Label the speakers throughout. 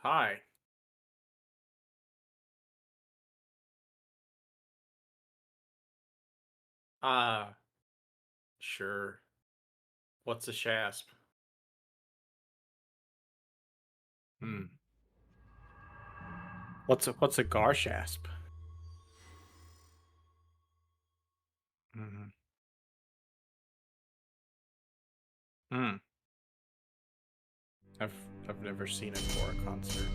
Speaker 1: Hi. Ah, sure. What's a shasp? Hmm. What's a garshasp? Hmm. Hmm. I've I've never seen it for a concert.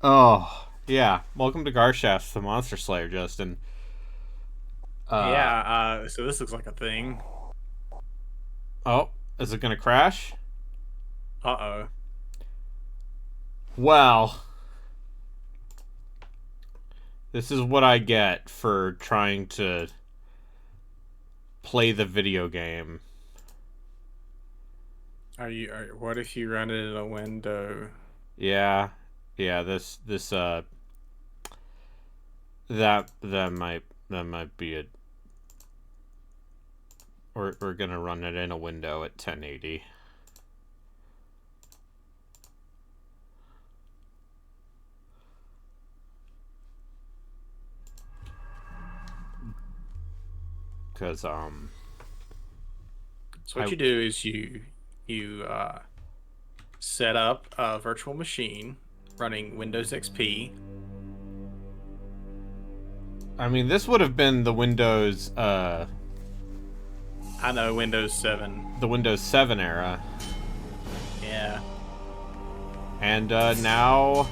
Speaker 2: Oh, yeah. Welcome to Garshasps, the Monster Slayer, Justin. Uh,
Speaker 1: Yeah. So this looks like a thing.
Speaker 2: oh, is it gonna crash?
Speaker 1: Uh-oh.
Speaker 2: Well, this is what I get for trying to play the video game.
Speaker 1: What if you run it in a window?
Speaker 2: Yeah, yeah. That might be it. We're gonna run it in a window at 1080. Cause
Speaker 1: So what
Speaker 2: I
Speaker 1: you do is you set up a virtual machine running Windows XP.
Speaker 2: I mean this would have been
Speaker 1: I know Windows 7.
Speaker 2: the Windows 7 era,
Speaker 1: Yeah.
Speaker 2: and now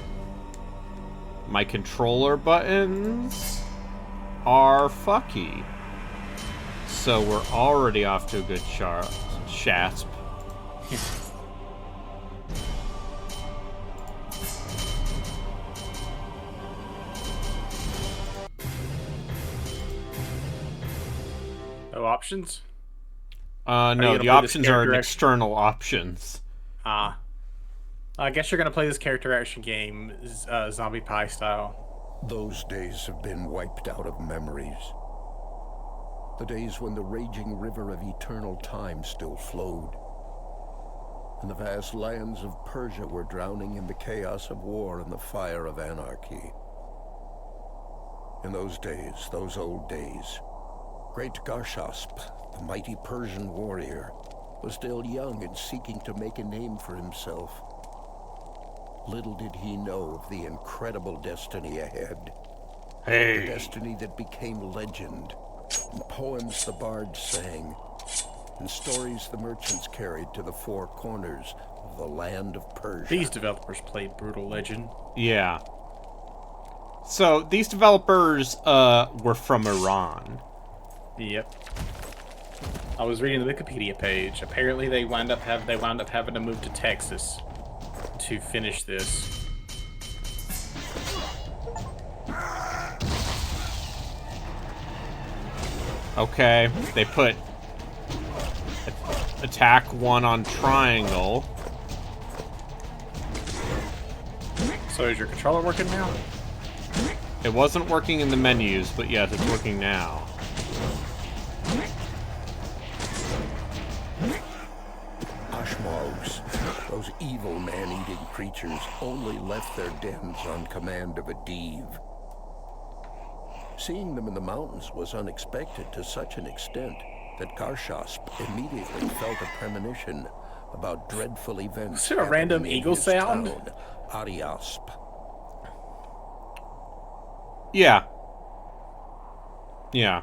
Speaker 2: my controller buttons are fucky. So we're already off to a good shasp.
Speaker 1: No options? Are you
Speaker 2: No,
Speaker 1: gonna
Speaker 2: the
Speaker 1: play this
Speaker 2: options are an
Speaker 1: character action?
Speaker 2: external options.
Speaker 1: Ah. I guess you're gonna play this character action game, zombie pie style.
Speaker 3: Those days have been wiped out of memories. The days when the raging river of eternal time still flowed, and the vast lands of Persia were drowning in the chaos of war and the fire of anarchy. In those days, those old days, great Garshasp, the mighty Persian warrior, was still young and seeking to make a name for himself. Little did he know of the incredible destiny ahead. The
Speaker 2: Hey.
Speaker 3: destiny that became legend, and poems the bards sang, and stories the merchants carried to the four corners of the land of
Speaker 1: These
Speaker 3: Persia.
Speaker 1: developers played Brutal Legend.
Speaker 2: Yeah. So these developers were from Iran.
Speaker 1: Yep. I was reading the Wikipedia page. Apparently, they wound up having to move to Texas to finish this.
Speaker 2: Okay, they put attack 1 on triangle.
Speaker 1: So is your controller working now?
Speaker 2: It wasn't working in the menus, but yes, it's working now.
Speaker 3: Ashmaus, those evil man-eating creatures, only left their dens on command of a div. Seeing them in the mountains was unexpected to such an extent that Garshasp immediately felt a premonition about dreadful events
Speaker 1: Was there a random
Speaker 3: happening in
Speaker 1: eagle
Speaker 3: his
Speaker 1: sound?
Speaker 3: town, Ariasp.
Speaker 2: Yeah. Yeah.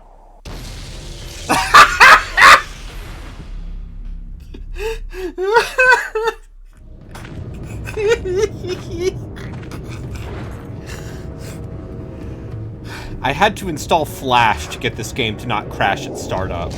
Speaker 2: I had to install Flash to get this game to not crash at startup.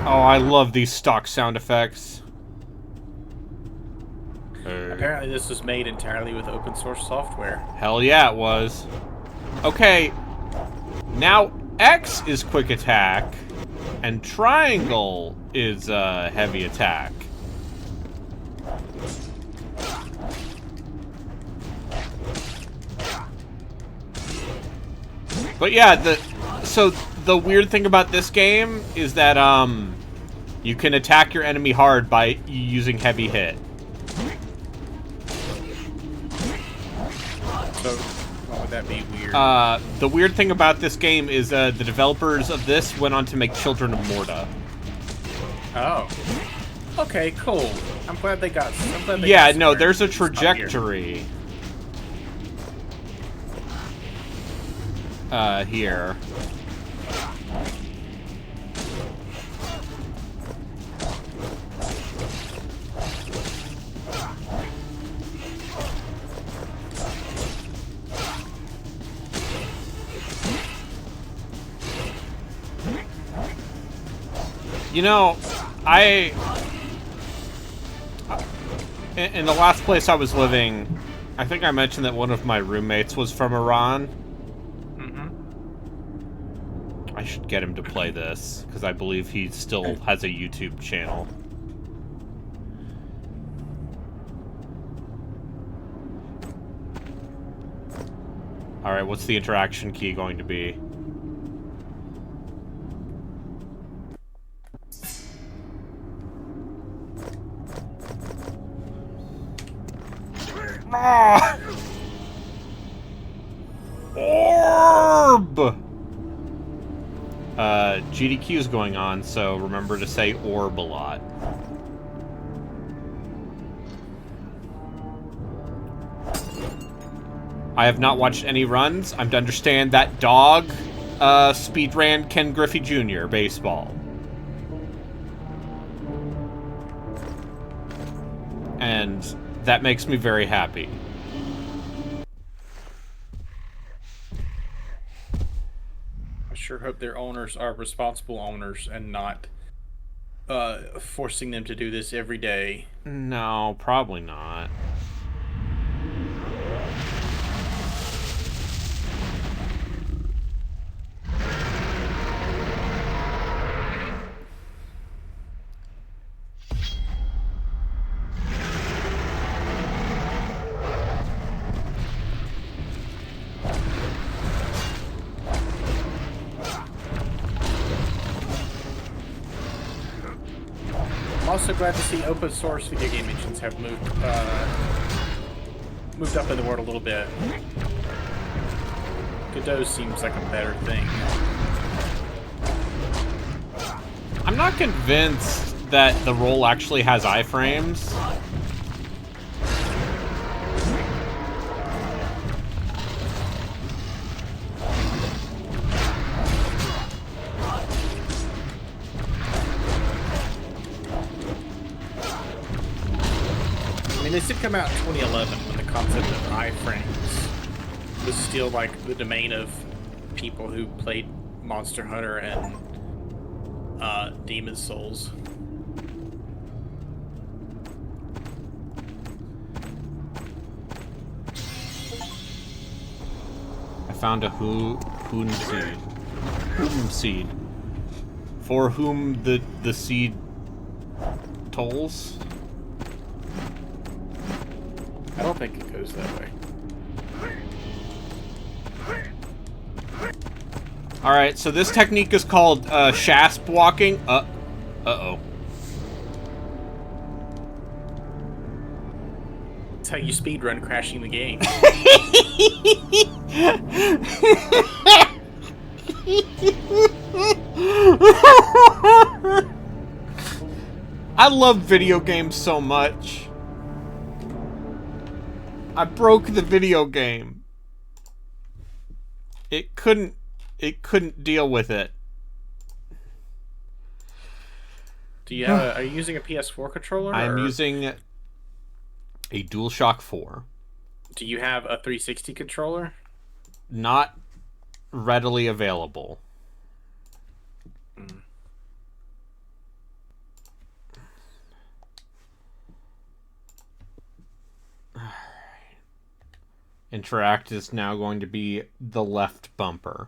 Speaker 2: Oh, I love these stock sound effects.
Speaker 1: Apparently this was made entirely with open source software.
Speaker 2: Hell yeah, it was. Okay, now X is quick attack, and triangle is heavy attack. But yeah, so the weird thing about this game is that you can attack your enemy hard by using heavy hit.
Speaker 1: So why would that be weird?
Speaker 2: The weird thing about this game is the developers of this went on to make Children of Morta.
Speaker 1: Oh. Okay, cool. I'm glad they got.
Speaker 2: Yeah, no, there's a trajectory. Here. You know, in the last place I was living, I think I mentioned that one of my roommates was from Iran. I should get him to play this, because I believe he still has a YouTube channel. Alright, what's the interaction key going to be? Ah! Orb! GDQ is going on, so remember to say orb a lot. I have not watched any runs. I'm to understand that dog speedran Ken Griffey Jr. baseball. And that makes me very happy.
Speaker 1: I sure hope their owners are responsible owners and not forcing them to do this every day.
Speaker 2: No, probably not.
Speaker 1: I'm also glad to see open source video game engines have moved up in the world a little bit. Godot seems like a better thing.
Speaker 2: I'm not convinced that the roll actually has iframes.
Speaker 1: I mean, this did come out in 2011 when the concept of iframes was still like the domain of people who played Monster Hunter and Demon's Souls.
Speaker 2: I found a hoon seed. Hoom seed. For whom the seed tolls?
Speaker 1: I don't think it goes that way.
Speaker 2: Alright, so this technique is called Shasp walking. Uh-oh.
Speaker 1: That's how you speedrun crashing the game.
Speaker 2: I love video games so much. I broke the video game. It couldn't deal with it.
Speaker 1: Do you have are you using a PS4 controller?
Speaker 2: I'm using a DualShock 4.
Speaker 1: Do you have a 360 controller?
Speaker 2: Not readily available. Interact is now going to be the left bumper.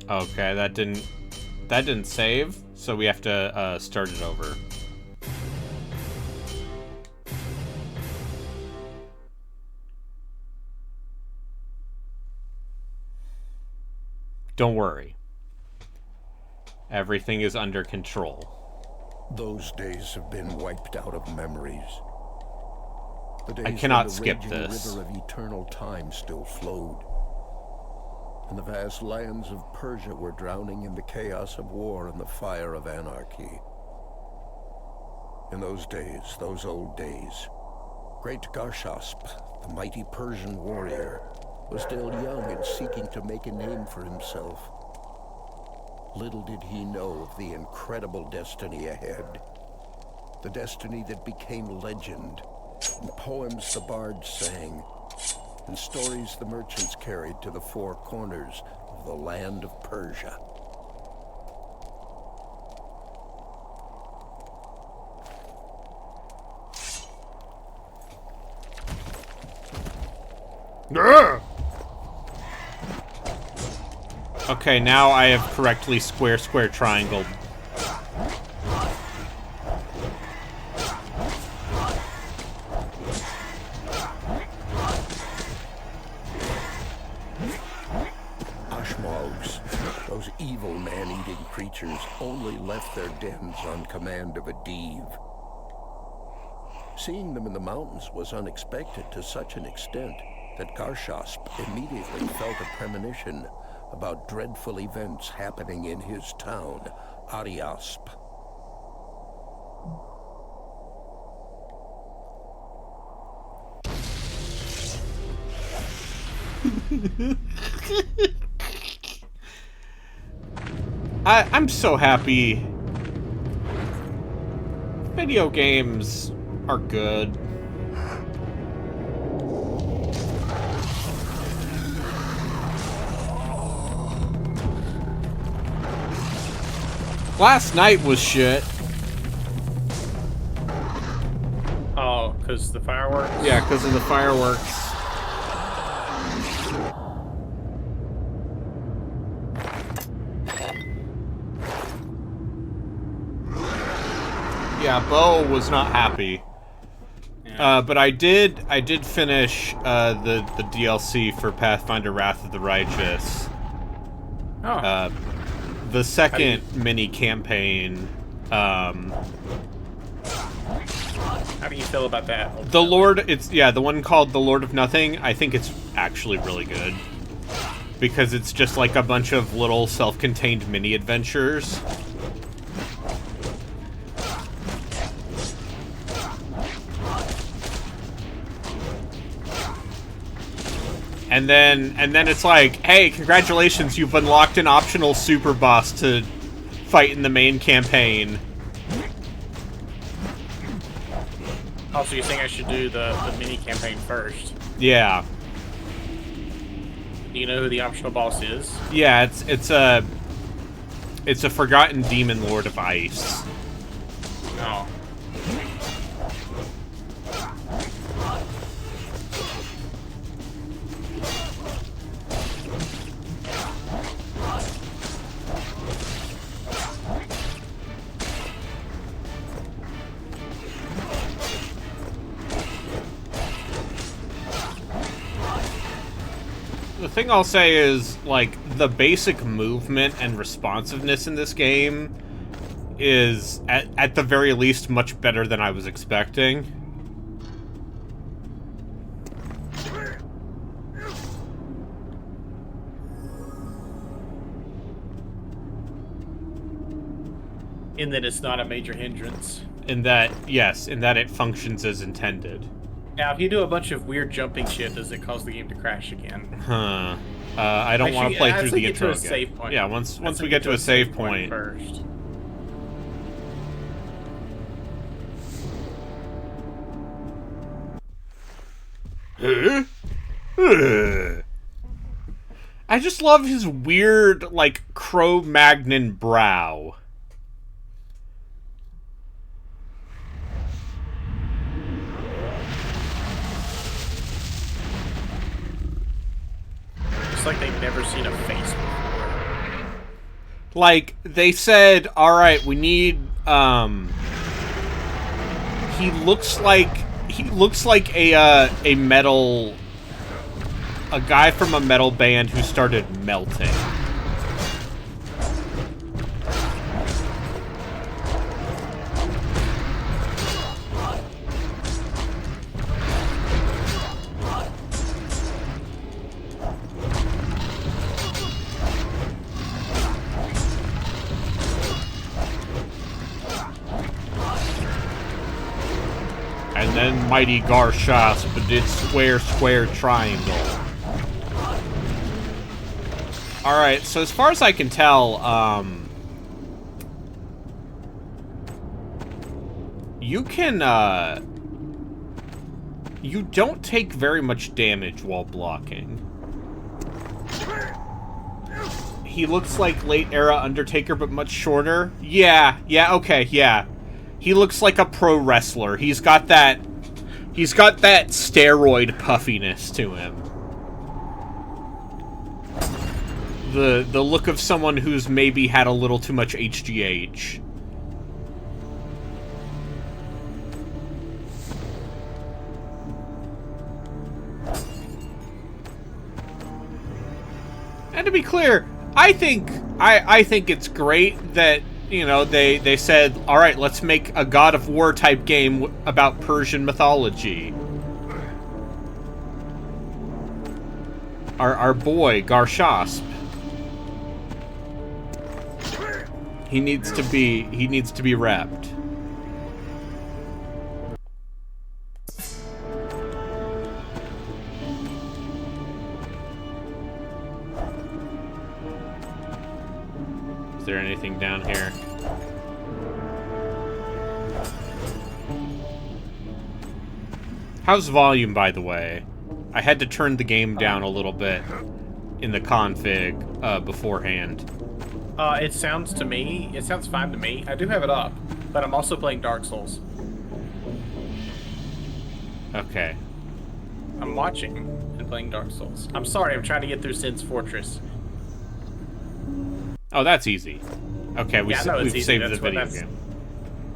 Speaker 2: Okay, that didn't save, so we have to start it over. Don't worry. Everything is under control.
Speaker 3: Those days have been wiped out of memories. The days
Speaker 2: I cannot
Speaker 3: when the
Speaker 2: skip
Speaker 3: raging
Speaker 2: this.
Speaker 3: river of eternal time still flowed, and the vast lands of Persia were drowning in the chaos of war and the fire of anarchy. In those days, those old days, great Garshasps, the mighty Persian warrior, was still young and seeking to make a name for himself. Little did he know of the incredible destiny ahead. The destiny that became legend, and poems the bards sang, and stories the merchants carried to the four corners of the land of Persia.
Speaker 2: Okay, now I have correctly square, triangle.
Speaker 3: Ashmogs, those evil man-eating creatures, only left their dens on command of a div. Seeing them in the mountains was unexpected to such an extent that Garshasp immediately felt a premonition about dreadful events happening in his town, Ariasp.
Speaker 2: I'm so happy. Video games are good. Last night was shit.
Speaker 1: Oh, because the fireworks?
Speaker 2: Yeah, because of the fireworks. Yeah, Bo was not happy.
Speaker 1: Yeah.
Speaker 2: But I did finish the DLC for Pathfinder Wrath of the Righteous.
Speaker 1: Oh.
Speaker 2: The second mini campaign.
Speaker 1: How do you feel about that?
Speaker 2: The one called The Lord of Nothing. I think it's actually really good. Because it's just like a bunch of little self-contained mini adventures. And then it's like, hey, congratulations, you've unlocked an optional super boss to fight in the main campaign.
Speaker 1: Oh, so you're saying I should do the mini campaign first?
Speaker 2: Yeah.
Speaker 1: Do you know who the optional boss is?
Speaker 2: Yeah, it's a forgotten demon lord of ice.
Speaker 1: Oh.
Speaker 2: The thing I'll say is, like, the basic movement and responsiveness in this game is, at the very least, much better than I was expecting.
Speaker 1: In that it's not a major hindrance.
Speaker 2: In that it functions as intended.
Speaker 1: Now, if you do a bunch of weird jumping shit, does it cause the game to crash again?
Speaker 2: Huh. I don't want to play through the intro again.
Speaker 1: Save point.
Speaker 2: Yeah, once we get to a save point.
Speaker 1: First.
Speaker 2: I just love his weird, like, Cro-Magnon brow.
Speaker 1: It's like they've never seen a face before.
Speaker 2: Like, they said, alright, we need, he looks like a metal... a guy from a metal band who started melting. And then mighty Garshasps did square, square, triangle. Alright, so as far as I can tell, you can, you don't take very much damage while blocking. He looks like late-era Undertaker, but much shorter. Yeah, okay, yeah. He looks like a pro wrestler. He's got that steroid puffiness to him. The look of someone who's maybe had a little too much HGH. And to be clear, I think it's great that, you know, they said, all right, let's make a God of War type game about Persian mythology. Our boy Garshasps. He needs to be wrapped. Is there anything down here? How's volume, by the way? I had to turn the game down a little bit in the config beforehand.
Speaker 1: It sounds fine to me. I do have it up, but I'm also playing Dark Souls.
Speaker 2: Okay.
Speaker 1: I'm watching and playing Dark Souls. I'm sorry, I'm trying to get through Sin's Fortress.
Speaker 2: Oh, that's easy. Okay, we've
Speaker 1: easy.
Speaker 2: saved
Speaker 1: That's
Speaker 2: the video game.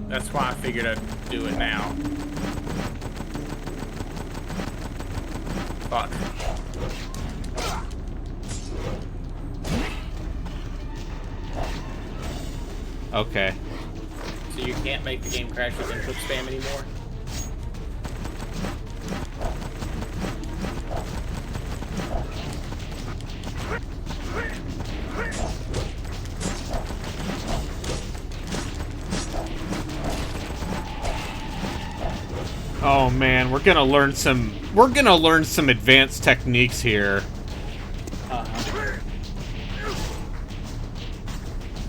Speaker 1: That's why I figured I'd do it now. Fuck.
Speaker 2: Okay.
Speaker 1: So you can't make the game crash with input spam anymore?
Speaker 2: Oh man, we're gonna learn some advanced techniques here.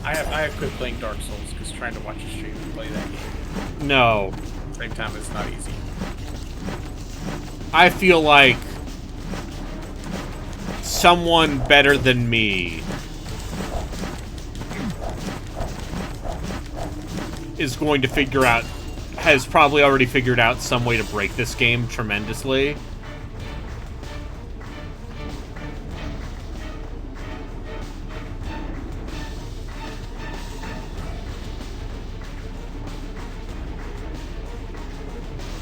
Speaker 1: I have quit playing Dark Souls because trying to watch a stream and play that game
Speaker 2: No.
Speaker 1: at the same time is not easy.
Speaker 2: I feel like someone better than me is going to has probably already figured out some way to break this game tremendously.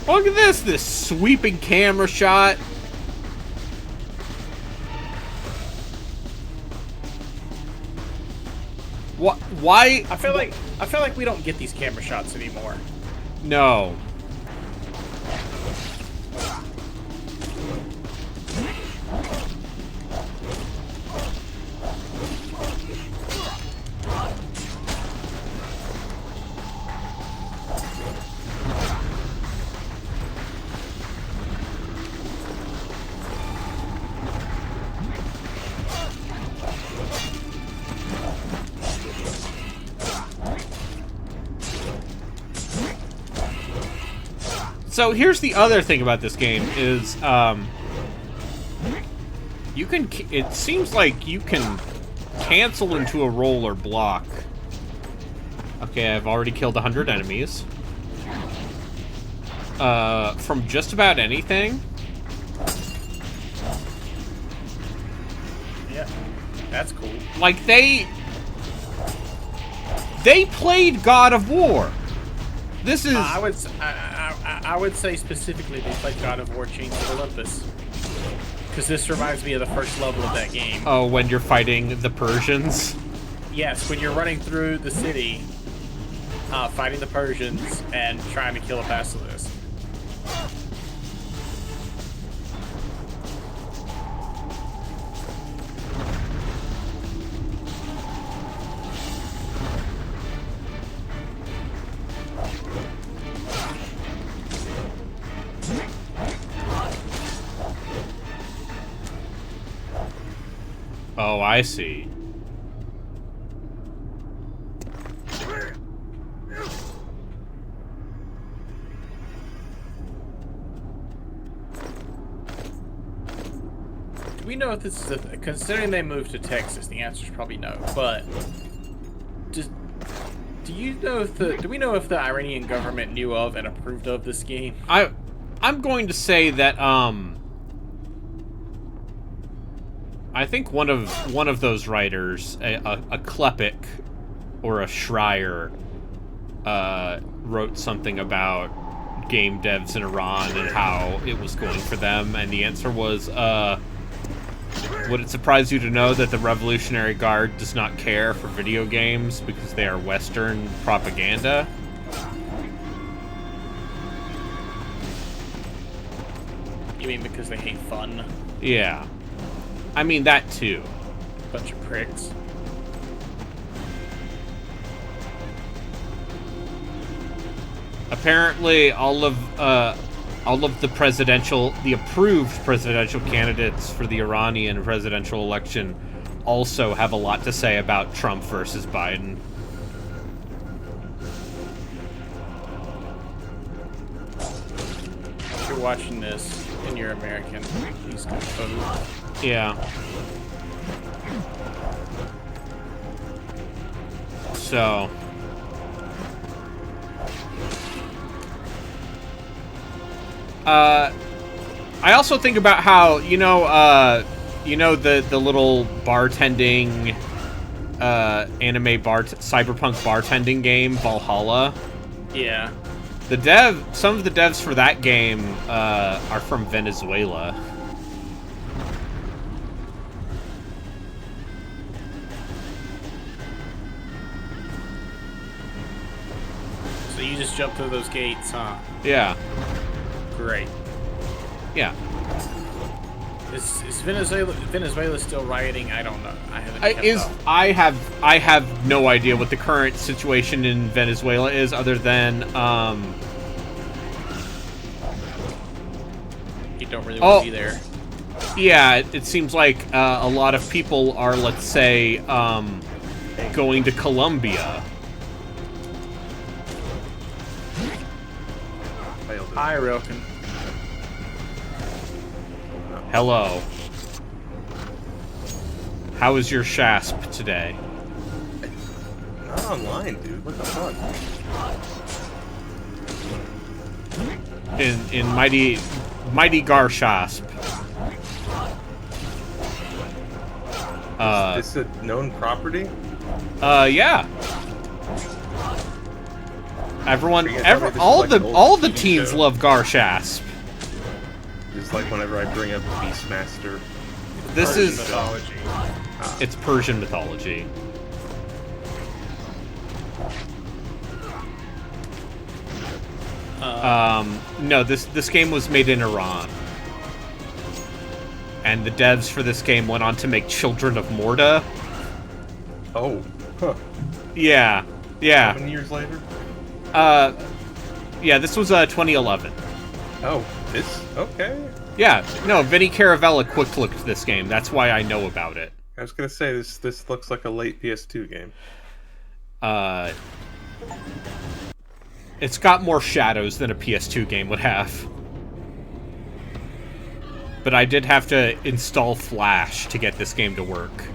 Speaker 2: Look at this sweeping camera shot. Why?
Speaker 1: I feel like we don't get these camera shots anymore.
Speaker 2: No. So here's the other thing about this game is, You can... It seems like you can cancel into a roll or block. Okay, I've already killed 100 enemies. From just about anything.
Speaker 1: Yeah, that's cool.
Speaker 2: Like, they played God of War. This is...
Speaker 1: I would say specifically they played God of War Chains of Olympus. Because this reminds me of the first level of that game.
Speaker 2: Oh, when you're fighting the Persians?
Speaker 1: Yes, when you're running through the city, fighting the Persians, and trying to kill a basilisk.
Speaker 2: Oh, I see.
Speaker 1: Do we know if this is considering they moved to Texas? The answer is probably no. But do you know if do we know if the Iranian government knew of and approved of this game?
Speaker 2: I'm going to say that I think one of those writers, a Klepek or a Schreier, wrote something about game devs in Iran and how it was going for them, and the answer was, would it surprise you to know that the Revolutionary Guard does not care for video games because they are Western propaganda?
Speaker 1: You mean because they hate fun?
Speaker 2: Yeah. I mean, that too.
Speaker 1: Bunch of pricks.
Speaker 2: Apparently, all of the approved presidential candidates for the Iranian presidential election also have a lot to say about Trump versus Biden.
Speaker 1: If you're watching this and you're American, please go vote.
Speaker 2: Yeah. So... I also think about how, the little bartending, cyberpunk bartending game, Valhalla?
Speaker 1: Yeah.
Speaker 2: Some of the devs for that game, are from Venezuela.
Speaker 1: So you just jump through those gates, huh?
Speaker 2: Yeah.
Speaker 1: Great.
Speaker 2: Yeah.
Speaker 1: Is Venezuela still rioting? I don't know. I haven't kept up.
Speaker 2: I have no idea what the current situation in Venezuela is, other than
Speaker 1: You don't really want to be there.
Speaker 2: Yeah, it seems like a lot of people are, let's say, going to Colombia.
Speaker 1: Hi, Rilken.
Speaker 2: Hello. How is your Shasp today?
Speaker 4: Not online, dude. What the fuck?
Speaker 2: In mighty Garshasp.
Speaker 4: Is this a known property?
Speaker 2: Yeah. All the teens love Garshasp.
Speaker 4: Just like whenever I bring up Beastmaster.
Speaker 2: This is
Speaker 1: mythology.
Speaker 2: It's Persian mythology. No, this game was made in Iran. And the devs for this game went on to make Children of Morta.
Speaker 4: Oh. Huh.
Speaker 2: Yeah.
Speaker 4: How many years later?
Speaker 2: Yeah, this was 2011.
Speaker 4: Oh, this? Okay.
Speaker 2: Yeah, no, Vinny Caravella quick-clicked this game. That's why I know about it.
Speaker 4: I was gonna say, this looks like a late PS2 game.
Speaker 2: It's got more shadows than a PS2 game would have. but I did have to install Flash to get this game to work.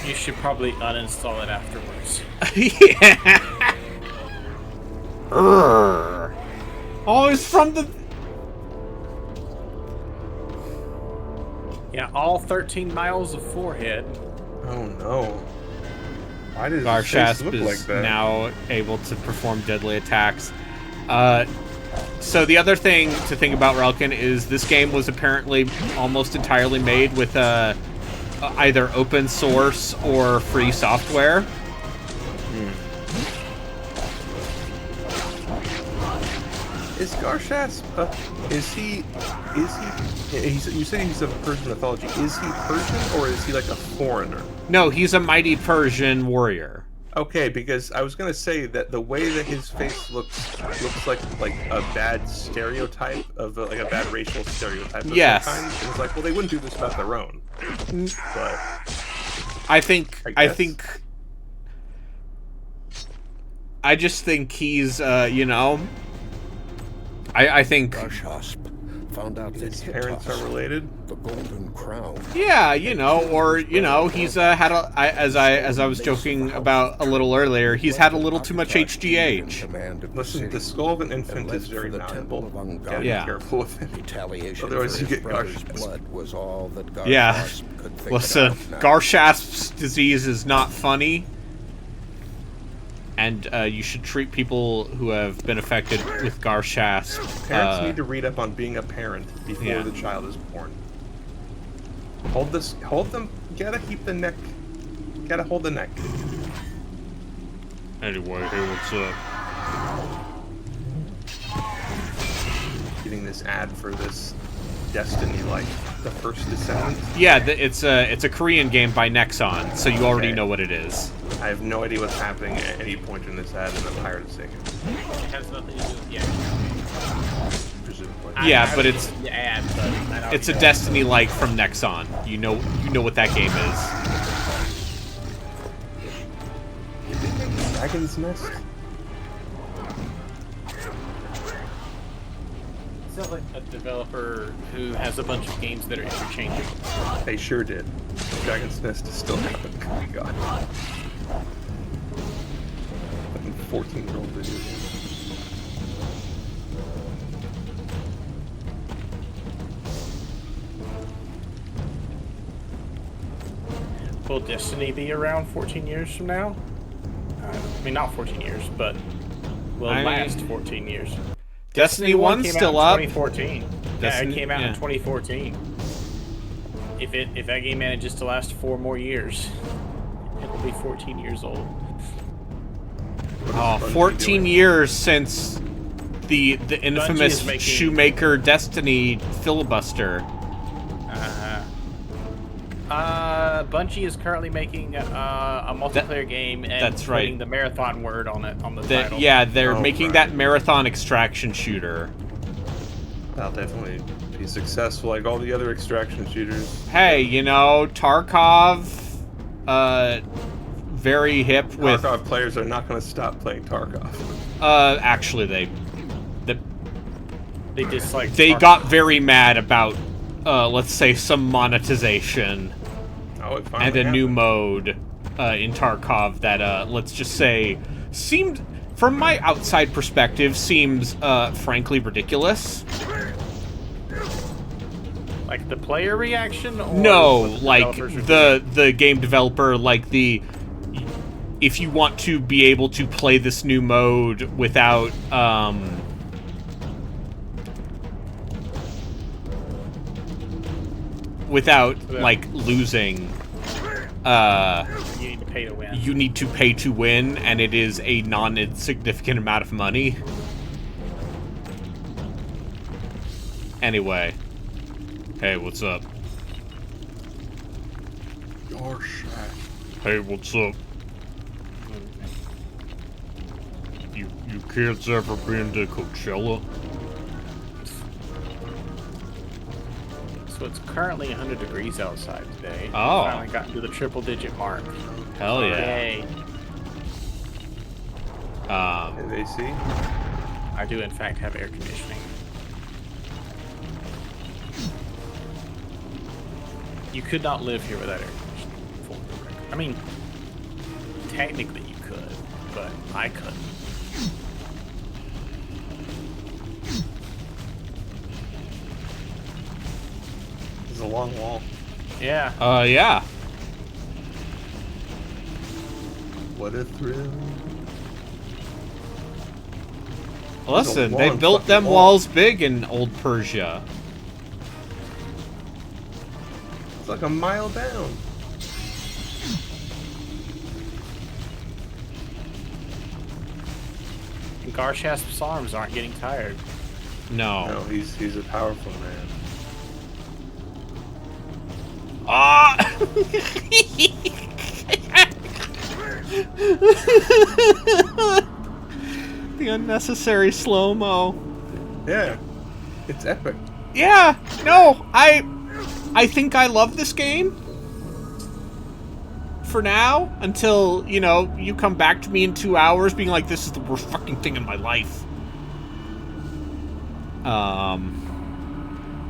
Speaker 1: You should probably uninstall it afterwards.
Speaker 2: Yeah. Oh, it's from the...
Speaker 1: Yeah, all 13 miles of forehead.
Speaker 4: Oh no. Why does his face
Speaker 2: Garshasps
Speaker 4: look
Speaker 2: is
Speaker 4: like that?
Speaker 2: now able to perform deadly attacks. So the other thing to think about, Relkin, is this game was apparently almost entirely made with either open source or free software.
Speaker 4: Is Garshasps, you said he's of Persian mythology. Is he Persian or is he like a foreigner?
Speaker 2: No, he's a mighty Persian warrior.
Speaker 4: Okay, because I was gonna say that the way that his face looks like a bad stereotype of like a bad racial stereotype of
Speaker 2: Yes.
Speaker 4: some kind. It was like, well, they wouldn't do this about their own. But
Speaker 2: I just think he's, you know, I think,
Speaker 3: Garshasp found out that
Speaker 4: his parents are related.
Speaker 3: the Golden Crown.
Speaker 2: yeah, you know, or, you know, he's had as I was joking about a little earlier, he's had a little too much HGH.
Speaker 4: Listen, the skull of an infant is very malleable. Gotta be
Speaker 2: Yeah.
Speaker 4: careful with it.
Speaker 3: Retaliation
Speaker 4: Otherwise
Speaker 3: for
Speaker 4: you
Speaker 3: his
Speaker 4: get
Speaker 3: brother's
Speaker 4: Garshasp.
Speaker 3: blood was all that Garshasp
Speaker 2: Yeah.
Speaker 3: could think
Speaker 2: Listen,
Speaker 3: about now.
Speaker 2: Garshasps disease is not funny, and you should treat people who have been affected with Garshasps.
Speaker 4: Parents need to read up on being a parent before
Speaker 2: Yeah.
Speaker 4: the child is born. Hold them, gotta keep the neck, gotta hold the neck.
Speaker 2: Anyway, hey, what's up?
Speaker 4: Getting this ad for this Destiny like the first Descendant.
Speaker 2: Yeah, it's a Korean game by Nexon, so you already
Speaker 4: Okay.
Speaker 2: know what it is.
Speaker 4: I have no idea what's happening at any point in this ad, and I'm tired of seeing it.
Speaker 1: It has nothing to do with the actual
Speaker 4: Presumably.
Speaker 2: Yeah, but it's
Speaker 1: the ad, but I don't
Speaker 2: it's a
Speaker 1: know.
Speaker 2: Destiny-like from Nexon. You know what that game is.
Speaker 4: Did they make Dragon's Nest?
Speaker 1: Sounds like a developer who has a bunch of games that are interchangeable.
Speaker 4: They sure did. Dragon's Nest is still happening. Oh my god. 14-year-old video game.
Speaker 1: Will Destiny be around 14 years from now? I mean, not 14 years, but will
Speaker 2: I-
Speaker 1: last 14 years.
Speaker 2: Destiny
Speaker 1: Destiny 1
Speaker 2: 1's
Speaker 1: came
Speaker 2: still
Speaker 1: out
Speaker 2: up.
Speaker 1: in 2014. Yeah,
Speaker 2: Destiny-
Speaker 1: it came out
Speaker 2: yeah.
Speaker 1: in 2014. If that game manages to last 4 more years, it'll be 14 years old.
Speaker 2: Oh,
Speaker 4: Bungie
Speaker 2: 14
Speaker 4: doing?
Speaker 2: years since the infamous
Speaker 1: is making-
Speaker 2: Shoemaker Destiny filibuster.
Speaker 1: Bungie is currently making a multiplayer game and
Speaker 2: that's right.
Speaker 1: putting the marathon word on it on the title.
Speaker 2: Yeah, they're
Speaker 4: Oh,
Speaker 2: making
Speaker 4: right.
Speaker 2: that marathon extraction shooter.
Speaker 4: That'll definitely be successful like all the other extraction shooters.
Speaker 2: Hey, you know, Tarkov, very hip with.
Speaker 4: Tarkov players are not going to stop playing Tarkov.
Speaker 2: Actually, they
Speaker 1: They dislike.
Speaker 2: got very mad about, let's say, some monetization
Speaker 4: Oh, it finally
Speaker 2: and a new
Speaker 4: happened.
Speaker 2: mode in Tarkov that, let's just say, seemed, from my outside perspective, seems frankly ridiculous.
Speaker 1: Like the player reaction? Or
Speaker 2: No,
Speaker 1: what the
Speaker 2: like
Speaker 1: developers are doing?
Speaker 2: the game developer, like if you want to be able to play this new mode without like losing,
Speaker 1: You need to pay to win.
Speaker 2: you need to pay to win, and it is a non-insignificant amount of money. Anyway, hey, what's up? Hey, what's up? You kids ever been to Coachella?
Speaker 1: So it's currently 100 degrees outside today.
Speaker 2: Oh.
Speaker 1: Finally got to the triple-digit mark.
Speaker 2: Hell yeah.
Speaker 1: Yay.
Speaker 4: Did they see?
Speaker 1: I do, in fact, have air conditioning. You could not live here without air conditioning. For the record. I mean, technically you could, but I couldn't.
Speaker 4: There's a long wall.
Speaker 1: Yeah.
Speaker 2: Yeah.
Speaker 4: What a thrill.
Speaker 2: Listen,
Speaker 4: long
Speaker 2: they built
Speaker 4: fucking
Speaker 2: them
Speaker 4: wall.
Speaker 2: walls big in old Persia.
Speaker 4: It's like a mile down.
Speaker 1: Garshasps' arms aren't getting tired.
Speaker 2: No.
Speaker 4: No, he's a powerful man.
Speaker 2: Ah! The unnecessary slow-mo.
Speaker 4: Yeah, it's epic.
Speaker 2: Yeah, no, I think I love this game. For now, until, you know, you come back to me in 2 hours being like, this is the worst fucking thing in my life.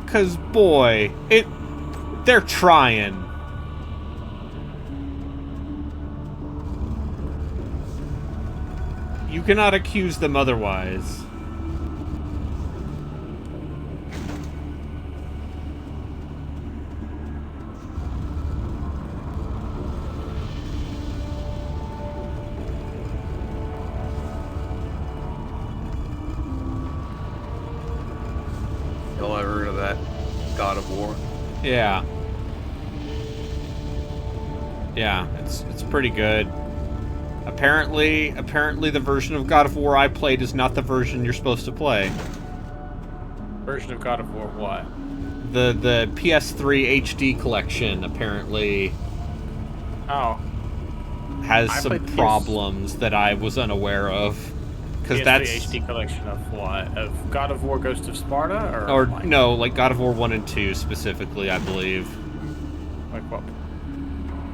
Speaker 2: Cause boy, they're trying. You cannot accuse them otherwise.
Speaker 4: Y'all ever heard of that? God of War.
Speaker 2: Yeah. Yeah, it's pretty good. Apparently the version of God of War I played is not the version you're supposed to play.
Speaker 1: Version of God of War what?
Speaker 2: The PS3 HD collection apparently
Speaker 1: Oh.
Speaker 2: has
Speaker 1: I
Speaker 2: some
Speaker 1: played the
Speaker 2: problems that I was unaware of. Because
Speaker 1: PS3
Speaker 2: that's
Speaker 1: HD collection of what? Of God of War Ghost of Sparta?
Speaker 2: or
Speaker 1: like,
Speaker 2: no, like God of War 1 and 2 specifically, I believe.
Speaker 1: Like what?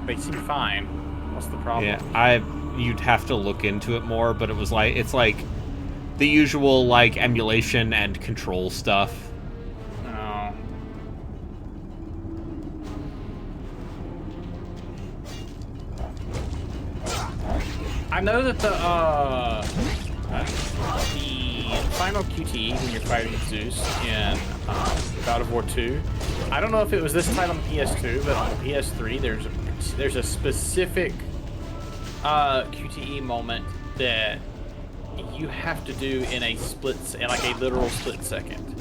Speaker 1: They seem fine. What's the problem?
Speaker 2: Yeah, you'd have to look into it more, but it's like the usual like emulation and control stuff.
Speaker 1: Oh. I know that the final QTE when you're fighting Zeus in God of War 2. I don't know if it was this time on the PS2, but on the PS3 there's a specific QTE moment that you have to do in a like a literal split second.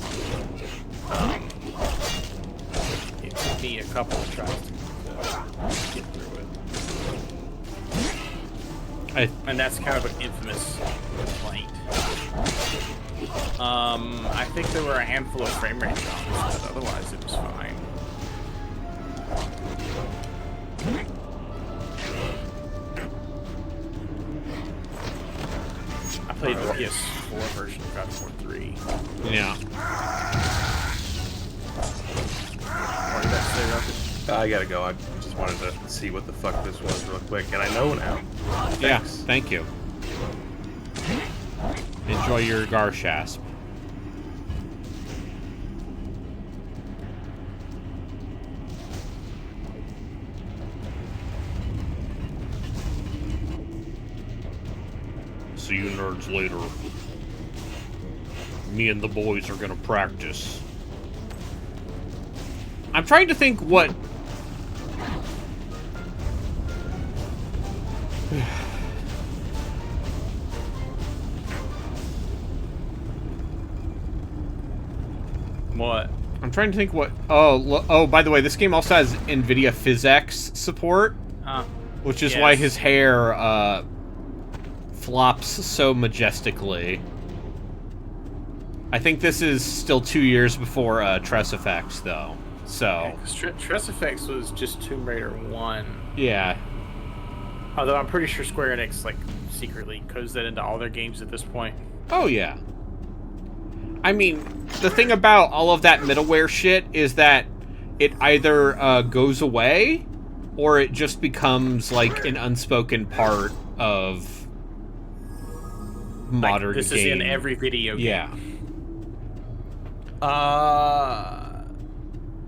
Speaker 1: It took me a couple of tries to get through it. And that's kind of an infamous complaint. I think there were a handful of frame rate drops, but otherwise it was fine. I played the PS4 version of God of War 3.
Speaker 2: Yeah.
Speaker 1: What did that say, Rocket?
Speaker 4: I gotta go. I just wanted to see what the fuck this was real quick, and I know now.
Speaker 2: Yeah,
Speaker 4: Thanks.
Speaker 2: thank you. Enjoy your Garshasp. See you nerds later. Me and the boys are gonna practice. I'm trying to think what...
Speaker 1: What?
Speaker 2: I'm trying to think what... Oh, by the way, this game also has NVIDIA PhysX support, which is why his hair, flops so majestically. I think this is still 2 years before, Tress Effects, though. So...
Speaker 1: Tress Effects was just Tomb Raider 1.
Speaker 2: Yeah.
Speaker 1: Although I'm pretty sure Square Enix, like, secretly codes that into all their games at this point.
Speaker 2: Oh, yeah. I mean, the thing about all of that middleware shit is that it either goes away or it just becomes like an unspoken part of modern
Speaker 1: This
Speaker 2: game.
Speaker 1: is in every video game.
Speaker 2: Yeah.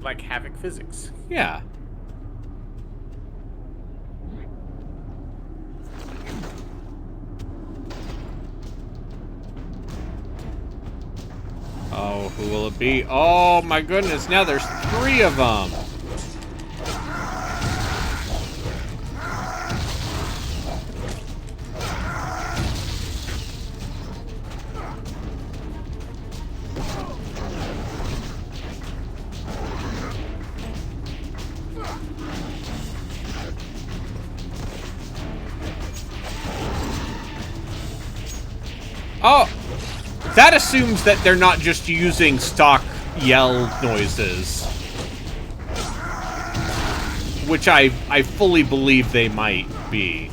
Speaker 1: Like Havoc Physics.
Speaker 2: Yeah. Oh, who will it be? Oh my goodness, now there's 3 of them. Oh, that assumes that they're not just using stock yell noises. Which I fully believe they might be.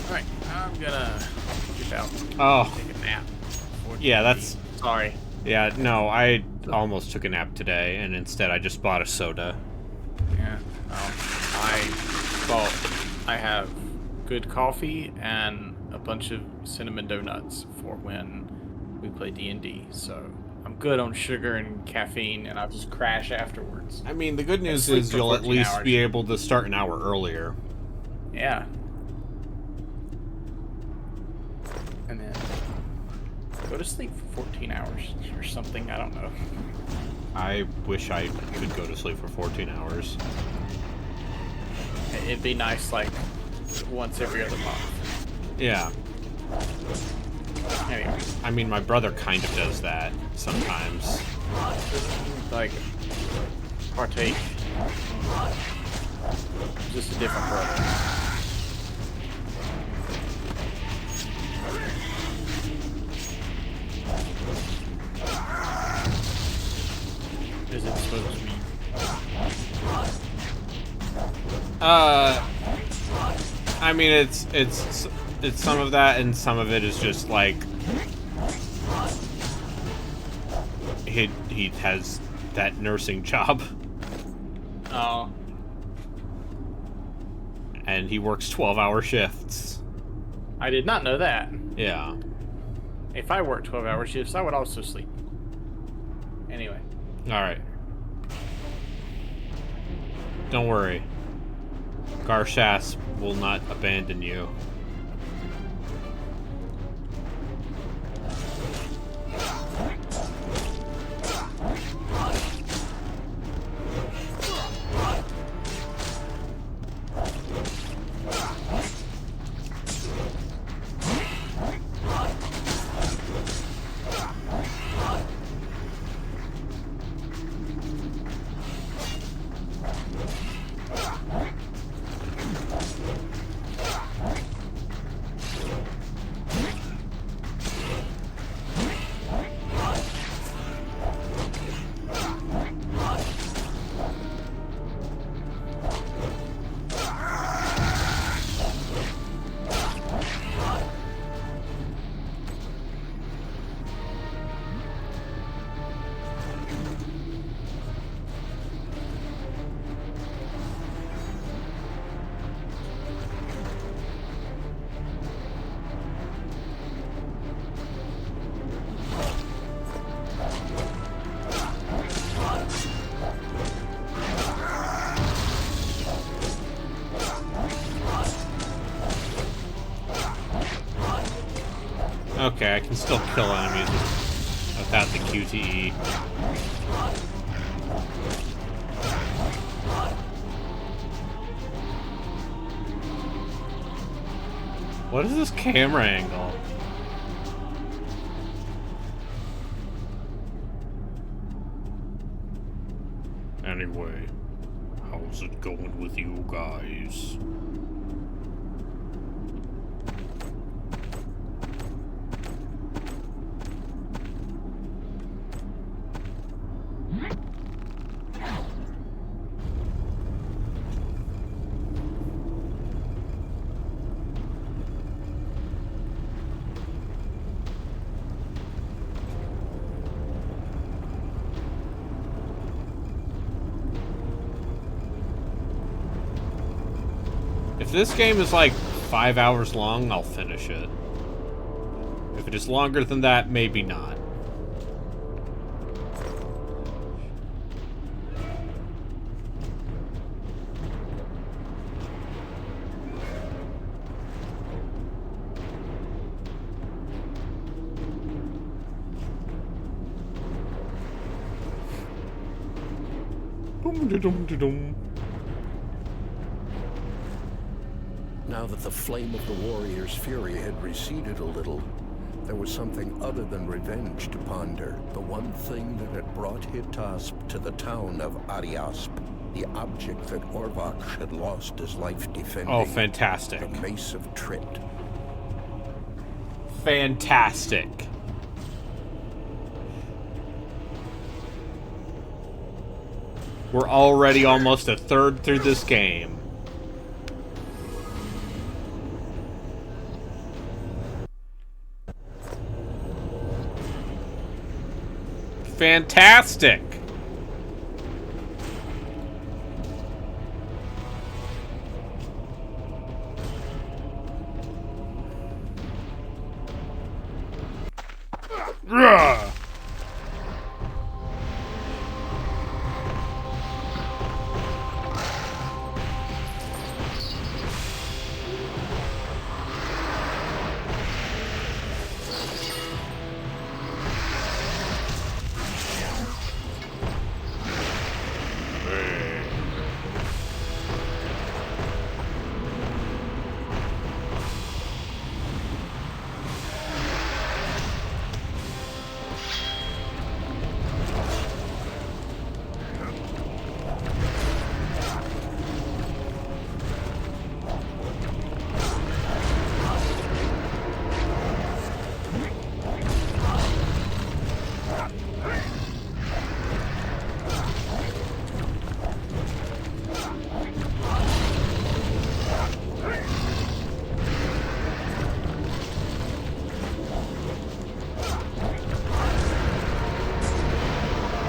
Speaker 1: Alright, I'm gonna get out.
Speaker 2: Oh.
Speaker 1: Take a nap.
Speaker 2: Yeah, that's...
Speaker 1: Sorry.
Speaker 2: Yeah, no, I almost took a nap today, and instead I just bought a soda.
Speaker 1: Yeah. I have good coffee and a bunch of cinnamon donuts for when we play D&D, so I'm good on sugar and caffeine, and I'll just crash afterwards.
Speaker 2: I mean, the good news
Speaker 1: sleep
Speaker 2: is
Speaker 1: for
Speaker 2: you'll at
Speaker 1: 14
Speaker 2: least
Speaker 1: hours.
Speaker 2: be able to start an hour earlier.
Speaker 1: Yeah. And then go to sleep for 14 hours or something, I don't know.
Speaker 2: I wish I could go to sleep for 14 hours.
Speaker 1: It'd be nice, like, once every other month.
Speaker 2: Yeah.
Speaker 1: Anyway,
Speaker 2: I mean, my brother kind of does that sometimes.
Speaker 1: like, partake. Just a different brother. Is it supposed to be?
Speaker 2: I mean, it's some of that, and some of it is just like he has that nursing job,
Speaker 1: Oh,
Speaker 2: and he works 12-hour shifts.
Speaker 1: I did not know that.
Speaker 2: Yeah.
Speaker 1: If I worked 12-hour shifts, I would also sleep. Anyway.
Speaker 2: All right. Don't worry. Garshasps will not abandon you. Okay, I can still kill enemies without the QTE. What is this camera angle? Anyway, how's it going with you guys? If this game is like 5 hours long, I'll finish it. If it is longer than that, maybe not.
Speaker 3: Now that the flame of the warrior's fury had receded a little, there was something other than revenge to ponder. The one thing that had brought Hitasp to the town of Ariasp. The object that Orvach had lost his life defending.
Speaker 2: Oh, fantastic.
Speaker 3: The Mace of Trit.
Speaker 2: Fantastic. We're already almost a third through this game. Fantastic. Rawr.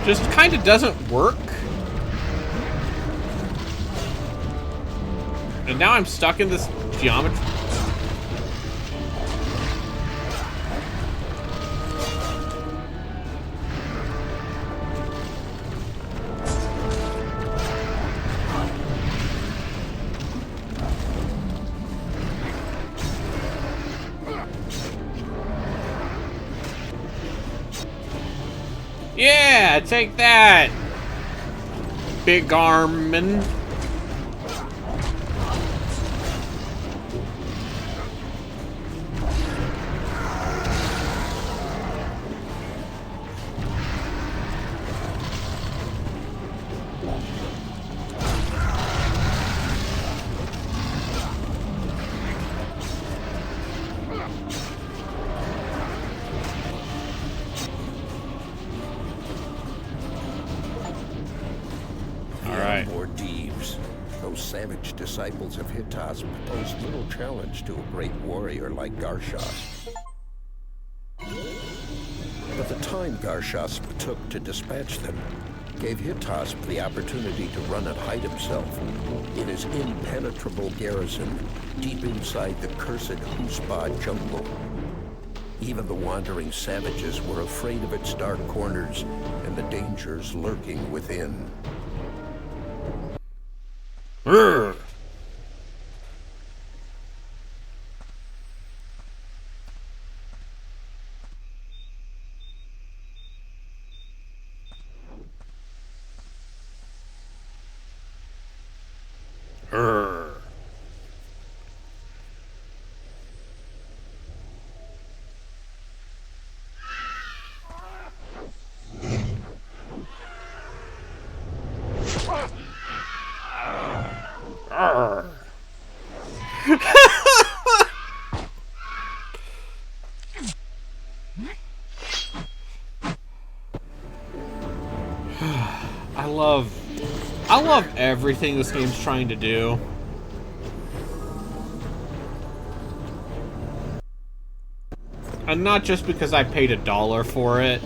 Speaker 2: Just kind of doesn't work. And now I'm stuck in this geometry. Yeah, take that, big armin.
Speaker 3: Savage disciples of Hitasp posed little challenge to a great warrior like Garshasps. But the time Garshasp took to dispatch them gave Hitasp the opportunity to run and hide himself in his impenetrable garrison deep inside the cursed Huspa jungle. Even the wandering savages were afraid of its dark corners and the dangers lurking within.
Speaker 2: Urgh. I love everything this game's trying to do. And not just because I paid $1 for it.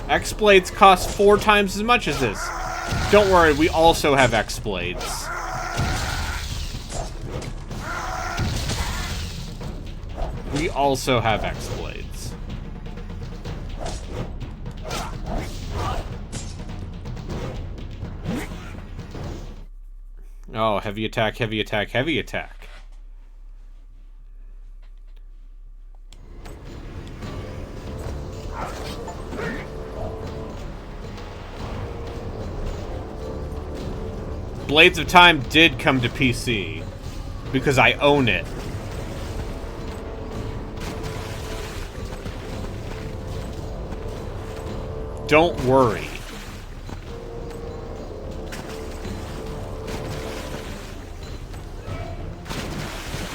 Speaker 2: X-Blades cost 4 times as much as this. Don't worry, we also have X-Blades. We also have X-Blades. Oh, heavy attack, heavy attack, heavy attack. Blades of Time did come to PC because I own it. Don't worry.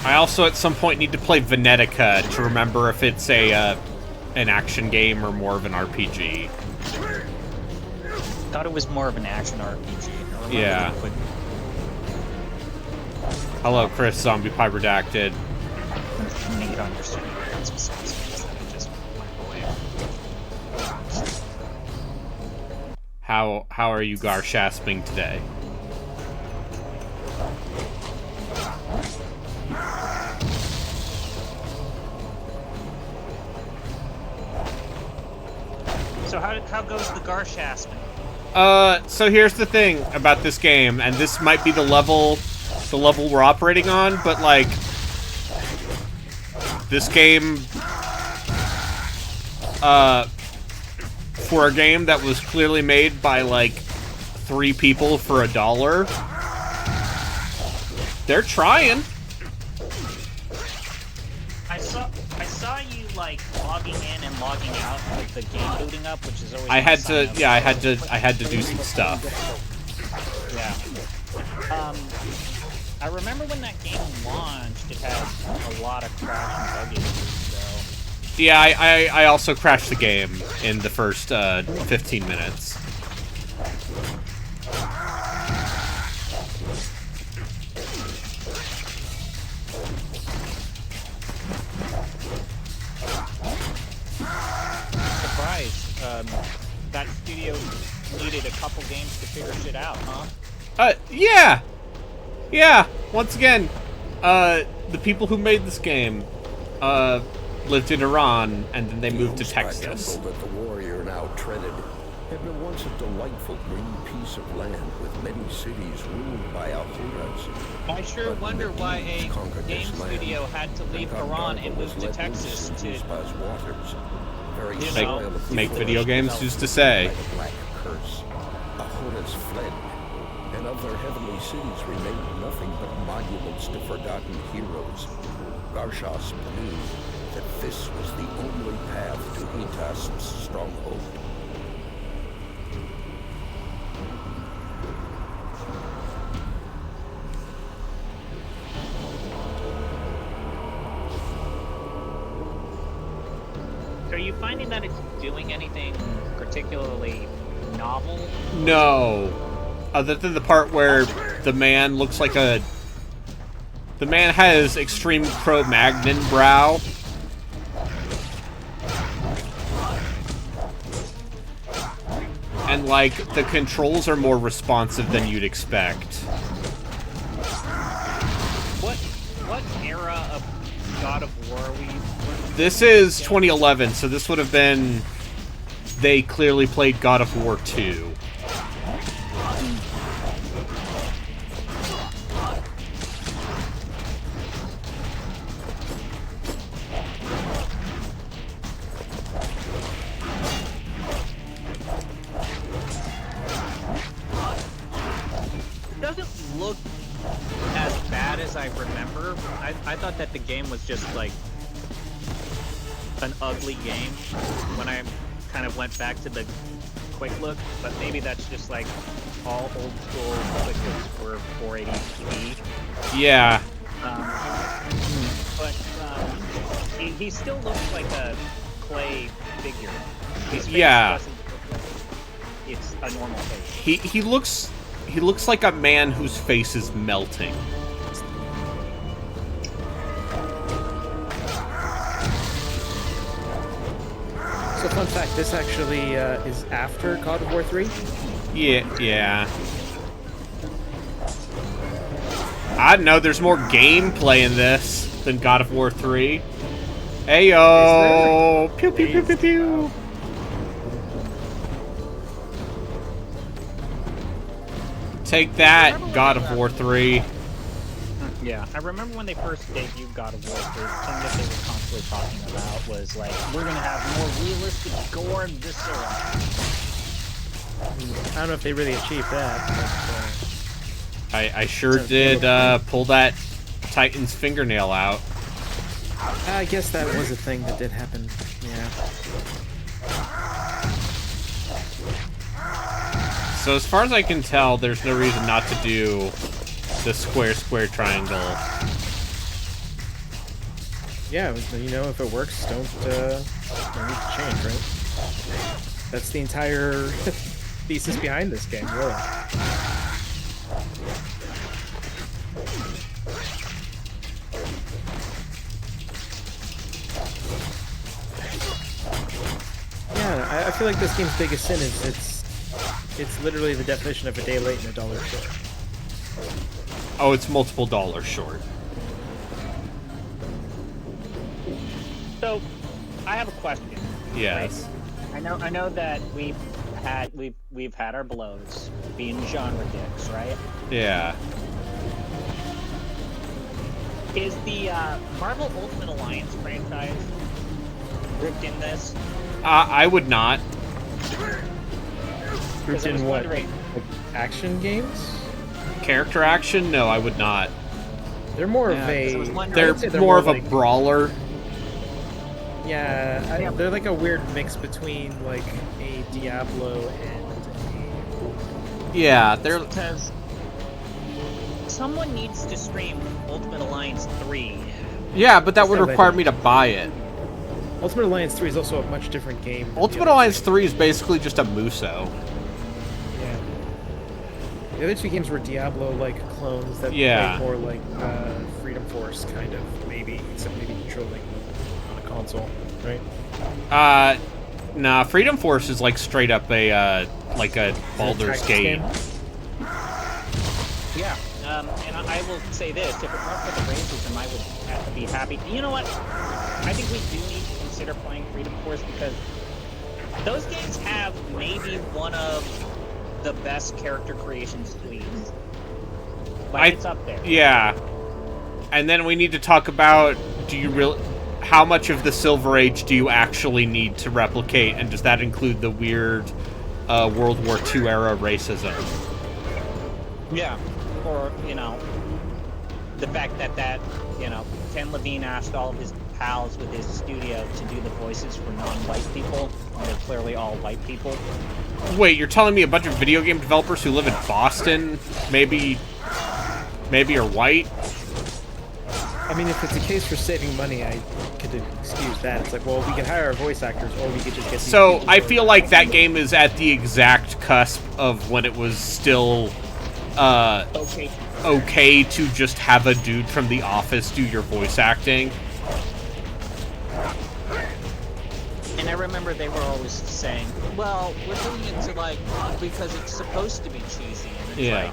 Speaker 2: I also at some point need to play Venetica to remember if it's a an action game or more of an RPG.
Speaker 5: Thought it was more of an action RPG.
Speaker 2: Yeah. Hello, Chris, Zombie Pie Redacted.
Speaker 5: Need understanding specifics that I just went away.
Speaker 2: How are you Garshasping today?
Speaker 5: So how goes the Garshasps?
Speaker 2: So here's the thing about this game, and this might be the level we're operating on, but like this game for a game that was clearly made by like 3 people for $1, they're trying.
Speaker 5: I saw you like logging in and logging out, like the game booting up, which is always.
Speaker 2: I had to do some stuff.
Speaker 5: Yeah. I remember when that game launched, it had a lot of crash and bug issues. So.
Speaker 2: Yeah, I also crashed the game in the first 15 minutes.
Speaker 5: That studio needed a couple games to figure shit out, huh?
Speaker 2: Yeah! Yeah, once again, the people who made this game, lived in Iran, and then they moved to Texas.
Speaker 3: That the warrior now treaded had been once a delightful green piece of land with many cities ruled by Alhuras.
Speaker 5: I sure wonder why a game studio had to leave Iran and move to Texas to...
Speaker 2: Make video games, who's to say?
Speaker 3: Black curse. Alhuras fled, and of their heavenly cities remained nothing but monuments to forgotten heroes. Garshasps knew that this was the only path to Hitasp's stronghold.
Speaker 5: Are you finding that it's doing anything particularly novel?
Speaker 2: No. Other than the part where the man looks like a... The man has extreme Cro-Magnon brow. And, like, the controls are more responsive than you'd expect.
Speaker 5: What era of God of War are we...
Speaker 2: This is 2011, so this would have been... They clearly played God of War 2.
Speaker 5: Doesn't look as bad as I remember. I thought that the game was just like an ugly game when I kind of went back to the quick look, but maybe that's just like all old school quick looks for 480p.
Speaker 2: Yeah.
Speaker 5: But he still looks like a clay figure. His face
Speaker 2: Yeah.
Speaker 5: doesn't look like it's a normal face.
Speaker 2: He looks like a man whose face is melting.
Speaker 1: So
Speaker 6: fun fact, this actually is after God of War 3.
Speaker 2: Yeah. I don't know, there's more gameplay in this than God of War 3. Heyo! Pew pew pew pew pew! Take that, God of War 3.
Speaker 5: Yeah, I remember when they first debuted God of War, the thing that they were constantly talking about was like, we're gonna have more realistic gore and viscera.
Speaker 6: I don't know if they really achieved that. But,
Speaker 2: I sure did pull that Titan's fingernail out.
Speaker 6: I guess that was a thing that did happen. Yeah.
Speaker 2: So as far as I can tell, there's no reason not to do the square triangle.
Speaker 6: Yeah, you know, if it works, don't need to change, right? That's the entire thesis behind this game, really. Yeah, I feel like this game's biggest sin is it's literally the definition of a day late and $1 short.
Speaker 2: Oh, it's multiple dollars short.
Speaker 5: So, I have a question.
Speaker 2: Yes.
Speaker 5: Right? I know that we've had our blows being genre dicks, right?
Speaker 2: Yeah.
Speaker 5: Is the Marvel Ultimate Alliance franchise grouped in this?
Speaker 2: I would not.
Speaker 6: Grouped
Speaker 5: I was
Speaker 6: in what?
Speaker 5: wondering-
Speaker 6: Like action games?
Speaker 2: Character action? No, I would not.
Speaker 6: They're more of
Speaker 5: Yeah, 'cause I was
Speaker 6: a.
Speaker 5: wondering-
Speaker 6: I
Speaker 2: They're
Speaker 6: would say
Speaker 2: more of a
Speaker 6: like,
Speaker 2: brawler.
Speaker 6: Yeah, they're like a weird mix between like a Diablo and
Speaker 2: Yeah, they're.
Speaker 5: Because someone needs to stream Ultimate Alliance 3.
Speaker 2: Yeah, but that would
Speaker 6: not
Speaker 2: require
Speaker 6: bad.
Speaker 2: me to buy it.
Speaker 6: Ultimate Alliance 3 is also a much different game. than the
Speaker 2: Ultimate
Speaker 6: other
Speaker 2: Alliance
Speaker 6: two.
Speaker 2: 3 is basically just a Muso.
Speaker 6: Yeah. The other two games were Diablo-like clones that
Speaker 2: Yeah.
Speaker 6: played more like Freedom Force, kind of, maybe, except maybe controlling on a console, right?
Speaker 2: Nah, Freedom Force is like straight up a Baldur's
Speaker 6: tactics
Speaker 2: Gate.
Speaker 6: game?
Speaker 5: Yeah. And I will say this, if it weren't for the racism, I would have to be happy. You know what? I think we do need to consider playing Freedom Force because those games have maybe one of the best character creations, please. Like, it's up there.
Speaker 2: Yeah. And then we need to talk about, how much of the Silver Age do you actually need to replicate, and does that include the weird World War II era racism?
Speaker 5: Yeah. Or, the fact that Ken Levine asked all of his pals with his studio to do the voices for non-white people, when they're clearly all white people.
Speaker 2: Wait, you're telling me a bunch of video game developers who live in Boston maybe are white?
Speaker 6: I mean, if it's a case for saving money, I could excuse that. It's like, well, we can hire our voice actors, or we could just get these
Speaker 2: So
Speaker 6: people
Speaker 2: I
Speaker 6: to-
Speaker 2: feel like that game is at the exact cusp of when it was still okay to just have a dude from The Office do your voice acting.
Speaker 5: And I remember they were always saying, well, we're doing it to because it's supposed to be cheesy. And it's
Speaker 2: Yeah.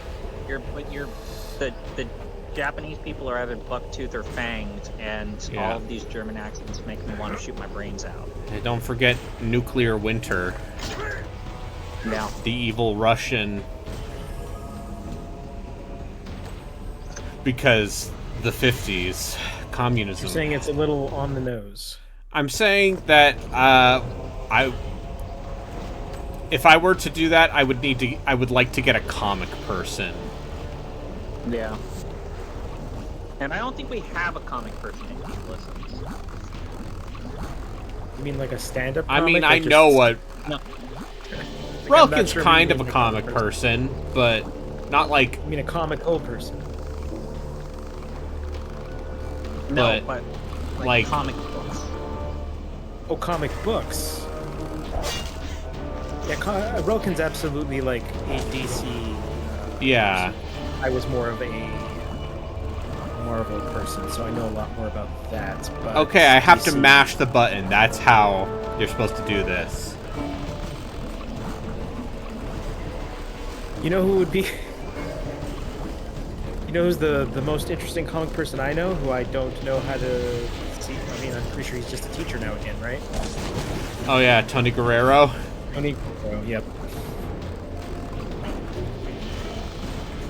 Speaker 5: the Japanese people are either bucktooth or fanged, and
Speaker 2: Yeah.
Speaker 5: all of these German accents make me want to shoot my brains out.
Speaker 2: And don't forget Nuclear Winter,
Speaker 5: Yeah.
Speaker 2: the evil Russian. Because the 50s, communism.
Speaker 6: You're saying it's a little on the nose.
Speaker 2: I'm saying that if I were to do that, I would like to get a comic person.
Speaker 5: Yeah. And I don't think we have a comic person in Ulysses.
Speaker 6: You mean like a stand-up
Speaker 2: I
Speaker 6: comic?
Speaker 2: mean,
Speaker 6: or
Speaker 2: I
Speaker 6: just-
Speaker 2: know what
Speaker 5: No.
Speaker 6: Like, I'm not
Speaker 2: Relkin's
Speaker 6: sure
Speaker 2: kind
Speaker 6: you
Speaker 2: of a
Speaker 6: mean
Speaker 2: comic person, but not like.
Speaker 6: I mean a comical person.
Speaker 5: No,
Speaker 2: But,
Speaker 5: but
Speaker 2: like-
Speaker 5: comic books.
Speaker 6: Oh, comic books. Yeah, Relkin's absolutely like a DC.
Speaker 2: Yeah.
Speaker 6: I was more of a Marvel person, so I know a lot more about that. But
Speaker 2: Okay, I have to
Speaker 6: DC
Speaker 2: mash the button. That's how you're supposed to do this.
Speaker 6: You know who would be? You know who's the most interesting comic person I know, who I don't know how to see? I mean, I'm pretty sure he's just a teacher now again, right?
Speaker 2: Oh yeah, Tony Guerrero.
Speaker 6: Tony. Oh, yep.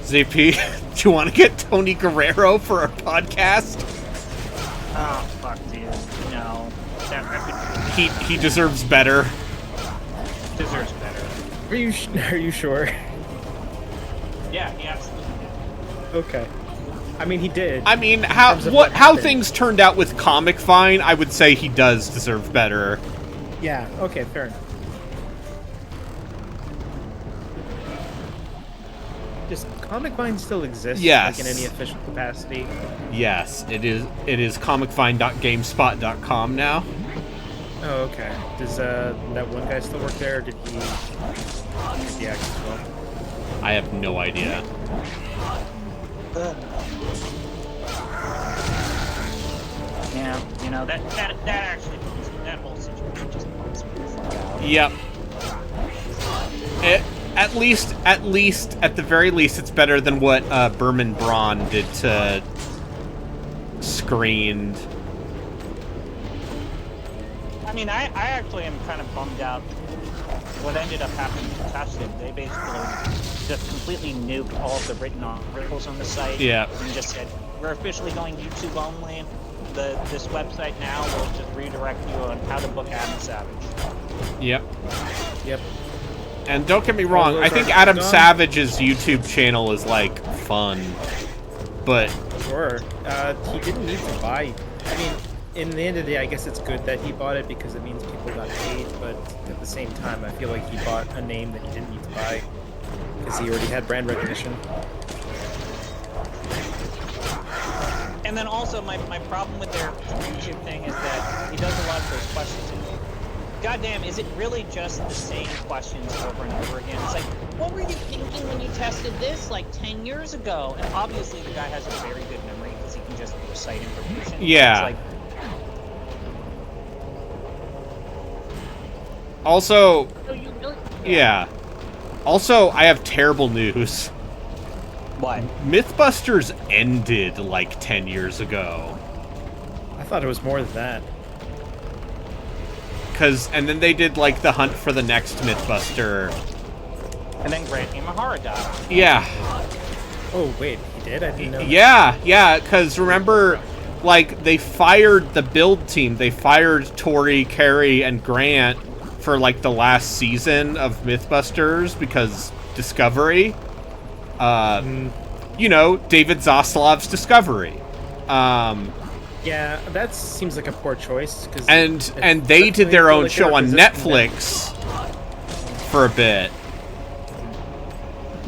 Speaker 2: ZP, do you want to get Tony Guerrero for our podcast?
Speaker 5: Oh, fuck, dude. No. That reputation
Speaker 2: He deserves better.
Speaker 5: deserves better.
Speaker 6: Are you sure?
Speaker 5: Yeah, he absolutely did.
Speaker 6: Okay. I mean, he did.
Speaker 2: I mean,
Speaker 6: terms of
Speaker 2: how
Speaker 6: what happened.
Speaker 2: things turned out with Comic Vine, I would say he does deserve better.
Speaker 6: Yeah. Okay. Fair enough. Does Comic Vine still exist?
Speaker 2: Yes.
Speaker 6: Like in any official capacity?
Speaker 2: Yes, it is. It is comicvine.gamespot.com now.
Speaker 6: Oh, okay. Does that one guy still work there, or did he act as well?
Speaker 2: I have no idea.
Speaker 5: Yeah, you know, that actually, that whole situation just bums me the fuck out.
Speaker 2: Yep. At least, at the very least, it's better than what Berman Braun did to Screened.
Speaker 5: I mean, I actually am kind of bummed out. What ended up happening to Tested, they basically just completely nuked all of the written articles on the site.
Speaker 2: Yeah.
Speaker 5: And just said, we're officially going YouTube only. This website now will just redirect you on how to book Adam Savage.
Speaker 2: Yep.
Speaker 6: Yep.
Speaker 2: And don't get me wrong,
Speaker 6: those
Speaker 2: I think
Speaker 6: articles
Speaker 2: Adam
Speaker 6: gone?
Speaker 2: Savage's YouTube channel is, like, fun. But,
Speaker 6: Sure. He didn't need to buy. I mean, in the end of the day, I guess it's good that he bought it because it means people got paid. But at the same time, I feel like he bought a name that he didn't need to buy because he already had brand recognition.
Speaker 5: And then also, my problem with their YouTube thing is that he does a lot of those questions. Goddamn, is it really just the same questions over and over again? It's like, what were you thinking when you tested this like 10 years ago? And obviously the guy has a very good memory because he can just recite information.
Speaker 2: Yeah.
Speaker 5: It's like,
Speaker 2: also,
Speaker 5: so you really...
Speaker 2: yeah. Also, I have terrible news.
Speaker 5: What?
Speaker 2: Mythbusters ended, like, 10 years ago.
Speaker 6: I thought it was more than that.
Speaker 2: And then they did, like, the hunt for the next Mythbuster.
Speaker 5: And then Grant Imahara died.
Speaker 2: Yeah.
Speaker 6: Oh wait, he did? I didn't know.
Speaker 2: Yeah, because remember, like, they fired the build team. They fired Tori, Carrie, and Grant for, like, the last season of Mythbusters because Discovery. You know, David Zaslav's Discovery.
Speaker 6: Yeah, that seems like a poor choice. Cause
Speaker 2: And they did their own show on Netflix for a bit.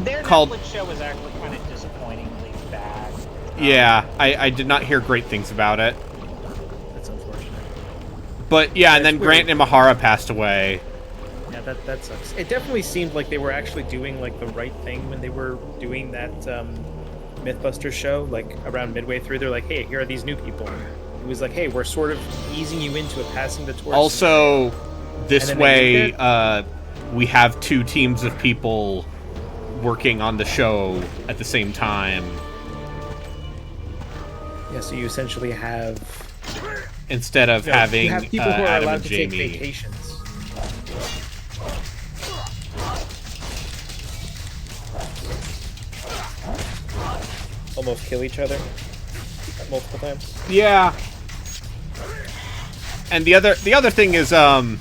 Speaker 5: Their
Speaker 2: Called-
Speaker 5: Netflix show was actually kind of disappointingly bad.
Speaker 2: Yeah, I did not hear great things about it.
Speaker 6: That's unfortunate.
Speaker 2: But yeah, and then
Speaker 6: That's
Speaker 2: Grant
Speaker 6: weird.
Speaker 2: Imahara passed away.
Speaker 6: Yeah, that sucks. It definitely seemed like they were actually doing like the right thing when they were doing that Mythbusters show. Like around midway through, they're like, "Hey, here are these new people." It was like, "Hey, we're sort of easing you into it, passing the torch."
Speaker 2: Also, this
Speaker 6: And then they
Speaker 2: way,
Speaker 6: nuked
Speaker 2: we have two teams of people working on the show at the same time
Speaker 6: Yeah, so you essentially have
Speaker 2: instead of having
Speaker 6: you have people who are
Speaker 2: Adam
Speaker 6: allowed
Speaker 2: and
Speaker 6: to take
Speaker 2: Jamie.
Speaker 6: vacations. Almost kill each other multiple times.
Speaker 2: Yeah. And the other thing is, I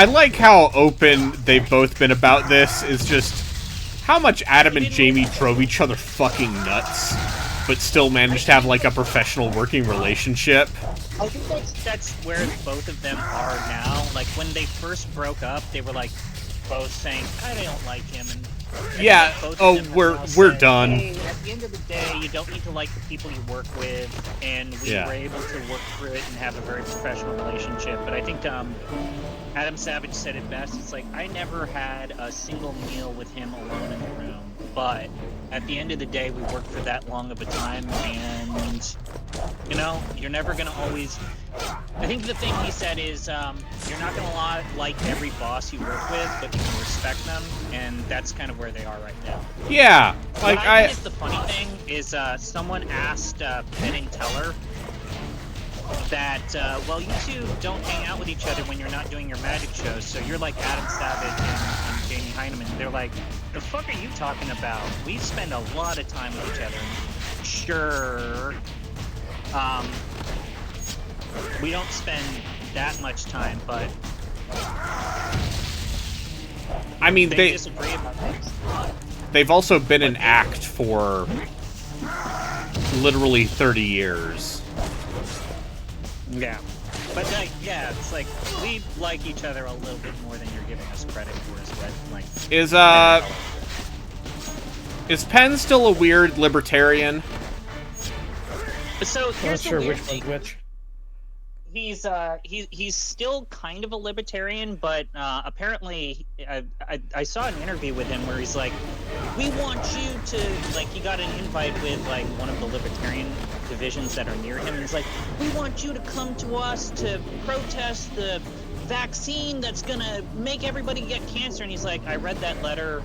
Speaker 2: like how open they've both been about this. Is just how much Adam and Jamie drove each other fucking nuts, but still managed to have like a professional working relationship.
Speaker 5: I think that's where both of them are now. Like when they first broke up, they were like both saying, "I don't like him," and
Speaker 2: Yeah.
Speaker 5: Both of
Speaker 2: Oh,
Speaker 5: them have
Speaker 2: we're
Speaker 5: now
Speaker 2: we're
Speaker 5: said,
Speaker 2: done.
Speaker 5: Hey, at the end of the day, you don't need to like the people you work with, and we
Speaker 2: Yeah.
Speaker 5: were able to work through it and have a very professional relationship. But I think Adam Savage said it best. It's like, I never had a single meal with him alone in the room, but at the end of the day, we worked for that long of a time, and you know, you're never gonna always. I think the thing he said is, you're not gonna like every boss you work with, but you can respect them, and that's kind of where they are right now.
Speaker 2: Yeah. Like
Speaker 5: What I think is the funny thing is, someone asked Penn and Teller that, well, you two don't hang out with each other when you're not doing your magic shows, so you're like Adam Savage and Jamie Heineman. They're like, the fuck are you talking about? We spend a lot of time with each other. Sure. We don't spend that much time, but
Speaker 2: I mean,
Speaker 5: they disagree about things.
Speaker 2: they've also been an act for literally 30 years.
Speaker 5: Yeah. But like, yeah, it's like we like each other a little bit more than you're giving us credit for. Is what like
Speaker 2: Is Penn still a weird libertarian?
Speaker 5: So
Speaker 6: Not
Speaker 5: here's the
Speaker 6: sure
Speaker 5: weird
Speaker 6: which
Speaker 5: thing.
Speaker 6: one's which.
Speaker 5: He's still kind of a libertarian, but apparently I saw an interview with him where he's like, we want you to, like, he got an invite with like one of the libertarian divisions that are near him, and he's like, we want you to come to us to protest the vaccine that's gonna make everybody get cancer. And he's like, I read that letter,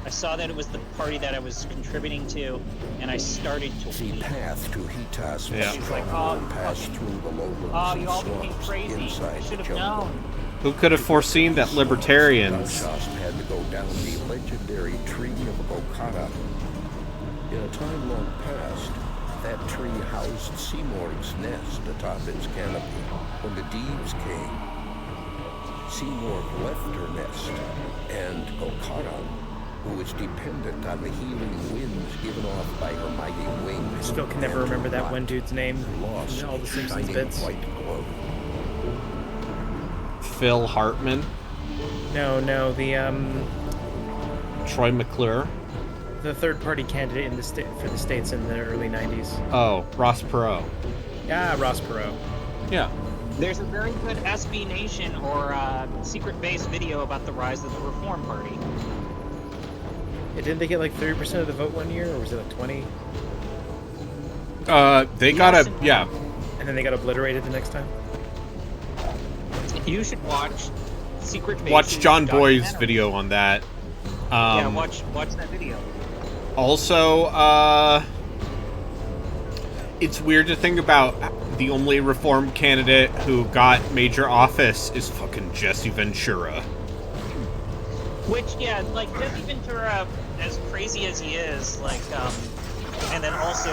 Speaker 5: I saw that it was the party that I was contributing to, and I started to
Speaker 3: The
Speaker 5: weep.
Speaker 3: path to Hitas
Speaker 2: Yeah.
Speaker 5: He's like, oh,
Speaker 3: passed through the lowlands
Speaker 5: oh,
Speaker 3: and
Speaker 5: you all became
Speaker 3: swamps
Speaker 5: crazy.
Speaker 3: inside
Speaker 5: You
Speaker 3: the
Speaker 5: should have
Speaker 3: jungle.
Speaker 5: known.
Speaker 2: Who could have foreseen that libertarians?
Speaker 3: Garshasps had to go down the legendary tree of Okada. In a time long past, that tree housed Seymour's nest atop its canopy. When the Deeves came, Seymour left her nest, and Okada, who was dependent on the healing winds given off by her mighty wings,
Speaker 6: I still can never remember that one dude's name.
Speaker 3: lost
Speaker 6: All the Simpsons
Speaker 3: shining
Speaker 6: bits.
Speaker 3: white glow.
Speaker 2: Phil Hartman,
Speaker 6: No,
Speaker 2: Troy McClure.
Speaker 6: the third-party candidate in the for the states in the early '90s.
Speaker 2: Oh, Ross Perot.
Speaker 6: Ah, Ross Perot.
Speaker 2: Yeah.
Speaker 5: There's a very good SB Nation or Secret Base video about the rise of the Reform Party.
Speaker 6: Yeah, didn't they get like 30% of the vote one year, or was it like 20?
Speaker 2: They got a yeah.
Speaker 6: And then they got obliterated the next time.
Speaker 5: You should watch Secret Base.
Speaker 2: Watch John Boy's video on that.
Speaker 5: Yeah, watch that video.
Speaker 2: Also, it's weird to think about the only reform candidate who got major office is fucking Jesse Ventura.
Speaker 5: Which, yeah, like Jesse Ventura, as crazy as he is, like, and then also,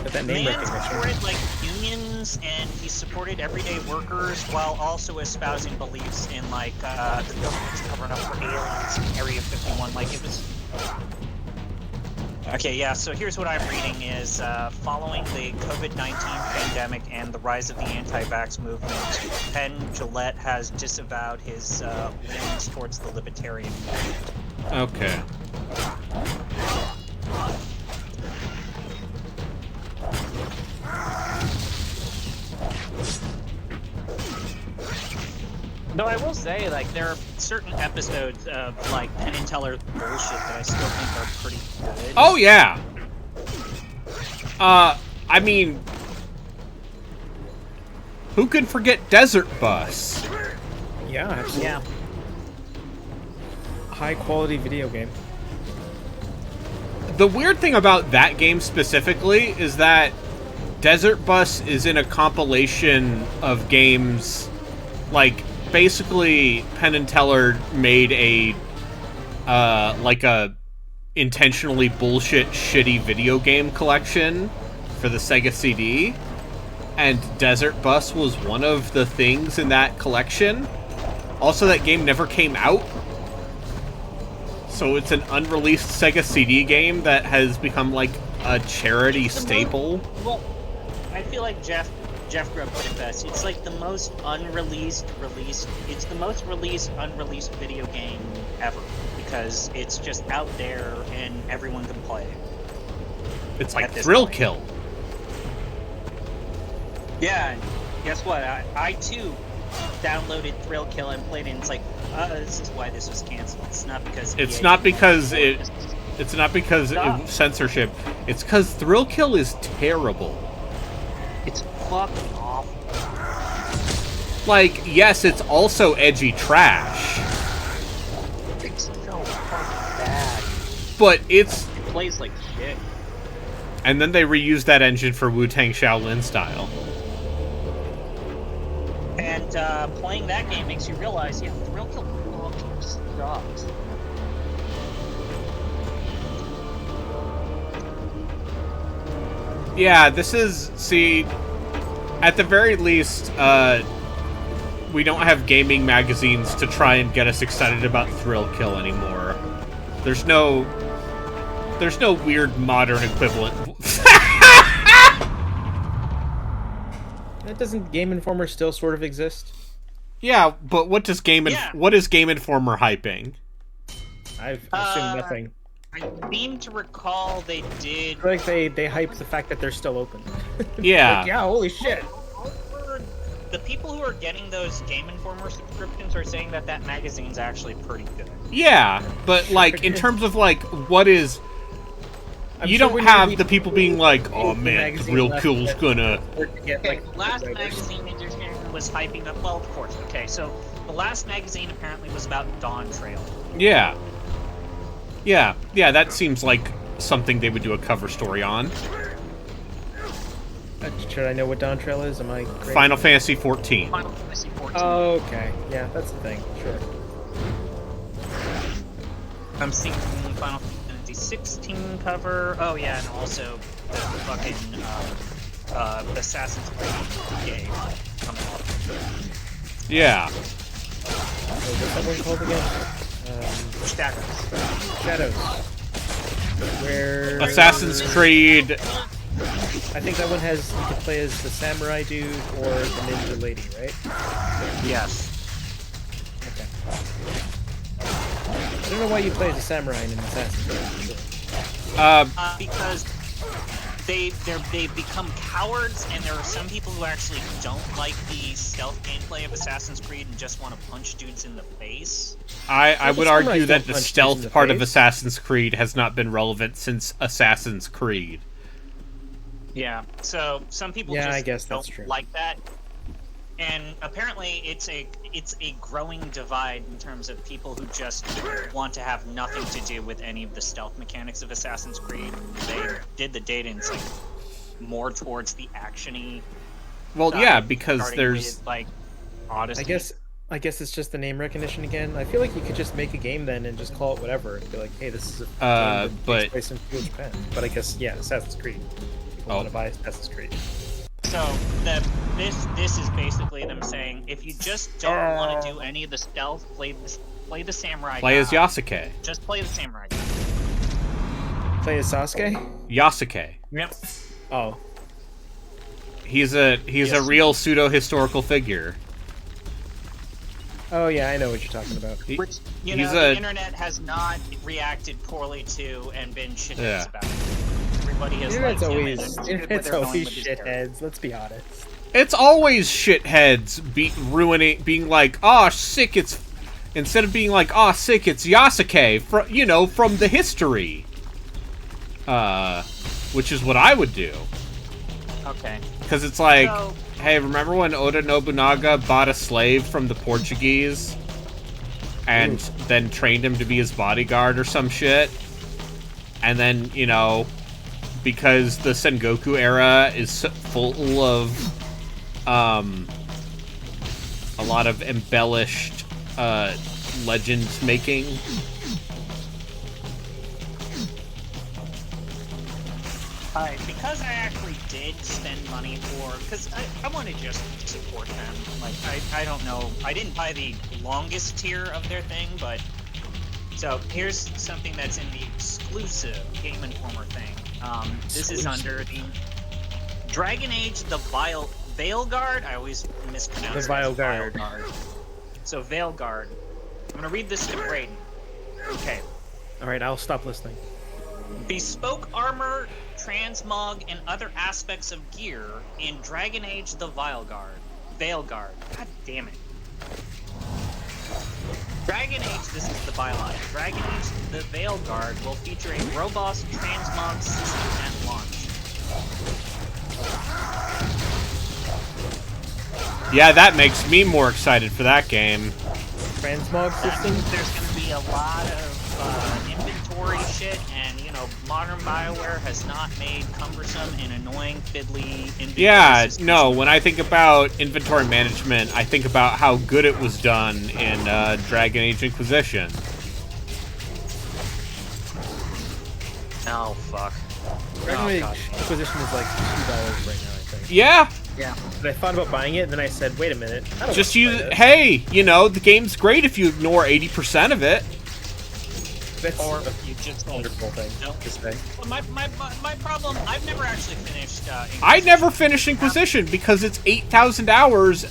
Speaker 6: But that name
Speaker 5: man
Speaker 6: recognition.
Speaker 5: supported like unions, and he supported everyday workers while also espousing beliefs in like the government's covering up for aliens in Area 51. Like it was. Okay, yeah. So here's what I'm reading: is following the COVID-19 pandemic and the rise of the anti-vax movement, Penn Jillette has disavowed his leanings towards the libertarian movement.
Speaker 2: Okay.
Speaker 5: Though I will say, like, there are certain episodes of, like, Penn and Teller bullshit that I still think are pretty good.
Speaker 2: Oh yeah. I mean, who could forget Desert Bus?
Speaker 6: Yeah, absolutely.
Speaker 5: Yeah.
Speaker 6: High quality video game.
Speaker 2: The weird thing about that game specifically is that Desert Bus is in a compilation of games, like, basically Penn and Teller made a like a intentionally bullshit shitty video game collection for the Sega CD, and Desert Bus was one of the things in that collection. Also, that game never came out, so it's an unreleased Sega CD game that has become like a charity staple.
Speaker 5: Well, I feel like Jeff Grubb put it best. It's like the most unreleased released. It's the most released unreleased video game ever. because it's just out there and everyone can play it.
Speaker 2: It's like
Speaker 5: At this
Speaker 2: Thrill
Speaker 5: point.
Speaker 2: Kill.
Speaker 5: Yeah, and guess what? I too downloaded Thrill Kill and played it, and it's like, this is why this was canceled. It's not because
Speaker 2: It's
Speaker 5: EA
Speaker 2: not
Speaker 5: didn't
Speaker 2: because
Speaker 5: want
Speaker 2: it.
Speaker 5: this.
Speaker 2: It's not because
Speaker 5: Stop.
Speaker 2: it censorship. It's because Thrill Kill is terrible.
Speaker 5: It's fucking awful.
Speaker 2: Like, yes, it's also edgy trash,
Speaker 5: It's so fucking bad.
Speaker 2: but it's.
Speaker 5: It plays like shit.
Speaker 2: And then they reused that engine for Wu-Tang Shaolin style.
Speaker 5: And playing that game makes you realize, yeah, Thrill Kill fucking sucks.
Speaker 2: Yeah, this is. See, at the very least, we don't have gaming magazines to try and get us excited about Thrill Kill anymore. There's no weird modern equivalent.
Speaker 6: That doesn't Game Informer still sort of exist?
Speaker 2: Yeah, but what does what is Game Informer hyping?
Speaker 6: I've assumed nothing.
Speaker 5: I seem to recall they did.
Speaker 6: I feel like they hype the fact that they're still open.
Speaker 2: Yeah.
Speaker 6: Like, yeah, holy shit.
Speaker 5: The people who are getting those Game Informer subscriptions are saying that that magazine's actually pretty good.
Speaker 2: Yeah, but like in terms of like what is,
Speaker 6: I'm
Speaker 2: you
Speaker 6: sure
Speaker 2: don't
Speaker 6: when you
Speaker 2: have
Speaker 6: read
Speaker 2: the people being like, oh
Speaker 6: the
Speaker 2: man,
Speaker 6: magazine
Speaker 2: Thrill
Speaker 6: left
Speaker 2: Kill's
Speaker 6: that-
Speaker 2: gonna.
Speaker 6: Get,
Speaker 5: Okay,
Speaker 6: like,
Speaker 5: last
Speaker 6: writers.
Speaker 5: magazine edition was hyping up. Well, of course. Okay, so the last magazine apparently was about Dawn Trail.
Speaker 2: Yeah. Yeah, that seems like something they would do a cover story on.
Speaker 6: Should I know what Dawn Trail is? Am I crazy?
Speaker 2: Final Fantasy 14.
Speaker 5: Final Fantasy 14.
Speaker 6: Oh, okay. Yeah, that's the thing. Sure.
Speaker 5: I'm seeing Final Fantasy 16 cover. Oh yeah, and also the fucking Assassin's Creed game coming up.
Speaker 2: Yeah.
Speaker 6: What's that one called again? Shadows. Where
Speaker 2: Assassin's Creed.
Speaker 6: I think that one has you can play as the samurai dude or the ninja lady, right?
Speaker 5: Yes.
Speaker 6: Okay. I don't know why you play as a samurai in an Assassin's Creed. Sure.
Speaker 5: Because they've become cowards, and there are some people who actually don't like the stealth gameplay of Assassin's Creed and just want to punch dudes in the face.
Speaker 2: I would
Speaker 6: the
Speaker 2: argue
Speaker 6: samurais
Speaker 2: that
Speaker 6: don't
Speaker 2: the
Speaker 6: punch
Speaker 2: stealth
Speaker 6: dudes in the
Speaker 2: part of
Speaker 6: face.
Speaker 2: Assassin's Creed has not been relevant since Assassin's Creed.
Speaker 5: Yeah. So some people
Speaker 6: Yeah,
Speaker 5: just
Speaker 6: I guess
Speaker 5: don't
Speaker 6: that's true.
Speaker 5: like that. And apparently it's a growing divide in terms of people who just want to have nothing to do with any of the stealth mechanics of Assassin's Creed. They did the data and it's like more towards the actiony.
Speaker 2: Well,
Speaker 5: side,
Speaker 2: yeah, because
Speaker 5: starting
Speaker 2: there's
Speaker 5: with, like Odyssey.
Speaker 6: I guess it's just the name recognition again. I feel like you could just make a game then and just call it whatever and be like, hey, this is a game that
Speaker 2: but-
Speaker 6: takes place in feudal Japan. But I guess yeah, Assassin's Creed. People want to buy Assassin's Creed.
Speaker 5: So this is basically them saying, if you just don't want to do any of the stealth, play the samurai.
Speaker 2: play as
Speaker 5: guy.
Speaker 2: Yasuke.
Speaker 5: Just play the samurai. Guy.
Speaker 6: Play as Sasuke?
Speaker 2: Yasuke.
Speaker 5: Yep.
Speaker 6: Oh.
Speaker 2: He's a real pseudo historical figure.
Speaker 6: Oh yeah, I know what you're talking about.
Speaker 5: Which you
Speaker 2: he's
Speaker 5: know the
Speaker 2: a-
Speaker 5: internet has not reacted poorly to and been shitheads
Speaker 2: Yeah.
Speaker 5: about. Everybody has
Speaker 6: Internet's
Speaker 5: liked him
Speaker 6: always
Speaker 5: and understood where
Speaker 6: internet's
Speaker 5: they're going
Speaker 6: always
Speaker 5: with his character.
Speaker 6: shitheads. Let's be honest.
Speaker 2: It's always shitheads being like, oh, sick, it's... Instead of being like, oh, sick, it's Yasuke, from the history. Which is what I would do.
Speaker 5: Okay.
Speaker 2: Because it's like,
Speaker 5: So-
Speaker 2: hey, remember when Oda Nobunaga bought a slave from the Portuguese? And then trained him to be his bodyguard or some shit? And then, because the Sengoku era is full of a lot of embellished legend making.
Speaker 5: Because I actually did spend money because I want to just support them. Like, I don't know. I didn't buy the longest tier of their thing, but... So, here's something that's in the exclusive Game Informer thing. This is under the Dragon Age, the Veilguard. I always mispronounce
Speaker 6: The
Speaker 5: it as
Speaker 6: Veilguard.
Speaker 5: Veilguard. So, Veilguard. I'm going to read this to Brayden. Okay.
Speaker 6: All right, I'll stop listening.
Speaker 5: Bespoke armor, transmog, and other aspects of gear in Dragon Age the Veilguard. God damn it. Dragon Age, this is the byline. Dragon Age the Veilguard will feature a robust transmog system at launch.
Speaker 2: Yeah, that makes me more excited for that game.
Speaker 6: Transmog
Speaker 5: That
Speaker 6: system?
Speaker 5: means there's going to be a lot of inventory shit, and, modern BioWare has not made cumbersome and annoying fiddly inventory
Speaker 2: Yeah,
Speaker 5: systems.
Speaker 2: no, when I think about inventory management, I think about how good it was done in Dragon Age Inquisition.
Speaker 5: Oh, fuck.
Speaker 6: Dragon Age
Speaker 5: God.
Speaker 6: Inquisition is like $2 right now, I think.
Speaker 2: Yeah,
Speaker 5: Yeah.
Speaker 6: But I thought about buying it, and then I said, wait a minute. I don't
Speaker 2: just
Speaker 6: want to
Speaker 2: use
Speaker 6: play this.
Speaker 2: hey, the game's great if you ignore 80% of it.
Speaker 6: That's
Speaker 5: Or
Speaker 6: a
Speaker 5: you just
Speaker 6: wonderful thing
Speaker 5: Don't.
Speaker 6: to say.
Speaker 5: Well, my problem, I've never actually finished
Speaker 2: I never finished Inquisition because it's 8,000 hours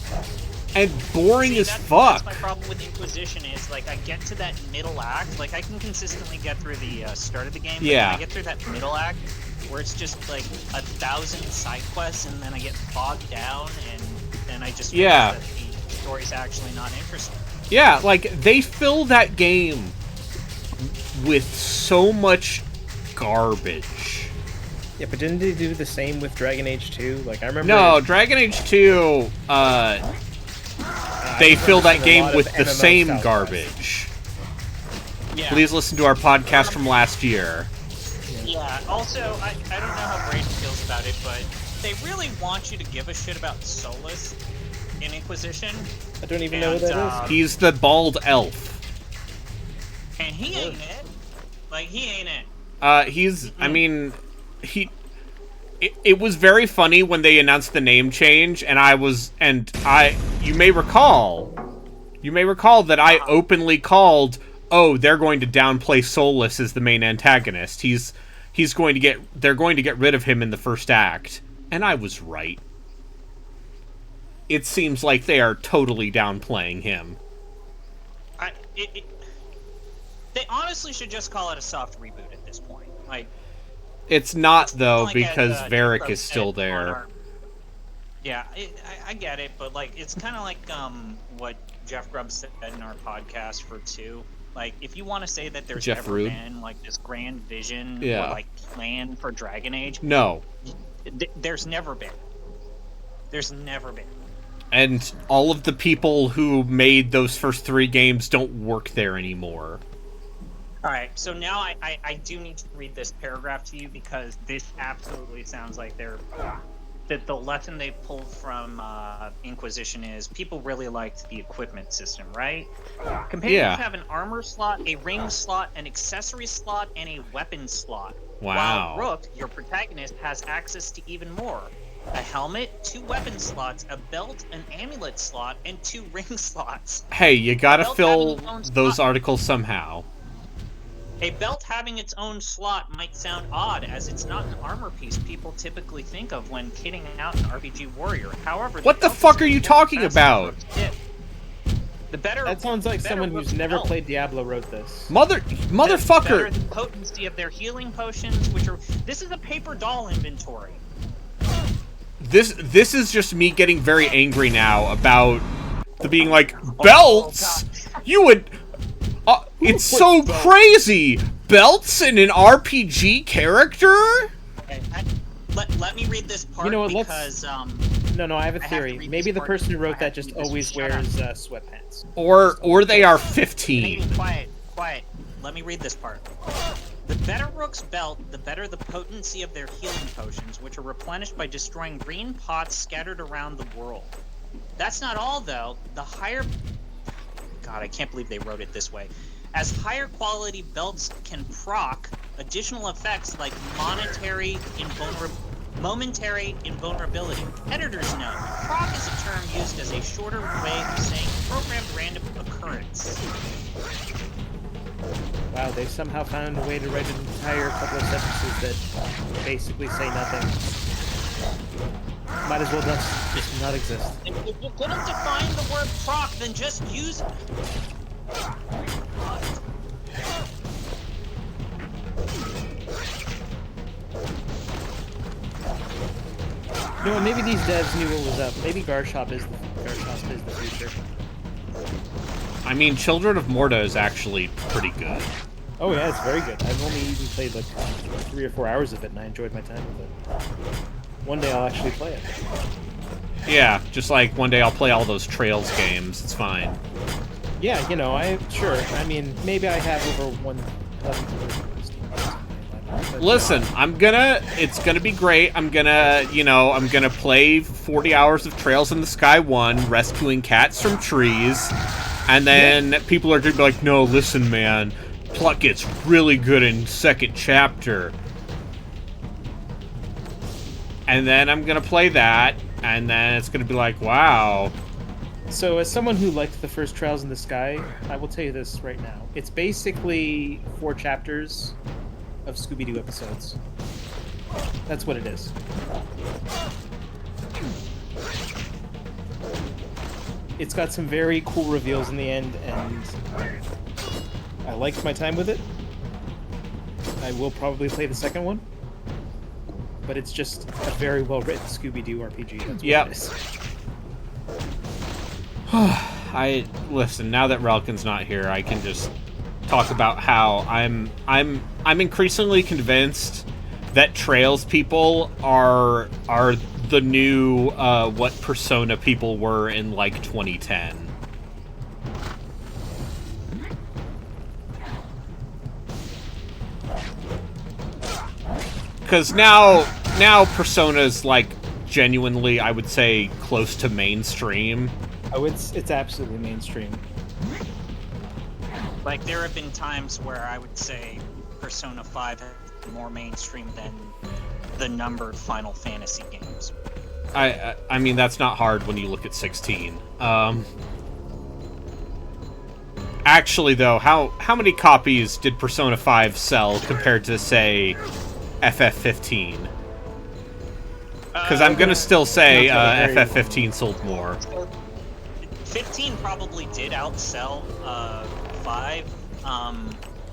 Speaker 2: and boring as fuck.
Speaker 5: That's my problem with Inquisition is, like, I get to that middle act, like, I can consistently get through the start of the game, but
Speaker 2: Yeah.
Speaker 5: when I get through that middle act, where it's just, like, 1,000 side quests, and then I get bogged down, and I just
Speaker 2: Yeah.
Speaker 5: realize that the story's actually not interesting.
Speaker 2: Yeah, like, they fill that game with so much garbage.
Speaker 6: Yeah, but didn't they do the same with Dragon Age 2? Like, I remember...
Speaker 2: No, Dragon Age 2, they fill that game with the same garbage.
Speaker 5: Yeah.
Speaker 2: Please listen to our podcast from last year.
Speaker 5: Yeah, also, I don't know how Braden feels about it, but they really want you to give a shit about Solus in Inquisition,
Speaker 6: I don't even know what that is.
Speaker 2: He's the bald elf.
Speaker 5: and he ain't it. Like, he ain't it.
Speaker 2: I mean, it was very funny when they announced the name change, you may recall that I openly called, oh, they're going to downplay Solus as the main antagonist. They're going to get rid of him in the first act. And I was right. It seems like they are totally downplaying him.
Speaker 5: They honestly should just call it a soft reboot at this point. Like,
Speaker 2: It's not, though,
Speaker 5: like
Speaker 2: because Varric
Speaker 5: Jeff
Speaker 2: is still
Speaker 5: said on
Speaker 2: there.
Speaker 5: Yeah, I get it, but, like, it's kind of like what Jeff Grubb said in our podcast for 2. Like, if you want to say that there's
Speaker 2: Jeff
Speaker 5: never
Speaker 2: Rude.
Speaker 5: been, like, this grand vision
Speaker 2: Yeah.
Speaker 5: or, like, plan for Dragon Age,
Speaker 2: No.
Speaker 5: there's never been. There's never been.
Speaker 2: And all of the people who made those first 3 games don't work there anymore.
Speaker 5: All right, so now I do need to read this paragraph to you because this absolutely sounds like that the lesson they pulled from Inquisition is people really liked the equipment system, right? Companions
Speaker 2: Yeah.
Speaker 5: have an armor slot, a ring slot, an accessory slot, and a weapon slot.
Speaker 2: Wow.
Speaker 5: While Rook, your protagonist, has access to even more. A helmet, 2 weapon slots, a belt, an amulet slot, and 2 ring slots.
Speaker 2: Hey, you gotta
Speaker 5: Belt
Speaker 2: fill
Speaker 5: having its own
Speaker 2: those
Speaker 5: slot.
Speaker 2: articles somehow.
Speaker 5: A belt having its own slot might sound odd, as it's not an armor piece people typically think of when kitting out an RPG warrior. However,
Speaker 2: What the
Speaker 5: belt
Speaker 2: fuck
Speaker 5: is
Speaker 2: are you
Speaker 5: an
Speaker 2: talking
Speaker 5: important
Speaker 2: about?
Speaker 5: facet of Rook's kit. The better
Speaker 6: That sounds like
Speaker 5: the better
Speaker 6: someone
Speaker 5: Rook's
Speaker 6: who's never
Speaker 5: belt,
Speaker 6: played Diablo wrote this.
Speaker 5: the better
Speaker 2: Motherfucker!
Speaker 5: the potency of their healing potions, this is a paper doll inventory.
Speaker 2: This is just me getting very angry now about the being like, belts? You would... it's so crazy! Belts in an RPG character?
Speaker 5: Okay, let me read this part
Speaker 6: You know what,
Speaker 5: because
Speaker 6: No, I have a
Speaker 5: have to
Speaker 6: theory.
Speaker 5: read
Speaker 6: Maybe
Speaker 5: this
Speaker 6: the
Speaker 5: part.
Speaker 6: person who
Speaker 5: I
Speaker 6: wrote
Speaker 5: have
Speaker 6: that
Speaker 5: to
Speaker 6: just
Speaker 5: read this.
Speaker 6: always
Speaker 5: Shut up.
Speaker 6: wears sweatpants.
Speaker 2: Or they are
Speaker 5: Canadian,
Speaker 2: 15.
Speaker 5: quiet. Let me read this part. The better Rook's belt, the better the potency of their healing potions, which are replenished by destroying green pots scattered around the world. That's not all, though. The higher... God, I can't believe they wrote it this way. As higher quality belts can proc additional effects like momentary invulnerability. Editors note, proc is a term used as a shorter way of saying programmed random occurrence.
Speaker 6: Wow, they somehow found a way to write an entire couple of sentences that basically say nothing. Might as well just not exist.
Speaker 5: If you couldn't define the word proc, then just use it.
Speaker 6: You know what? Maybe these devs knew what was up. Maybe Garshasps is the future.
Speaker 2: I mean, Children of Morta is actually pretty good.
Speaker 6: Oh yeah, it's very good. I've only even played like 3 or 4 hours of it, and I enjoyed my time with it. One day I'll actually play it.
Speaker 2: Yeah, just like one day I'll play all those Trails games. It's fine.
Speaker 6: Yeah, you know, sure. I mean, maybe I have over 1,100.
Speaker 2: Listen, it's gonna be great. I'm gonna play 40 hours of Trails in the Sky 1, rescuing cats from trees, and then people are gonna be like, no, listen, man, plot gets really good in second chapter. And then I'm gonna play that, and then it's gonna be like, wow.
Speaker 6: So, as someone who liked the first Trails in the Sky, I will tell you this right now. It's basically 4 chapters of Scooby-Doo episodes. That's what it is. It's got some very cool reveals in the end, and I liked my time with it. I will probably play the second one, but it's just a very well-written Scooby-Doo RPG. That's what it is.
Speaker 2: Listen, now that Relkin's not here, I can just talk about how I'm increasingly convinced that Trails people are the new what Persona people were in like 2010. Because now Persona's like genuinely, I would say, close to mainstream.
Speaker 6: Oh, it's absolutely mainstream.
Speaker 5: Like, there have been times where I would say Persona 5 has been more mainstream than the numbered Final Fantasy games.
Speaker 2: I mean, that's not hard when you look at 16. Actually, though, how many copies did Persona 5 sell compared to, say, FF15? Because I'm gonna still say FF15 sold more.
Speaker 5: 15 probably did outsell 5,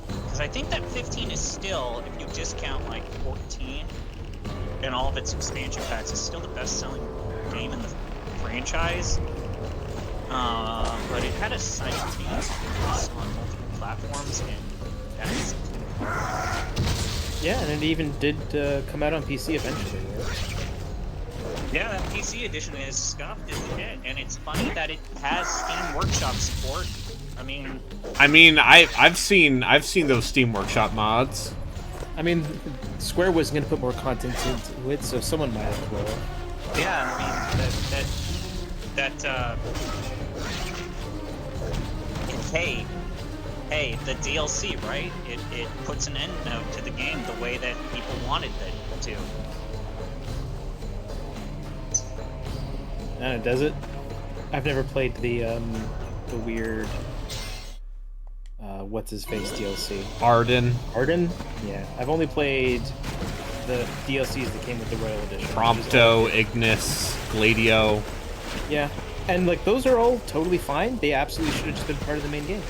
Speaker 5: because I think that 15 is still, if you discount like 14 and all of its expansion packs, is still the best-selling game in the franchise. But it had a simultaneous release on multiple platforms, and that is
Speaker 6: Yeah, and it even did come out on PC eventually. Right?
Speaker 5: Yeah, that PC edition is scuffed as a hit, and it's funny that it has Steam Workshop support. I mean,
Speaker 2: I've seen those Steam Workshop mods.
Speaker 6: I mean, Square was going to put more content into it, so someone might as well.
Speaker 5: Yeah, I mean, hey, the DLC, right? It puts an end note to the game the way that people wanted it to.
Speaker 6: And it does it. I've never played the weird what's his face DLC.
Speaker 2: Arden.
Speaker 6: Yeah, I've only played the DLCs that came with the Royal Edition.
Speaker 2: Prompto, Ignis, Gladio.
Speaker 6: Yeah, and like those are all totally fine. They absolutely should have just been part of the main game.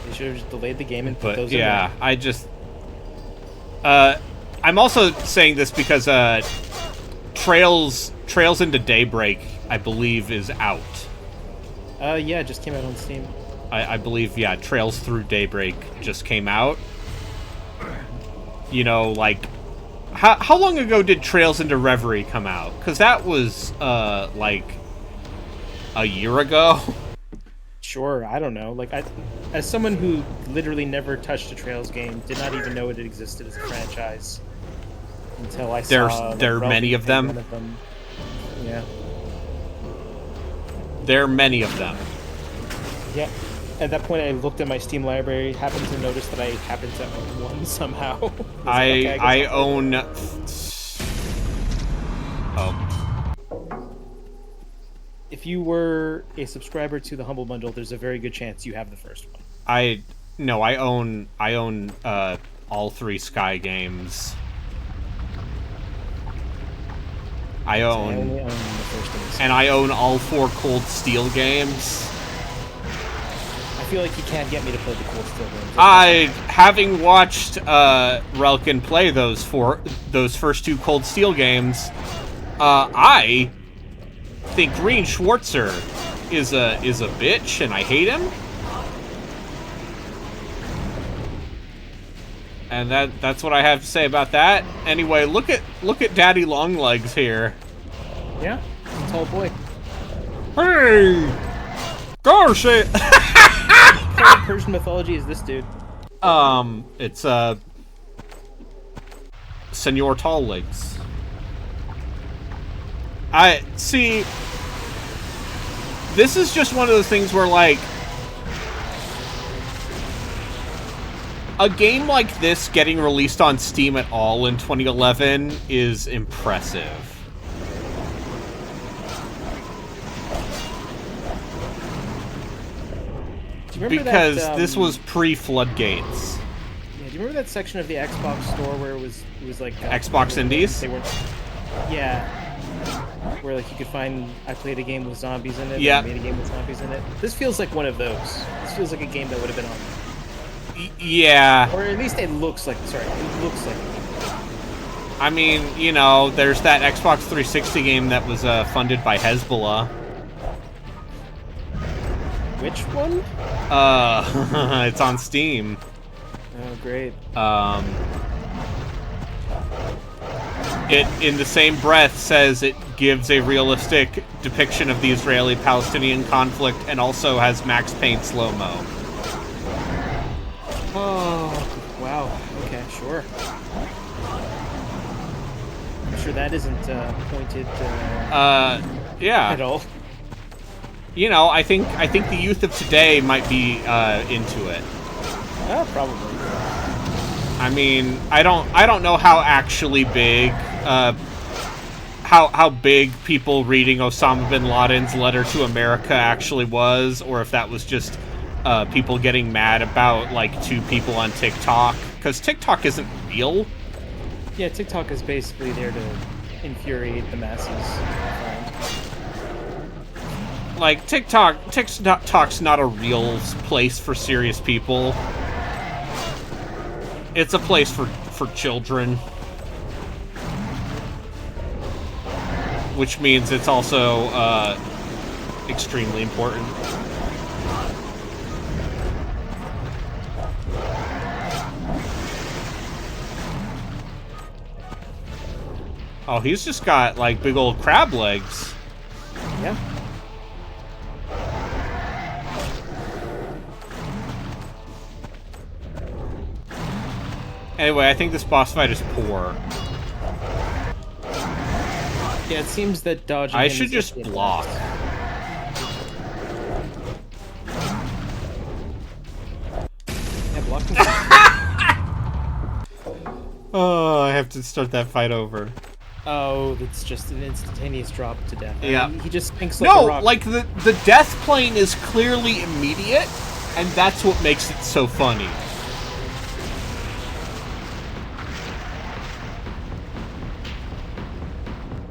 Speaker 6: They should have just delayed the game and put those in there.
Speaker 2: Yeah, I just I'm also saying this because Trails into Daybreak, I believe, is out.
Speaker 6: Yeah, it just came out on Steam.
Speaker 2: I believe, yeah, Trails Through Daybreak just came out. You know, like, how long ago did Trails into Reverie come out? Because that was, like, a year ago.
Speaker 6: Sure, I don't know. Like, as someone who literally never touched a Trails game, did not even know it existed as a franchise until I saw.
Speaker 2: There are many of them.
Speaker 6: One of them. Yeah.
Speaker 2: There are many of them.
Speaker 6: Yeah. At that point, I looked at my Steam library, happened to notice that I happened to own one somehow.
Speaker 2: I own. Oh.
Speaker 6: If you were a subscriber to the Humble Bundle, there's a very good chance you have the first one.
Speaker 2: I own all 3 Sky games. I only own the first one. And I own all 4 Cold Steel games.
Speaker 6: I feel like you can't get me to play the cool steel games.
Speaker 2: Having watched Relkin play those first 2 Cold Steel games, I think Green Schwarzer is a bitch, and I hate him. And that's what I have to say about that. Anyway, look at Daddy Longlegs here.
Speaker 6: Yeah, he's a tall boy.
Speaker 2: Hey, Garshasps.
Speaker 6: What kind of Persian mythology is this dude?
Speaker 2: It's Senor Tall Legs. I see. This is just one of those things where, like, a game like this getting released on Steam at all in 2011 is impressive.
Speaker 6: Do you remember
Speaker 2: Because
Speaker 6: that,
Speaker 2: this was pre-Floodgates.
Speaker 6: Yeah, do you remember that section of the Xbox store where it was like
Speaker 2: Xbox Indies?
Speaker 6: They weren't. Yeah. Where like you could find, I played a game with zombies in it.
Speaker 2: Yeah.
Speaker 6: I made a game with zombies in it. This feels like one of those. This feels like a game that would have been on.
Speaker 2: Yeah.
Speaker 6: Or at least it looks like. Sorry, it looks like.
Speaker 2: I mean, you know, there's that Xbox 360 game that was funded by Hezbollah.
Speaker 6: Which one?
Speaker 2: It's on Steam.
Speaker 6: Oh, great.
Speaker 2: It, in the same breath, says it gives a realistic depiction of the Israeli-Palestinian conflict and also has Max Payne slow-mo.
Speaker 6: Oh, wow. Okay, sure. I'm sure that isn't pointed
Speaker 2: Yeah.
Speaker 6: at all.
Speaker 2: You know, I think the youth of today might be into it.
Speaker 6: Oh, probably.
Speaker 2: I mean, I don't know how actually big how big people reading Osama bin Laden's letter to America actually was, or if that was just people getting mad about like 2 people on TikTok, because TikTok isn't real.
Speaker 6: Yeah, TikTok is basically there to infuriate the masses.
Speaker 2: Like TikTok's not a real place for serious people. It's a place for children. Which means it's also extremely important. Oh, he's just got like big old crab legs.
Speaker 6: Yeah.
Speaker 2: Anyway, I think this boss fight is poor.
Speaker 6: Yeah, it seems that dodging.
Speaker 2: I
Speaker 6: him
Speaker 2: should
Speaker 6: is
Speaker 2: just
Speaker 6: the
Speaker 2: block.
Speaker 6: best. Yeah, blocking.
Speaker 2: Oh, I have to start that fight over.
Speaker 6: Oh, that's just an instantaneous drop to death.
Speaker 2: Yeah.
Speaker 6: He just thinks like a
Speaker 2: No,
Speaker 6: rock.
Speaker 2: like the death plane is clearly immediate, and that's what makes it so funny.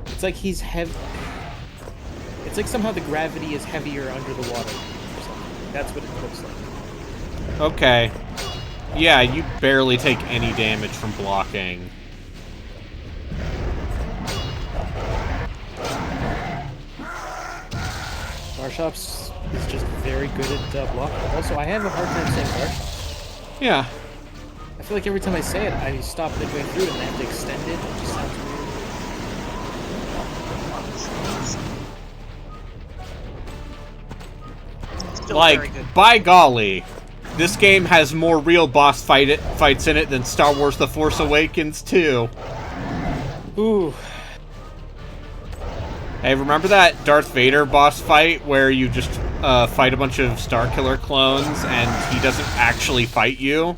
Speaker 6: It's like he's heavy. It's like somehow the gravity is heavier under the water or something. That's what it looks like.
Speaker 2: Okay. Yeah, you barely take any damage from blocking.
Speaker 6: Garshasps is just very good at blocking. Also, I have a hard time saying Garshasps.
Speaker 2: Yeah.
Speaker 6: I feel like every time I say it, I stop midway through it and I have to extend it. It just sounds weird.
Speaker 5: Still very good.
Speaker 2: Like, by golly, this game has more real boss fights in it than Star Wars The Force Awakens 2.
Speaker 6: Ooh.
Speaker 2: Hey, remember that Darth Vader boss fight where you just fight a bunch of Starkiller clones and he doesn't actually fight you?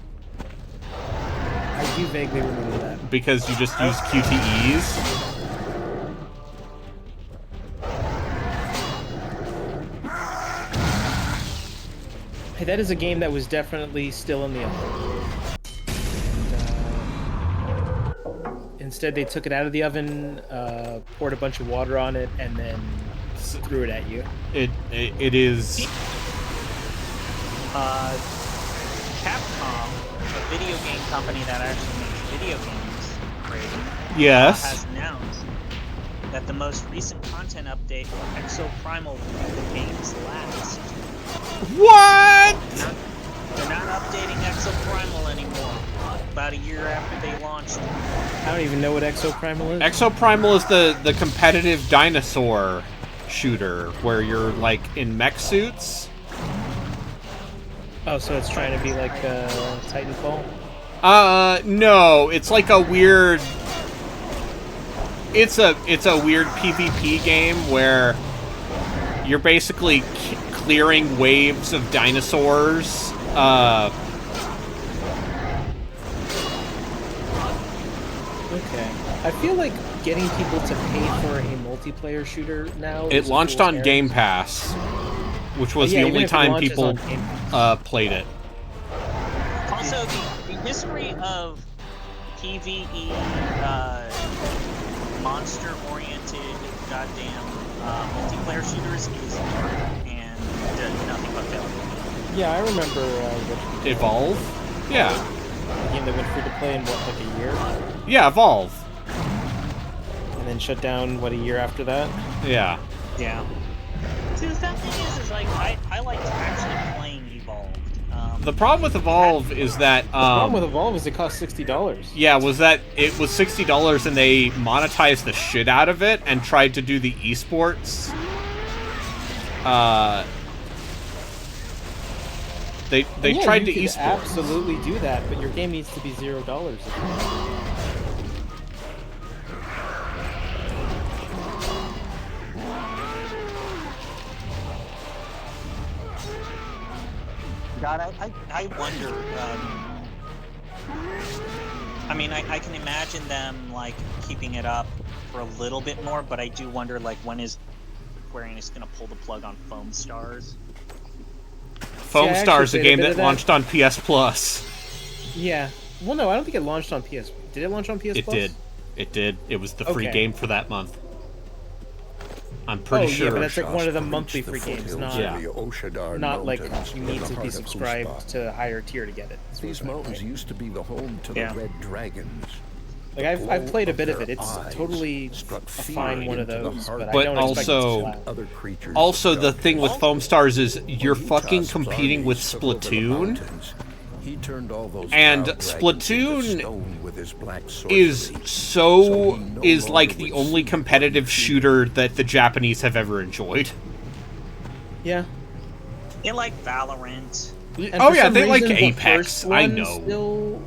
Speaker 6: I do vaguely remember that.
Speaker 2: Because you just use QTEs?
Speaker 6: Hey, that is a game that was definitely still in the oven. And, instead, they took it out of the oven, poured a bunch of water on it, and then threw it at you.
Speaker 2: It is...
Speaker 5: Capcom, a video game company that actually makes video games,
Speaker 2: Yes.
Speaker 5: has announced that the most recent content update for Exoprimal will be the game's last.
Speaker 2: What?
Speaker 5: They're not updating Exoprimal anymore. About a year after they launched it.
Speaker 6: I don't even know what Exoprimal is.
Speaker 2: Exoprimal is the competitive dinosaur shooter where you're like in mech suits.
Speaker 6: Oh, so it's trying to be like Titanfall?
Speaker 2: No, it's like a weird. It's a weird PvP game where you're basically clearing waves of dinosaurs.
Speaker 6: Okay. I feel like getting people to pay for a multiplayer shooter now.
Speaker 2: It launched on Game Pass, which was the only time people played it.
Speaker 5: Also, the history of PvE, monster-oriented, goddamn multiplayer shooters is dark and nothing but failure.
Speaker 6: Yeah, I remember
Speaker 2: Evolve? Yeah.
Speaker 6: The game that went free to play in what, like a year?
Speaker 2: Yeah, Evolve.
Speaker 6: And then shut down, what, a year after that?
Speaker 2: Yeah.
Speaker 5: Yeah. See, the sad thing is like, I liked actually playing Evolved.
Speaker 2: The problem with Evolve is that
Speaker 6: The problem with Evolve is it costs $60.
Speaker 2: yeah, was that it was $60 and they monetized the shit out of it and tried to do the esports. They
Speaker 6: Yeah,
Speaker 2: tried to
Speaker 6: you could
Speaker 2: esports.
Speaker 6: absolutely do that, but your game needs to be $0.
Speaker 5: God, I wonder. I mean, I can imagine them like keeping it up for a little bit more, but I do wonder like when is Square Enix gonna pull the plug on Foam Stars?
Speaker 2: Foam Stars, a game that launched on PS Plus.
Speaker 6: Yeah. Well, no, I don't think it launched on PS. Did it launch on PS
Speaker 2: It
Speaker 6: Plus?
Speaker 2: did. It did. It was the free
Speaker 6: Okay.
Speaker 2: game for that month. I'm pretty sure.
Speaker 6: Yeah, but that's like one of the
Speaker 3: Garshasps
Speaker 6: monthly
Speaker 3: reached
Speaker 6: free
Speaker 3: the
Speaker 6: games,
Speaker 3: foothills
Speaker 6: not,
Speaker 3: of the Oshadar
Speaker 6: not like
Speaker 3: Mountains
Speaker 6: you
Speaker 3: in
Speaker 6: need
Speaker 3: the
Speaker 6: to be
Speaker 3: heart of
Speaker 6: subscribed
Speaker 3: Huspa.
Speaker 6: to a higher tier to get it. That's what
Speaker 3: These
Speaker 6: I'm saying,
Speaker 3: mountains
Speaker 6: right?
Speaker 3: used to be the home to
Speaker 5: Yeah.
Speaker 3: the Red Dragons.
Speaker 6: Like I've played a bit of it. It's totally
Speaker 3: struck
Speaker 6: a
Speaker 3: fear
Speaker 6: fine one of
Speaker 3: into the
Speaker 6: those,
Speaker 3: heart
Speaker 6: but I
Speaker 2: But
Speaker 6: don't expect it
Speaker 2: also-
Speaker 6: to slap.
Speaker 3: Other creatures
Speaker 2: Also,
Speaker 3: of
Speaker 2: the
Speaker 3: darkness.
Speaker 2: thing with Foam Stars is you're
Speaker 3: When
Speaker 2: fucking
Speaker 3: Utah's
Speaker 2: competing with
Speaker 3: armies took over the
Speaker 2: Splatoon.
Speaker 3: mountains, he turned all those
Speaker 2: And
Speaker 3: proud dragons
Speaker 2: Splatoon
Speaker 3: into stone with his black
Speaker 2: is
Speaker 3: sorcery.
Speaker 2: so
Speaker 3: he no
Speaker 2: is like
Speaker 3: longer
Speaker 2: the
Speaker 3: would
Speaker 2: only
Speaker 3: see
Speaker 2: competitive
Speaker 3: what he
Speaker 2: shooter that the Japanese have ever enjoyed.
Speaker 6: Yeah.
Speaker 5: They like Valorant.
Speaker 6: And
Speaker 2: Oh
Speaker 6: for
Speaker 2: yeah,
Speaker 6: some
Speaker 2: they like
Speaker 6: reason, the
Speaker 2: Apex.
Speaker 6: first
Speaker 2: I
Speaker 6: one
Speaker 2: know.
Speaker 6: Still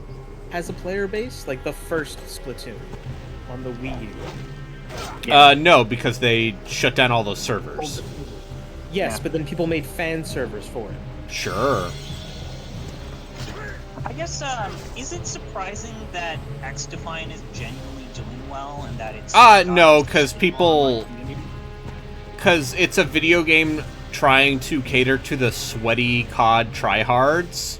Speaker 6: has a player base, like the first Splatoon on the Wii U.
Speaker 2: No, because they shut down all those servers.
Speaker 6: Yes, but then people made fan servers for it.
Speaker 2: Sure.
Speaker 5: I guess, is it surprising that X Defiant is genuinely doing well and that it's...
Speaker 2: No, because people... Because it's a video game trying to cater to the sweaty COD tryhards.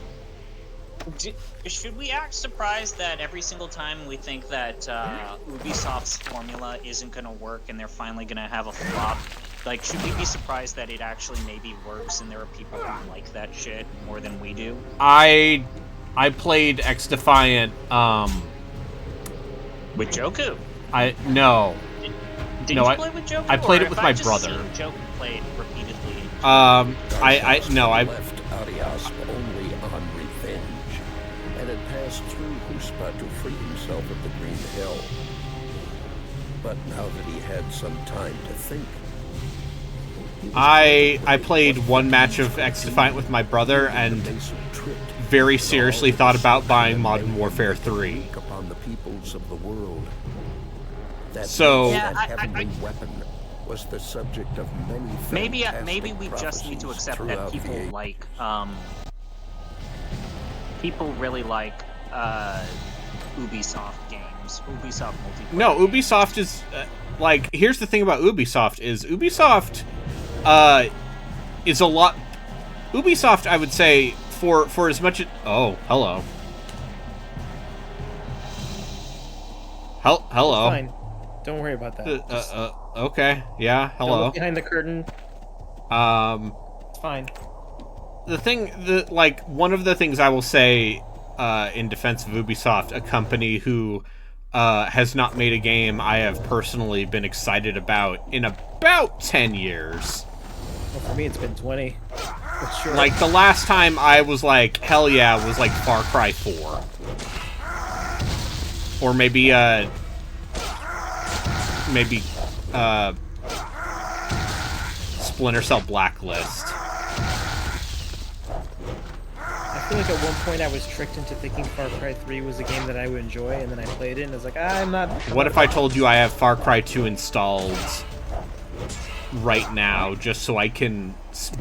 Speaker 5: Should we act surprised that every single time we think that Ubisoft's formula isn't going to work and they're finally going to have a flop? Like, should we be surprised that it actually maybe works and there are people who like that shit more than we do?
Speaker 2: I played X Defiant,
Speaker 5: With Joku?
Speaker 2: No.
Speaker 5: Did
Speaker 2: No,
Speaker 5: you
Speaker 2: I-
Speaker 5: play with Joku?
Speaker 2: I played
Speaker 5: or
Speaker 2: it with
Speaker 5: have
Speaker 2: my
Speaker 5: I just
Speaker 2: brother.
Speaker 5: seen Joku play it repeatedly?
Speaker 2: I
Speaker 3: left Arias only on revenge, and had passed through Huspa to free himself of the Green Hill. But now that he had some time to think, he was
Speaker 2: I played one match of X Defiant with my brother and very seriously thought about buying Modern Warfare 3.
Speaker 3: upon the peoples of the world. That
Speaker 2: So-
Speaker 3: that
Speaker 5: Yeah,
Speaker 3: heavenly weapon was the subject of many
Speaker 5: Maybe
Speaker 3: fantastic
Speaker 5: we just need to
Speaker 3: prophecies
Speaker 5: accept that
Speaker 3: throughout the
Speaker 5: people
Speaker 3: age.
Speaker 5: like people really like Ubisoft games, Ubisoft multiplayer.
Speaker 2: No,
Speaker 5: games.
Speaker 2: Ubisoft is like. Here's the thing about Ubisoft is Ubisoft is a lot. Ubisoft, I would say, for as much. Oh, hello. Hello.
Speaker 6: Fine. Don't worry about that. Just
Speaker 2: Okay. Yeah.
Speaker 6: don't
Speaker 2: Hello.
Speaker 6: look behind the curtain.
Speaker 2: Um.
Speaker 6: It's fine.
Speaker 2: one of the things I will say in defense of Ubisoft, a company who has not made a game I have personally been excited about in about 10 years.
Speaker 6: Well, for me, it's been 20. But sure.
Speaker 2: Like, the last time I was like, hell yeah, was like Far Cry 4. Or maybe Splinter Cell Blacklist.
Speaker 6: I feel like at one point I was tricked into thinking Far Cry 3 was a game that I would enjoy, and then I played it and I was like, I'm not...
Speaker 2: What if I told you I have Far Cry 2 installed right now, just so I can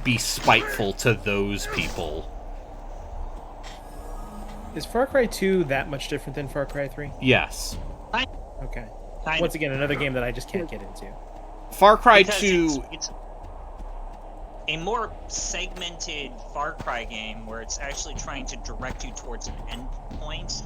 Speaker 2: be spiteful to those people?
Speaker 6: Is Far Cry 2 that much different than Far Cry 3?
Speaker 2: Yes.
Speaker 6: Okay.
Speaker 5: Kind
Speaker 6: Once again, another game that I just can't get into.
Speaker 2: Far Cry
Speaker 5: Because
Speaker 2: 2...
Speaker 5: it's a more segmented Far Cry game where it's actually trying to direct you towards an endpoint.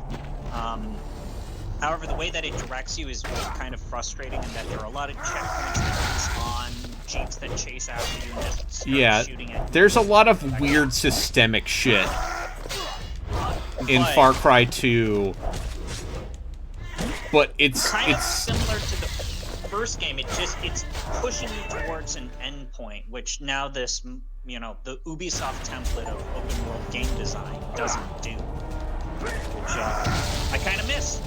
Speaker 5: However, the way that it directs you is kind of frustrating in that there are a lot of checkpoints that respawn, jeeps that chase after you and just start shooting at you.
Speaker 2: There's a lot of weird systemic shit in
Speaker 5: But-
Speaker 2: Far Cry 2, but it's
Speaker 5: Kind of similar to the first game. It's pushing you towards an endpoint, which now this, the Ubisoft template of open world game design doesn't do, which I kind of miss.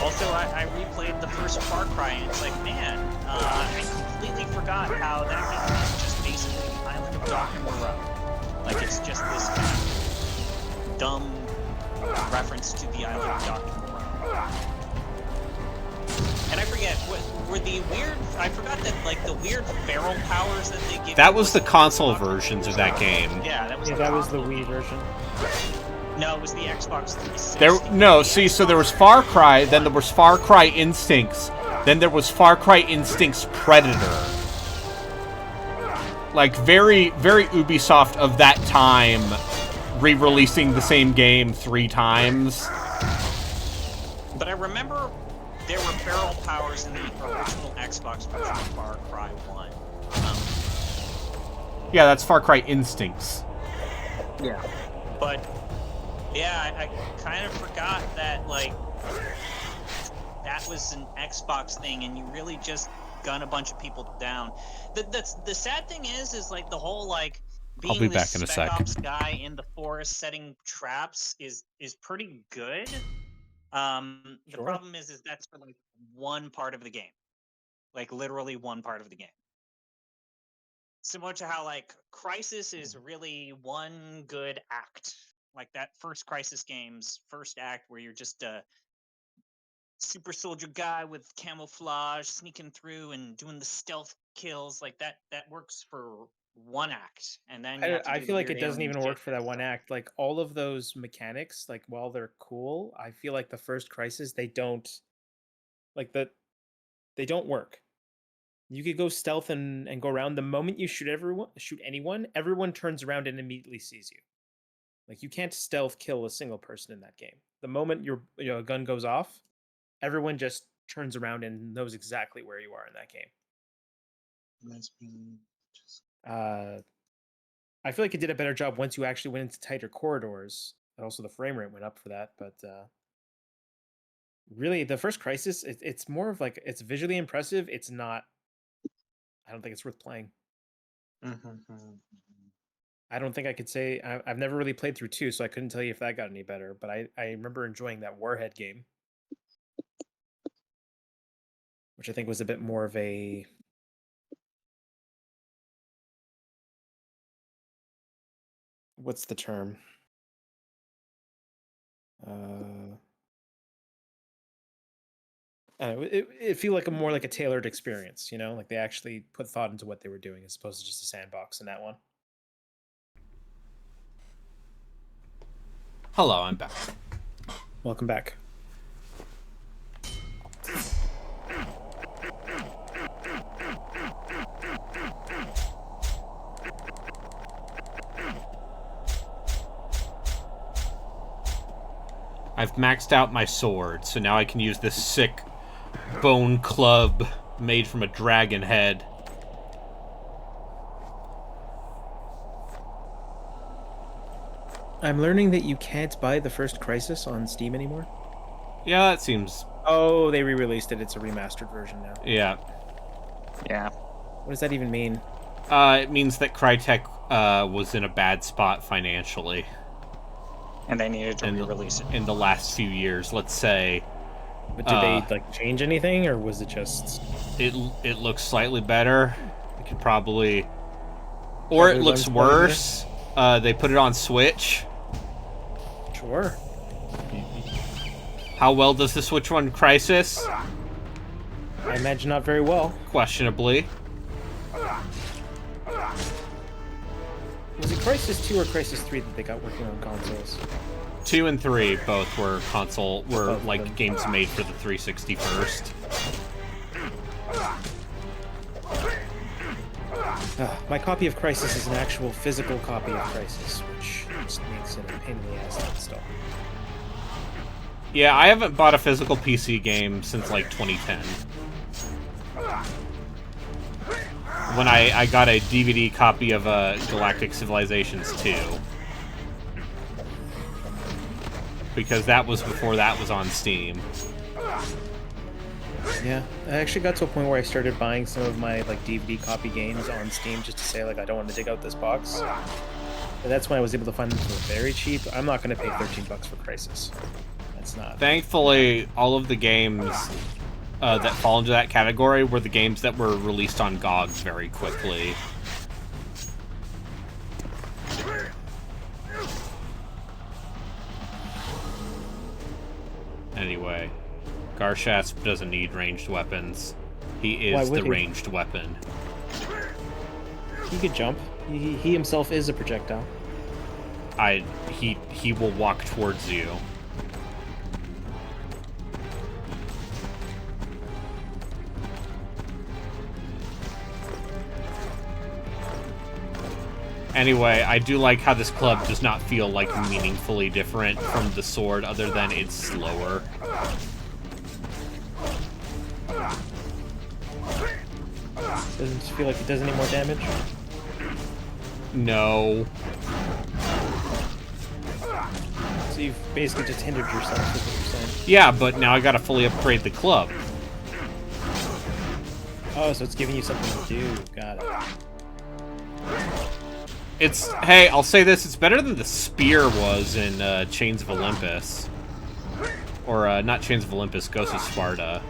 Speaker 5: Also, I replayed the first Far Cry, and it's like, man, I completely forgot how that game is just basically the island of Dr. Moreau. Like, it's just this kind of dumb reference to the island of Dr. Moreau. And I forget, were the weird... I forgot that, like, the weird feral powers that they give
Speaker 2: that
Speaker 5: you
Speaker 2: was the console versions of that game.
Speaker 5: Yeah, that was
Speaker 6: the Wii version.
Speaker 5: No, it was the Xbox 360.
Speaker 2: So there was Far Cry, then there was Far Cry Instincts, then there was Far Cry Instincts Predator. Like, very, very Ubisoft of that time, re-releasing the same game 3 times.
Speaker 5: But I remember there were feral powers in the original Xbox version of Far Cry 1.
Speaker 2: Yeah, that's Far Cry Instincts.
Speaker 5: Yeah. But, yeah, I kind of forgot that, like, that was an Xbox thing, and you really just gun a bunch of people down. The sad thing is like, the whole, like, being
Speaker 2: I'll be
Speaker 5: this
Speaker 2: back in a
Speaker 5: Spec
Speaker 2: sec.
Speaker 5: Ops guy in the forest setting traps is pretty good. The
Speaker 6: Sure.
Speaker 5: problem is that's for, like, one part of the game. Like, literally one part of the game. Similar to how, like, Crysis is really one good act. Like that first Crysis game's first act where you're just a super soldier guy with camouflage sneaking through and doing the stealth kills. Like that works for one act. And then you have to
Speaker 6: I
Speaker 5: do
Speaker 6: feel
Speaker 5: the
Speaker 6: like it
Speaker 5: weird
Speaker 6: doesn't
Speaker 5: alien
Speaker 6: even work
Speaker 5: shit
Speaker 6: for that one
Speaker 5: stuff.
Speaker 6: act. Like, all of those mechanics, like, while they're cool, I feel like the first Crisis, they don't work. You could go stealth and go around. The moment you shoot anyone, everyone turns around and immediately sees you. Like, you can't stealth kill a single person in that game. The moment your gun goes off, everyone just turns around and knows exactly where you are in that game. I feel like it did a better job once you actually went into tighter corridors, and also the frame rate went up for that. But really, the first Crisis, it's more of like, it's visually impressive. It's not. I don't think it's worth playing. I don't think I could say I've never really played through 2, so I couldn't tell you if that got any better. But I remember enjoying that Warhead game, which I think was a bit more of a what's the term? It feel like more like a tailored experience, like they actually put thought into what they were doing as opposed to just a sandbox in that one.
Speaker 2: Hello, I'm back.
Speaker 6: Welcome back.
Speaker 2: I've maxed out my sword, so now I can use this sick bone club made from a dragon head.
Speaker 6: I'm learning that you can't buy the first Crisis on Steam anymore.
Speaker 2: Yeah, that seems...
Speaker 6: Oh, they re-released it. It's a remastered version now.
Speaker 2: Yeah.
Speaker 5: Yeah.
Speaker 6: What does that even mean?
Speaker 2: It means that Crytek was in a bad spot financially.
Speaker 5: And they needed to
Speaker 2: in the-
Speaker 5: re-release it.
Speaker 2: in the last few years, let's say.
Speaker 6: But did they like change anything, or was it just?
Speaker 2: It looks slightly better. It could probably, or it
Speaker 6: Probably
Speaker 2: looks
Speaker 6: runs
Speaker 2: worse. They put it on Switch.
Speaker 6: Sure.
Speaker 2: How well does the Switch run Crisis?
Speaker 6: I imagine not very well.
Speaker 2: Questionably.
Speaker 6: Was it Crisis 2 or Crisis 3 that they got working on consoles?
Speaker 2: 2 and 3 both were
Speaker 6: Both
Speaker 2: like
Speaker 6: of them.
Speaker 2: games made for the 360 first.
Speaker 6: My copy of Crisis is an actual physical copy of Crisis, which just makes it a pain in the ass to install.
Speaker 2: Yeah, I haven't bought a physical PC game since like 2010. When I got a DVD copy of Galactic Civilizations 2. Because that was before that was on Steam.
Speaker 6: Yeah, I actually got to a point where I started buying some of my like DVD copy games on Steam just to say like I don't want to dig out this box. But that's when I was able to find them for very cheap. I'm not going to pay $13 for Crisis. That's not.
Speaker 2: Thankfully, all of the games that fall into that category were the games that were released on GOG very quickly. Anyway, Garshasps doesn't need ranged weapons. He
Speaker 6: Why
Speaker 2: is
Speaker 6: would
Speaker 2: the
Speaker 6: he?
Speaker 2: ranged weapon.
Speaker 6: He could jump. He himself is a projectile.
Speaker 2: He will walk towards you. Anyway, I do like how this club does not feel like meaningfully different from the sword other than it's slower.
Speaker 6: Doesn't feel like it does any more damage.
Speaker 2: No.
Speaker 6: So you've basically just hindered yourself, is what you're saying.
Speaker 2: Yeah, but now I gotta fully upgrade the club.
Speaker 6: Oh, so it's giving you something to do. Got it.
Speaker 2: It's, hey, I'll say this, it's better than the spear was in Chains of Olympus. Or, not Chains of Olympus, Ghost of Sparta.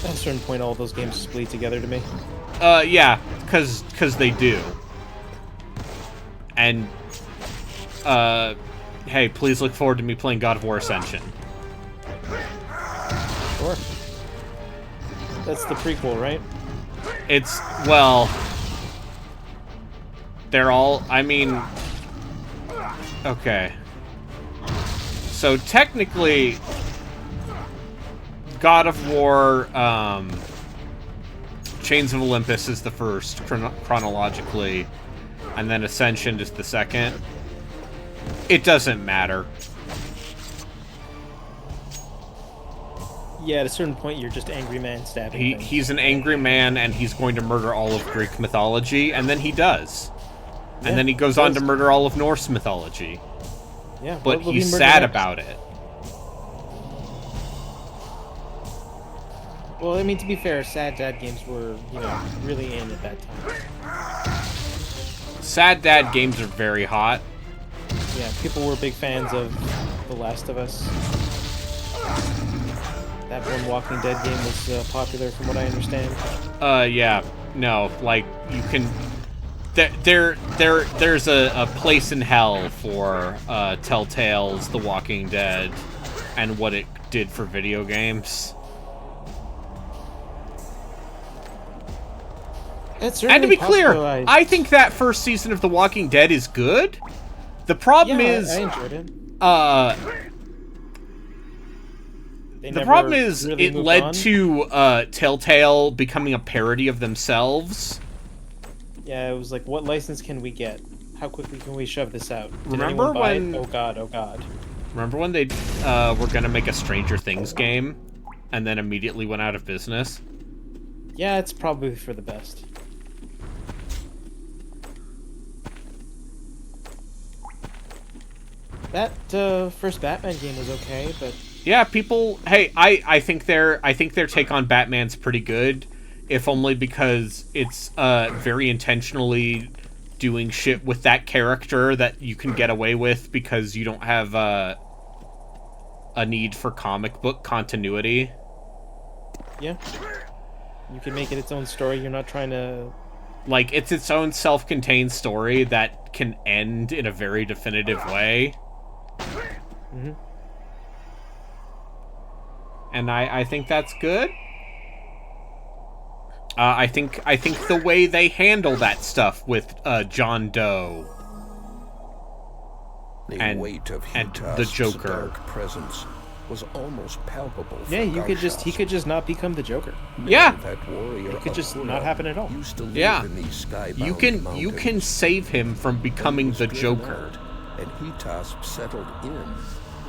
Speaker 6: At a certain point, all those games just bleed together to me.
Speaker 2: Yeah, cause they do. And, hey, please look forward to me playing God of War Ascension.
Speaker 6: Sure. That's the prequel, right?
Speaker 2: It's, well... They're all, I mean... Okay. So, technically... God of War, Chains of Olympus is the first, chronologically. And then Ascension is the second. It doesn't matter.
Speaker 6: Yeah, at a certain point, you're just angry man stabbing things.
Speaker 2: He's an angry man, and he's going to murder all of Greek mythology, and then he does.
Speaker 6: Yeah,
Speaker 2: And then he goes on to murder all of Norse mythology.
Speaker 6: Yeah,
Speaker 2: But
Speaker 6: what will
Speaker 2: he's
Speaker 6: he murder
Speaker 2: sad
Speaker 6: next?
Speaker 2: about it.
Speaker 6: Well, I mean, to be fair, sad dad games were, you know, really in at that time.
Speaker 2: Sad dad games are very hot.
Speaker 6: Yeah, people were big fans of The Last of Us. That one Walking Dead game was popular, from what I understand.
Speaker 2: Yeah. No, like, you can... There's a place in hell for Telltale's The Walking Dead and what it did for video games. And to be clear, I think that first season of The Walking Dead is good. The problem is...
Speaker 6: I enjoyed it. They
Speaker 2: The
Speaker 6: never
Speaker 2: problem is
Speaker 6: really
Speaker 2: it
Speaker 6: moved
Speaker 2: led
Speaker 6: on.
Speaker 2: to Telltale becoming a parody of themselves.
Speaker 6: Yeah, it was like, what license can we get? How quickly can we shove this out? Did
Speaker 2: Remember
Speaker 6: anyone buy it?
Speaker 2: when-
Speaker 6: Oh god, oh god.
Speaker 2: Remember when they were gonna make a Stranger Things game and then immediately went out of business?
Speaker 6: Yeah, it's probably for the best. That first Batman game was okay, but
Speaker 2: Yeah, people. Hey, I think their take on Batman's pretty good, if only because it's very intentionally doing shit with that character that you can get away with because you don't have a need for comic book continuity.
Speaker 6: yeah, you can make it its own story. You're not trying to.
Speaker 2: Like, it's its own self-contained story that can end in a very definitive way.
Speaker 6: Mm-hmm.
Speaker 2: And I think that's good. I think the way they handle that stuff with John Doe
Speaker 3: The
Speaker 2: and
Speaker 3: weight of
Speaker 2: and
Speaker 3: Hita's
Speaker 2: the Joker.
Speaker 3: dark presence was almost palpable.
Speaker 6: Yeah,
Speaker 3: for
Speaker 6: he
Speaker 3: Garshasps.
Speaker 6: could just not become the Joker.
Speaker 2: Yeah.
Speaker 3: That warrior
Speaker 6: It could just
Speaker 3: of
Speaker 6: not
Speaker 3: Ura
Speaker 6: happen at all.
Speaker 3: Used to live
Speaker 2: Yeah.
Speaker 3: in these skybound
Speaker 2: You can
Speaker 3: mountains.
Speaker 2: save him from becoming
Speaker 3: Was
Speaker 2: the
Speaker 3: driven
Speaker 2: Joker.
Speaker 3: out, and Hitas settled in.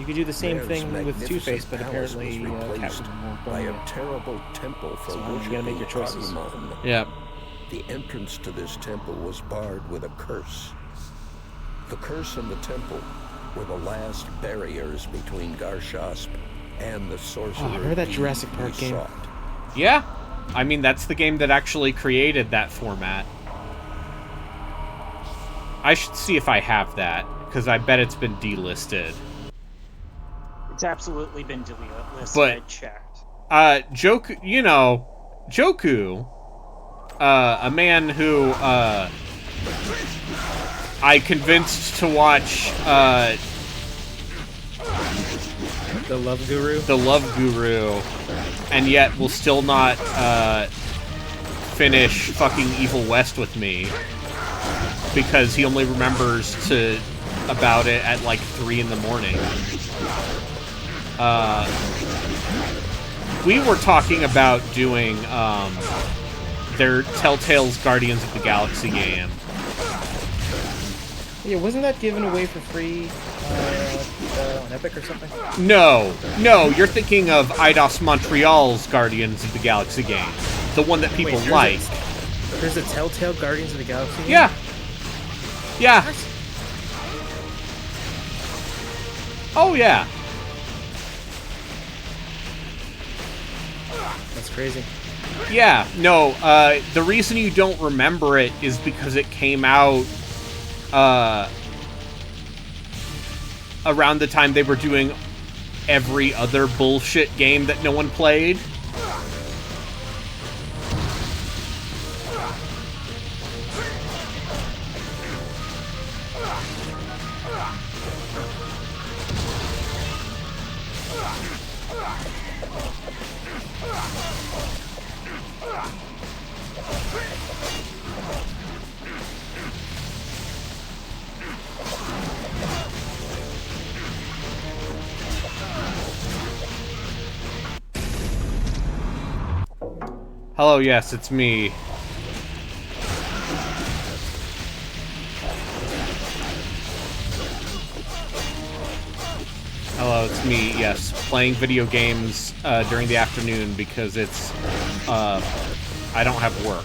Speaker 6: You could do the same
Speaker 3: Mare's
Speaker 6: thing with
Speaker 3: magnificent
Speaker 6: Two-Face, but
Speaker 3: palace
Speaker 6: apparently
Speaker 3: was replaced
Speaker 6: Catwoman won't
Speaker 3: by
Speaker 6: go
Speaker 3: a
Speaker 6: there.
Speaker 3: terrible temple for
Speaker 6: So you gotta
Speaker 3: worshiping
Speaker 6: make your choices.
Speaker 3: Ahriman.
Speaker 2: Yeah.
Speaker 3: The entrance to this temple was barred with a curse. The curse and the temple were the last barriers between Garshasp and the sorcerer.
Speaker 6: remember that
Speaker 3: being
Speaker 6: Jurassic
Speaker 3: we
Speaker 6: Park game?
Speaker 3: sought.
Speaker 2: Yeah. I mean, that's the game that actually created that format. I should see if I have that, because I bet it's been delisted.
Speaker 5: It's absolutely been deleted.
Speaker 2: But-
Speaker 5: I checked.
Speaker 2: Joku, a man who, I convinced to watch,
Speaker 6: The Love Guru.
Speaker 2: The Love Guru, and yet will still not, finish fucking Evil West with me, because he only remembers about it at like 3 in the morning. We were talking about doing their Telltale's Guardians of the Galaxy game.
Speaker 6: Yeah, wasn't that given away for free on Epic or something?
Speaker 2: No, you're thinking of Eidos Montreal's Guardians of the Galaxy game, the one that people
Speaker 6: Wait,
Speaker 2: like.
Speaker 6: There's a Telltale Guardians of the Galaxy game?
Speaker 2: Yeah. Oh yeah.
Speaker 6: That's crazy.
Speaker 2: Yeah, no, the reason you don't remember it is because it came out, around the time they were doing every other bullshit game that no one played. Hello, yes, it's me. Hello, it's me, yes. Playing video games during the afternoon because it's, I don't have work.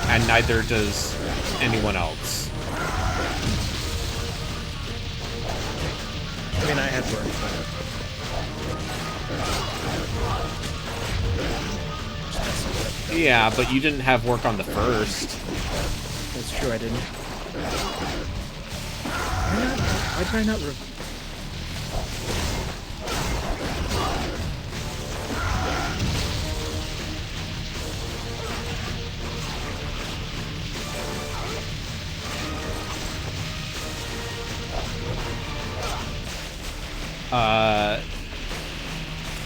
Speaker 2: And neither does anyone else.
Speaker 6: I mean, I had work.
Speaker 2: Yeah, but you didn't have work on the first.
Speaker 6: That's true, I didn't. Why did I not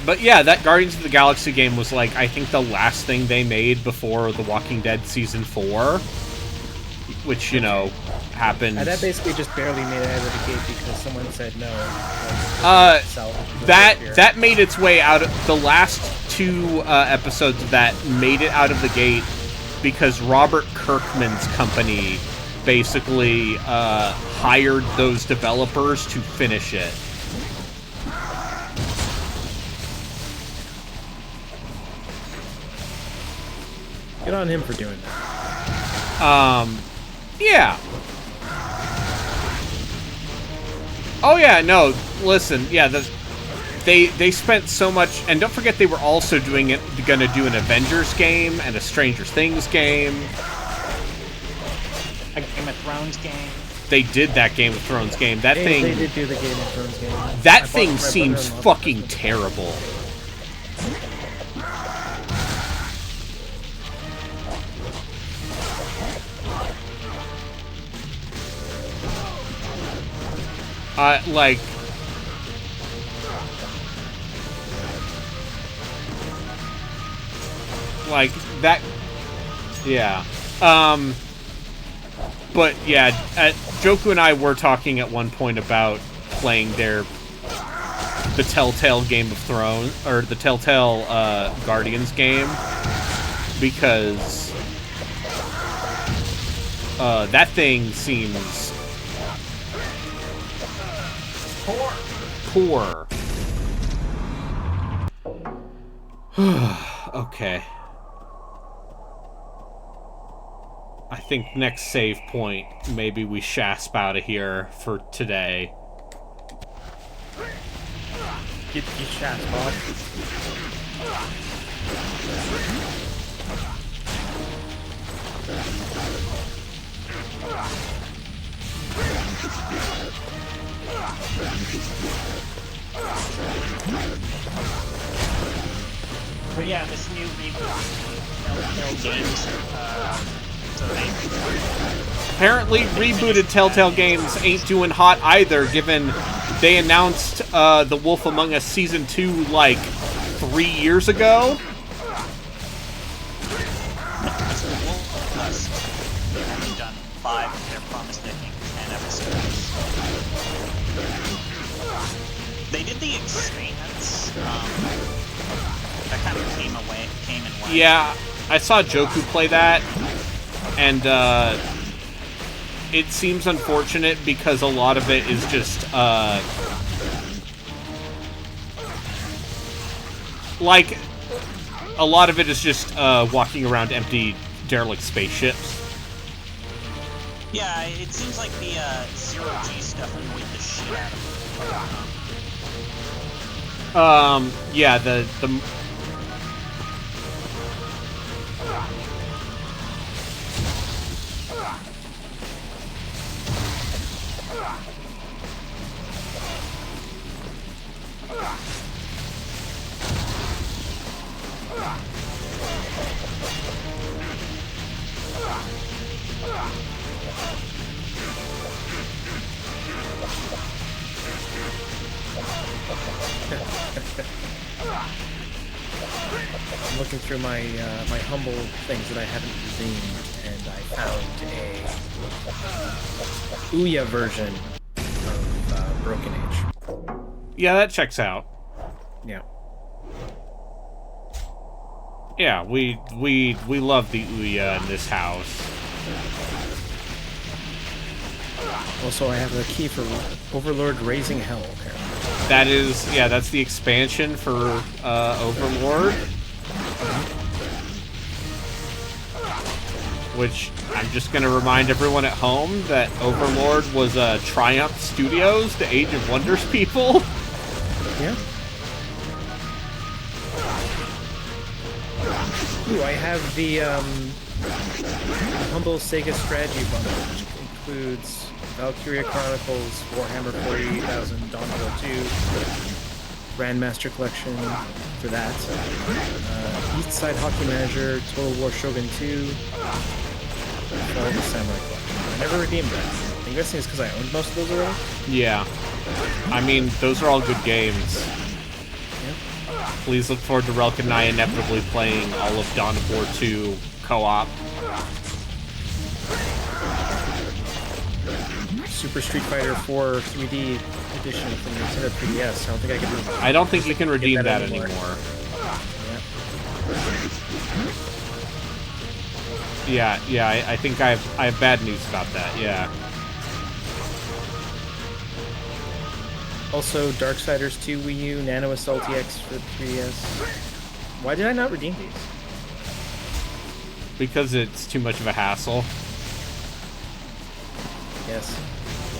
Speaker 2: But yeah, that Guardians of the Galaxy game was like, I think the last thing they made before The Walking Dead Season 4. Which, you know, happened.
Speaker 6: that basically just barely made it out of the gate because someone said no.
Speaker 2: That made its way out of the last 2 episodes of that made it out of the gate because Robert Kirkman's company basically hired those developers to finish it.
Speaker 6: Good on him for doing that.
Speaker 2: Yeah. Oh yeah, no. Listen, yeah, they spent so much, and don't forget they were also gonna do an Avengers game and a Stranger Things game.
Speaker 5: A Game of Thrones game.
Speaker 2: They did that Game of Thrones game. That thing.
Speaker 6: They did do the Game of Thrones game.
Speaker 2: That thing seems fucking terrible. Like that, yeah. But yeah, Joku and I were talking at one point about playing the Telltale Game of Thrones, or the Telltale Guardians game, because that thing seems poor. Okay. I think next save point, maybe we shasp out of here for today.
Speaker 6: Get shasp off.
Speaker 5: But yeah, this new Telltale Games, so they...
Speaker 2: Apparently, rebooted Telltale Games ain't doing hot either, given they announced The Wolf Among Us Season 2, like, 3 years ago.
Speaker 5: So The Wolf Among Us, they haven't done 5, they're promised, I think, 10 episodes. They did the Expanse, that kind of came and went.
Speaker 2: Yeah, I saw Joku play that, and it seems unfortunate because a lot of it is just like a lot of it is just walking around empty derelict spaceships.
Speaker 5: Yeah, it seems like the zero-G stuff annoyed the shit out of them.
Speaker 2: Yeah, the
Speaker 6: I'm looking through my my humble things that I haven't redeemed, and I found a Ouya version of Broken Age.
Speaker 2: yeah, that checks out.
Speaker 6: Yeah.
Speaker 2: Yeah, we love the Ouya in this house.
Speaker 6: Also, I have a key for Overlord Raising Hell, apparently.
Speaker 2: That is, yeah, that's the expansion for Overlord. Which, I'm just going to remind everyone at home that Overlord was Triumph Studios, the Age of Wonders people.
Speaker 6: Yeah. Ooh, I have the humble Sega strategy bundle, which includes Valkyria Chronicles, Warhammer 40,000, Dawn of War 2, Grandmaster Collection for that, East Side Hockey Manager, Total War Shogun 2, Fall of the Samurai Collection. I never redeemed that. I'm guessing it's because I owned most of those already?
Speaker 2: Yeah. I mean, those are all good games.
Speaker 6: Yeah.
Speaker 2: Please look forward to Relk and I inevitably playing all of Dawn of War 2 co-op.
Speaker 6: Super Street Fighter 4 3D edition from Nintendo 3DS. I don't think I can.
Speaker 2: I don't think you can redeem that anymore.
Speaker 6: Yeah.
Speaker 2: Yeah, I think I have bad news about that. Yeah.
Speaker 6: Also, Darksiders 2 Wii U, Nano Assault EX for 3DS. Why did I not redeem these?
Speaker 2: Because it's too much of a hassle.
Speaker 6: Yes.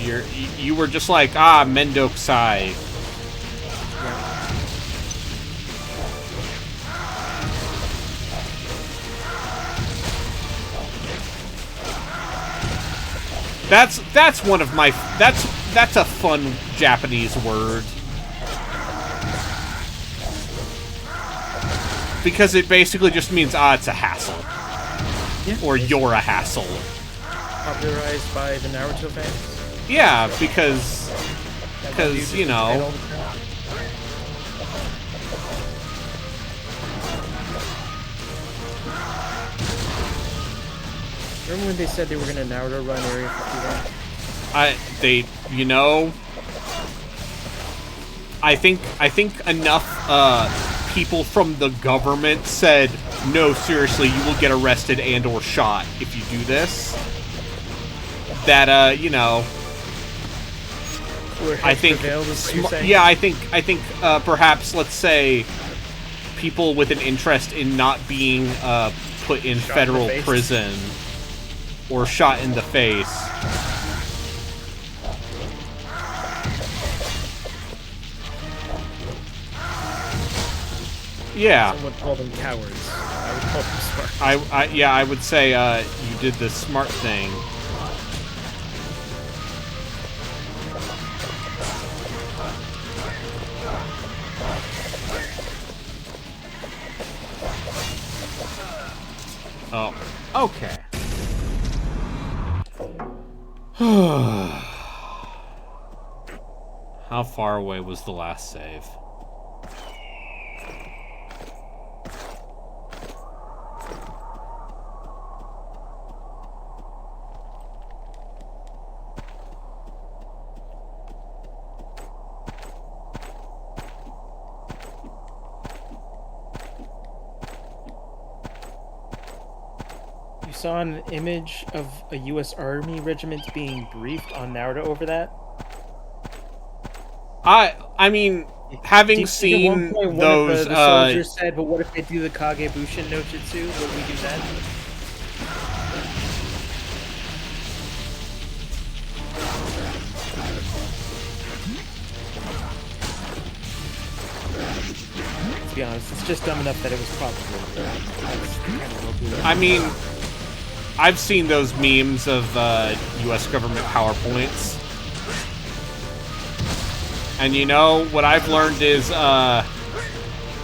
Speaker 2: You were just like, ah, Mendokusai. That's one of my that's a fun Japanese word. Because it basically just means it's a hassle.
Speaker 6: Yeah.
Speaker 2: Or you're a hassle.
Speaker 6: Popularized by the Naruto fans.
Speaker 2: Yeah, because you know.
Speaker 6: Remember when they said they were gonna Naruto run Area 51?
Speaker 2: I think enough people from the government said, no, seriously, you will get arrested and or shot if you do this. That you know, I think I think perhaps, let's say, people with an interest in not being put in federal prison or shot in the face. Yeah.
Speaker 6: Someone called them cowards. I would call them smart.
Speaker 2: I would say you did the smart thing. Oh, okay. How far away was the last save?
Speaker 6: Saw an image of a U.S. Army regiment being briefed on Naruto over that.
Speaker 2: I mean, having seen
Speaker 6: at one point,
Speaker 2: those,
Speaker 6: the soldiers said, "But what if they do the Kagebushin no Jutsu? Would we do that?" To be honest, it's just dumb enough that it was probably. That's kind of what we were.
Speaker 2: I mean, I've seen those memes of U.S. government PowerPoints. And you know, what I've learned is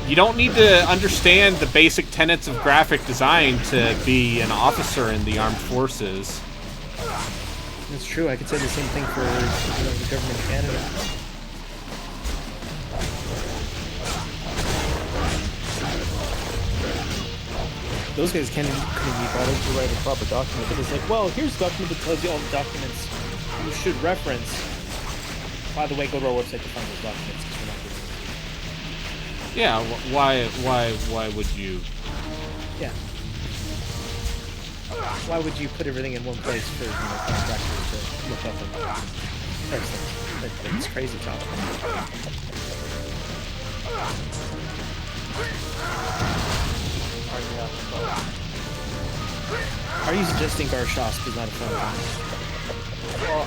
Speaker 2: you don't need to understand the basic tenets of graphic design to be an officer in the armed forces.
Speaker 6: That's true. I could say the same thing for the government of Canada. Those guys couldn't be bothered to write a proper document. But it's like, well, here's a document that tells you all the documents you should reference. By the way, go to our website to find those documents because we're not doing
Speaker 2: Yeah, why would you?
Speaker 6: Yeah. Why would you put everything in one place for contractors to look up and price things? It's crazy talk. Are you suggesting Garshasps is not a fun time?
Speaker 5: Well,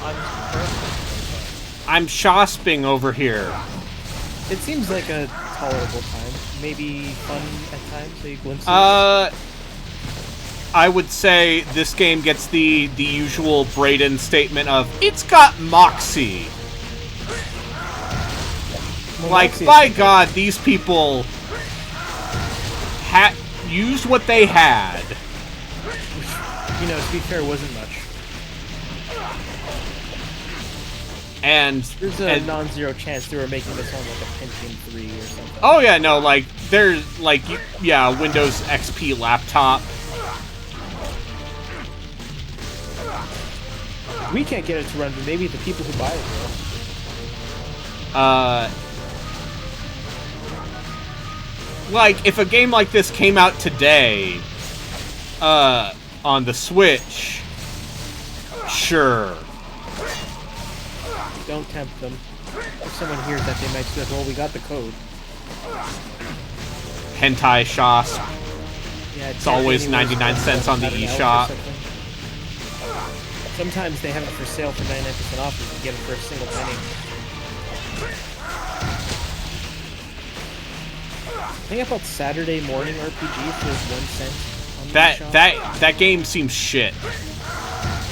Speaker 2: I'm shosping over here.
Speaker 6: It seems like a tolerable time. Maybe fun at times, so you glimpses.
Speaker 2: I would say this game gets the usual Brayden statement of, it's got moxie.
Speaker 6: Well,
Speaker 2: like,
Speaker 6: moxie
Speaker 2: by God, these people used what they had.
Speaker 6: You know, to be fair, wasn't much.
Speaker 2: And
Speaker 6: there's a non-zero chance they were making this on like a Pentium 3 or something.
Speaker 2: Oh yeah, no, like there's like yeah, Windows XP laptop.
Speaker 6: We can't get it to run, but maybe the people who buy it will.
Speaker 2: Like if a game like this came out today, on the Switch, sure.
Speaker 6: Don't tempt them. If someone hears that, they might say, well, we got the code.
Speaker 2: Hentai Shosp.
Speaker 6: Yeah,
Speaker 2: it's always 99 cents on the eShop.
Speaker 6: Sometimes they have it for sale for 99% off. You can get it for a single penny. I think I bought Saturday Morning RPG for 1 cent. On the shop.
Speaker 2: That game seems shit.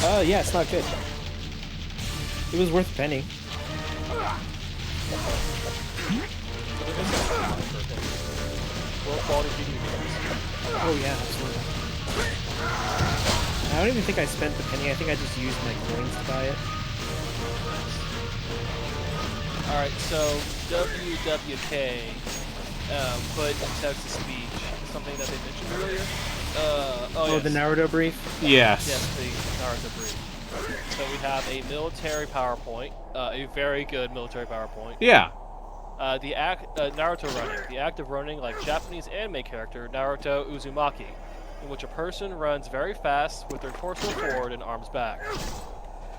Speaker 6: Yeah, it's not good. It was worth a penny.
Speaker 7: Low quality video games.
Speaker 6: Oh yeah, absolutely. I don't even think I spent the penny. I think I just used my coins to buy it.
Speaker 7: Alright, so WWK put in text-to-speech something that they mentioned earlier.
Speaker 6: Oh,
Speaker 7: Yes.
Speaker 6: the Naruto brief?
Speaker 2: Yes.
Speaker 7: Yes, the Naruto brief. So we have a military PowerPoint, a very good military PowerPoint.
Speaker 2: Yeah.
Speaker 7: Naruto running. The act of running like Japanese anime character Naruto Uzumaki, in which a person runs very fast with their torso forward and arms back.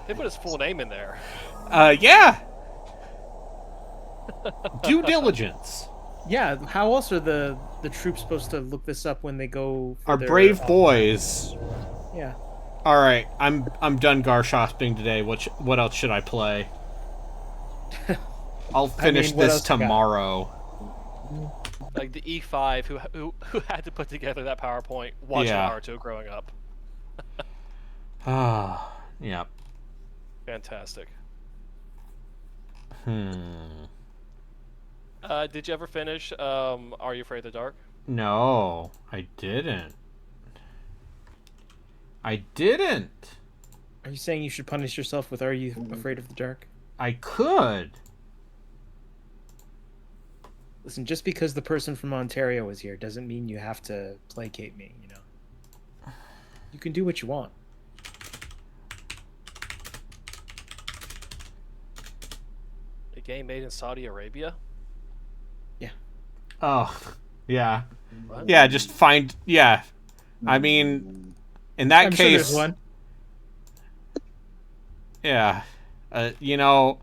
Speaker 7: They put his full name in there.
Speaker 2: Yeah. Due diligence.
Speaker 6: Yeah, how else are the troops supposed to look this up when they go for
Speaker 2: Our
Speaker 6: their,
Speaker 2: brave boys.
Speaker 6: Yeah.
Speaker 2: All right, I'm done Garshasping today. What else should I play? I'll finish
Speaker 6: what
Speaker 2: this
Speaker 6: else you got?
Speaker 2: tomorrow.
Speaker 7: Like the E5 who had to put together that PowerPoint watching
Speaker 2: Yeah.
Speaker 7: Naruto growing up.
Speaker 2: Ah, yeah.
Speaker 7: Fantastic.
Speaker 2: Hmm.
Speaker 7: Did you ever finish Are You Afraid of the Dark?
Speaker 2: No, I didn't. I didn't.
Speaker 6: Are you saying you should punish yourself with Are You Afraid of the Dark?
Speaker 2: I could.
Speaker 6: Listen, just because the person from Ontario is here doesn't mean you have to placate me, you know? You can do what you want.
Speaker 7: A game made in Saudi Arabia?
Speaker 6: Yeah.
Speaker 2: Oh, yeah.
Speaker 7: What?
Speaker 2: Yeah, just find... Yeah. I mean, in that
Speaker 6: I'm
Speaker 2: case...
Speaker 6: sure there's one.
Speaker 2: Yeah. You know...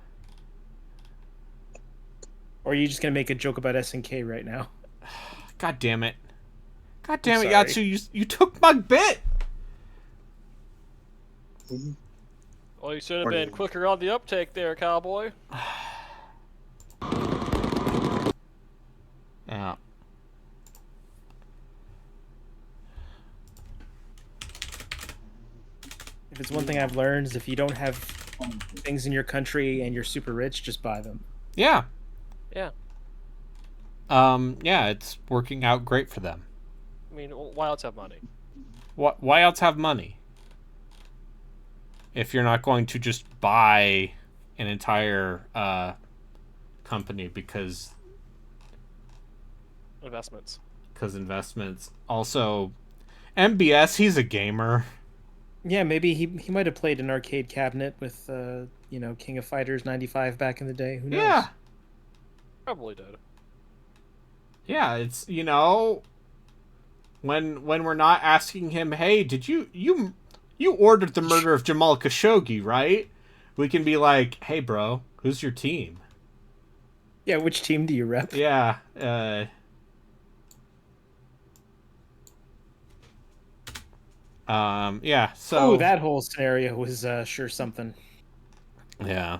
Speaker 6: Or are you just gonna make a joke about SNK right now?
Speaker 2: God damn it. God damn it,
Speaker 6: sorry.
Speaker 2: Yatsu, you took my bit!
Speaker 7: Well, you should have been quicker on the uptake there, cowboy.
Speaker 2: Yeah.
Speaker 6: If it's one thing I've learned is if you don't have things in your country and you're super rich, just buy them.
Speaker 2: Yeah.
Speaker 7: Yeah.
Speaker 2: Yeah, it's working out great for them.
Speaker 7: I mean, why else have money?
Speaker 2: Why else have money? If you're not going to just buy an entire company because investments. Also, MBS, he's a gamer.
Speaker 6: Yeah, maybe he might have played an arcade cabinet with King of Fighters 95 back in the day. Who knows?
Speaker 2: Yeah.
Speaker 7: Probably did.
Speaker 2: Yeah, it's, when we're not asking him, hey, did you ordered the murder of Jamal Khashoggi, right? We can be like, hey, bro, who's your team?
Speaker 6: Yeah, which team do you rep?
Speaker 2: Yeah, yeah, so...
Speaker 6: Oh, that whole scenario was sure something.
Speaker 2: Yeah.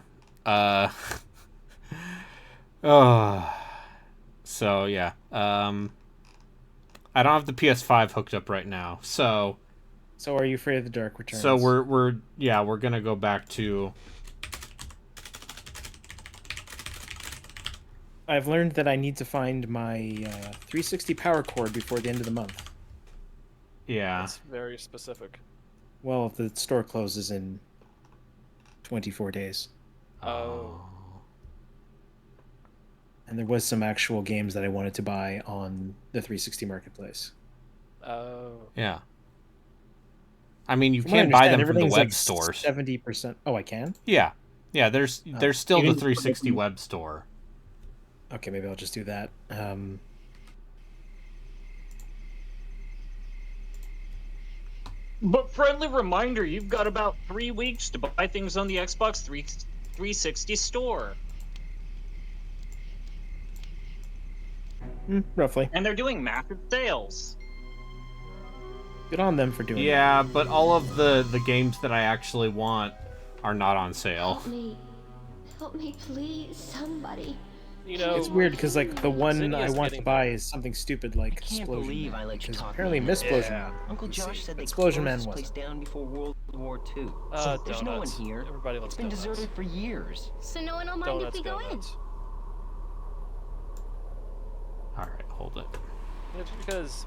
Speaker 2: Oh. So, yeah. I don't have the PS5 hooked up right now, so...
Speaker 6: So Are You Afraid of the Dark returns?
Speaker 2: So we're gonna go back to...
Speaker 6: I've learned that I need to find my 360 power cord before the end of the month.
Speaker 2: Yeah.
Speaker 7: That's very specific.
Speaker 6: Well, if the store closes in 24 days.
Speaker 7: Oh.
Speaker 6: And there was some actual games that I wanted to buy on the 360 marketplace.
Speaker 7: Oh.
Speaker 2: Yeah. I mean, you
Speaker 6: From what I
Speaker 2: can buy them
Speaker 6: understand,
Speaker 2: from the
Speaker 6: everything's
Speaker 2: web
Speaker 6: like
Speaker 2: stores.
Speaker 6: 70%. Oh, I can?
Speaker 2: Yeah. Yeah, there's still the
Speaker 6: Even-
Speaker 2: 360 web store.
Speaker 6: Okay, maybe I'll just do that.
Speaker 8: But friendly reminder, you've got about 3 weeks to buy things on the Xbox 360 store.
Speaker 6: Roughly.
Speaker 8: And they're doing massive sales.
Speaker 6: Good on them for doing it.
Speaker 2: Yeah, but all of the games that I actually want are not on sale.
Speaker 9: Help me, please, somebody.
Speaker 7: You know,
Speaker 6: It's weird because like the one
Speaker 7: Zinnia's
Speaker 6: I want to
Speaker 7: getting
Speaker 6: buy
Speaker 7: there.
Speaker 6: is something stupid like
Speaker 10: I can't
Speaker 6: Explosion
Speaker 10: believe
Speaker 6: Man,
Speaker 10: I let you
Speaker 6: because
Speaker 10: talk
Speaker 6: apparently
Speaker 10: me
Speaker 6: Miss
Speaker 10: into
Speaker 6: Explosion
Speaker 7: Yeah.
Speaker 6: Man.
Speaker 10: Uncle
Speaker 6: PC,
Speaker 10: Josh said
Speaker 6: but
Speaker 10: they
Speaker 6: Explosion
Speaker 10: closed
Speaker 6: Man
Speaker 10: this
Speaker 6: wasn't.
Speaker 10: place down before World War II. There's no one
Speaker 7: Donuts.
Speaker 10: here.
Speaker 7: Everybody loves
Speaker 10: It's been
Speaker 7: donuts.
Speaker 10: deserted for years.
Speaker 9: So no one will mind if
Speaker 7: Donuts,
Speaker 9: we go in.
Speaker 7: donuts.
Speaker 2: Alright, hold it.
Speaker 7: Yeah, just because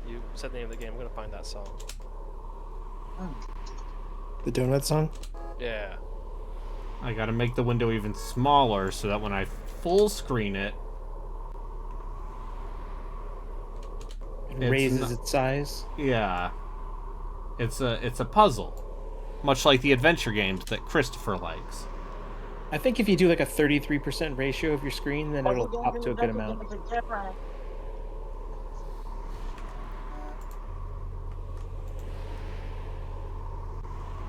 Speaker 7: you said the name of the game, I'm gonna find that song.
Speaker 6: The donut song?
Speaker 7: Yeah.
Speaker 2: I gotta make the window even smaller so that when I full screen it,
Speaker 6: It
Speaker 2: It's
Speaker 6: raises
Speaker 2: not-
Speaker 6: its size.
Speaker 2: yeah, it's a puzzle, much like the adventure games that Christopher likes.
Speaker 6: I think if you do like a 33% ratio of your screen, then it'll pop to a good amount.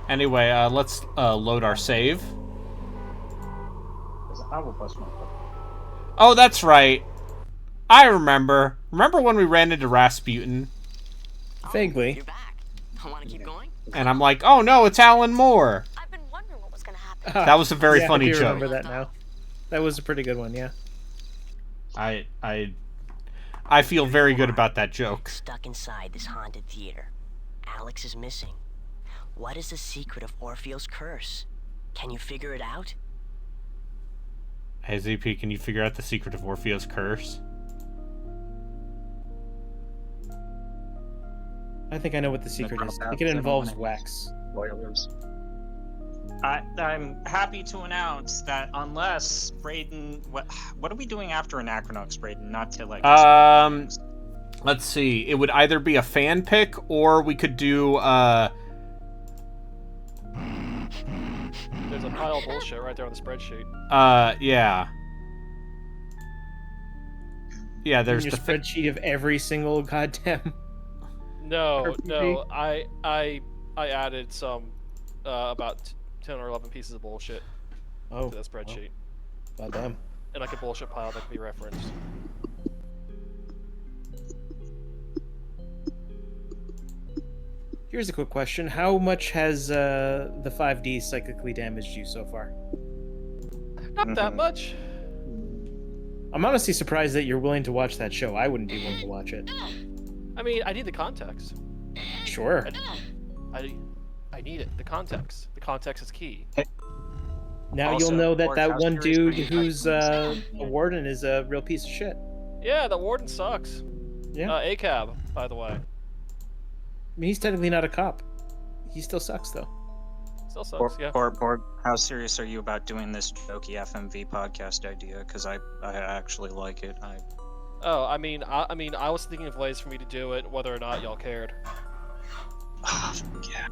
Speaker 2: Anyway, let's load our save. Oh, that's right. I remember. Remember when we ran into Rasputin?
Speaker 6: Vaguely.
Speaker 10: You're back. I want to keep going.
Speaker 2: And I'm like, oh no, it's Alan Moore.
Speaker 9: I've been wondering what was gonna happen.
Speaker 2: That was a very
Speaker 6: Yeah,
Speaker 2: funny
Speaker 6: I do
Speaker 2: joke.
Speaker 6: remember that now. That was a pretty good one, yeah.
Speaker 2: I feel very good about that joke.
Speaker 10: Stuck inside this haunted theater. Alex is missing. What is the secret of Orpheus' curse? Can you figure it out?
Speaker 2: Hey ZP, can you figure out the secret of Orpheus' curse?
Speaker 6: I think I know what the secret is. I think it involves wax.
Speaker 8: Spoilers. I'm happy to announce that unless Braden, what are we doing after Anachronox, Braden? Not to like.
Speaker 2: Let's see. It would either be a fan pick or we could do
Speaker 7: There's a pile of bullshit right there on the spreadsheet.
Speaker 2: yeah. Yeah, there's
Speaker 6: your
Speaker 2: the
Speaker 6: spreadsheet of every single goddamn.
Speaker 7: No,
Speaker 6: RPG?
Speaker 7: no, I added some about 10 or 11 pieces of bullshit
Speaker 6: Oh,
Speaker 7: to that spreadsheet,
Speaker 6: goddamn.
Speaker 7: and like a bullshit pile that can be referenced.
Speaker 6: Here's a quick question: how much has the 5D psychically damaged you so far?
Speaker 7: Not that much.
Speaker 6: I'm honestly surprised that you're willing to watch that show. I wouldn't be willing to watch it.
Speaker 7: I mean, I need the context.
Speaker 6: Sure.
Speaker 7: I need it. The context. The context is key.
Speaker 6: Now
Speaker 8: Also,
Speaker 6: you'll know that
Speaker 8: Lord
Speaker 6: that
Speaker 8: House
Speaker 6: one
Speaker 8: Series
Speaker 6: dude
Speaker 8: Green
Speaker 6: who's
Speaker 8: Titans.
Speaker 6: a warden is a real piece of shit.
Speaker 7: Yeah, the warden sucks.
Speaker 6: Yeah.
Speaker 7: ACAB, by the way.
Speaker 6: I mean, he's technically not a cop. He still sucks, though.
Speaker 7: Still sucks, yeah.
Speaker 8: Or how serious are you about doing this jokey FMV podcast idea? Because I actually like it.
Speaker 7: Oh, I mean, I was thinking of ways for me to do it, whether or not y'all cared.
Speaker 8: Yeah.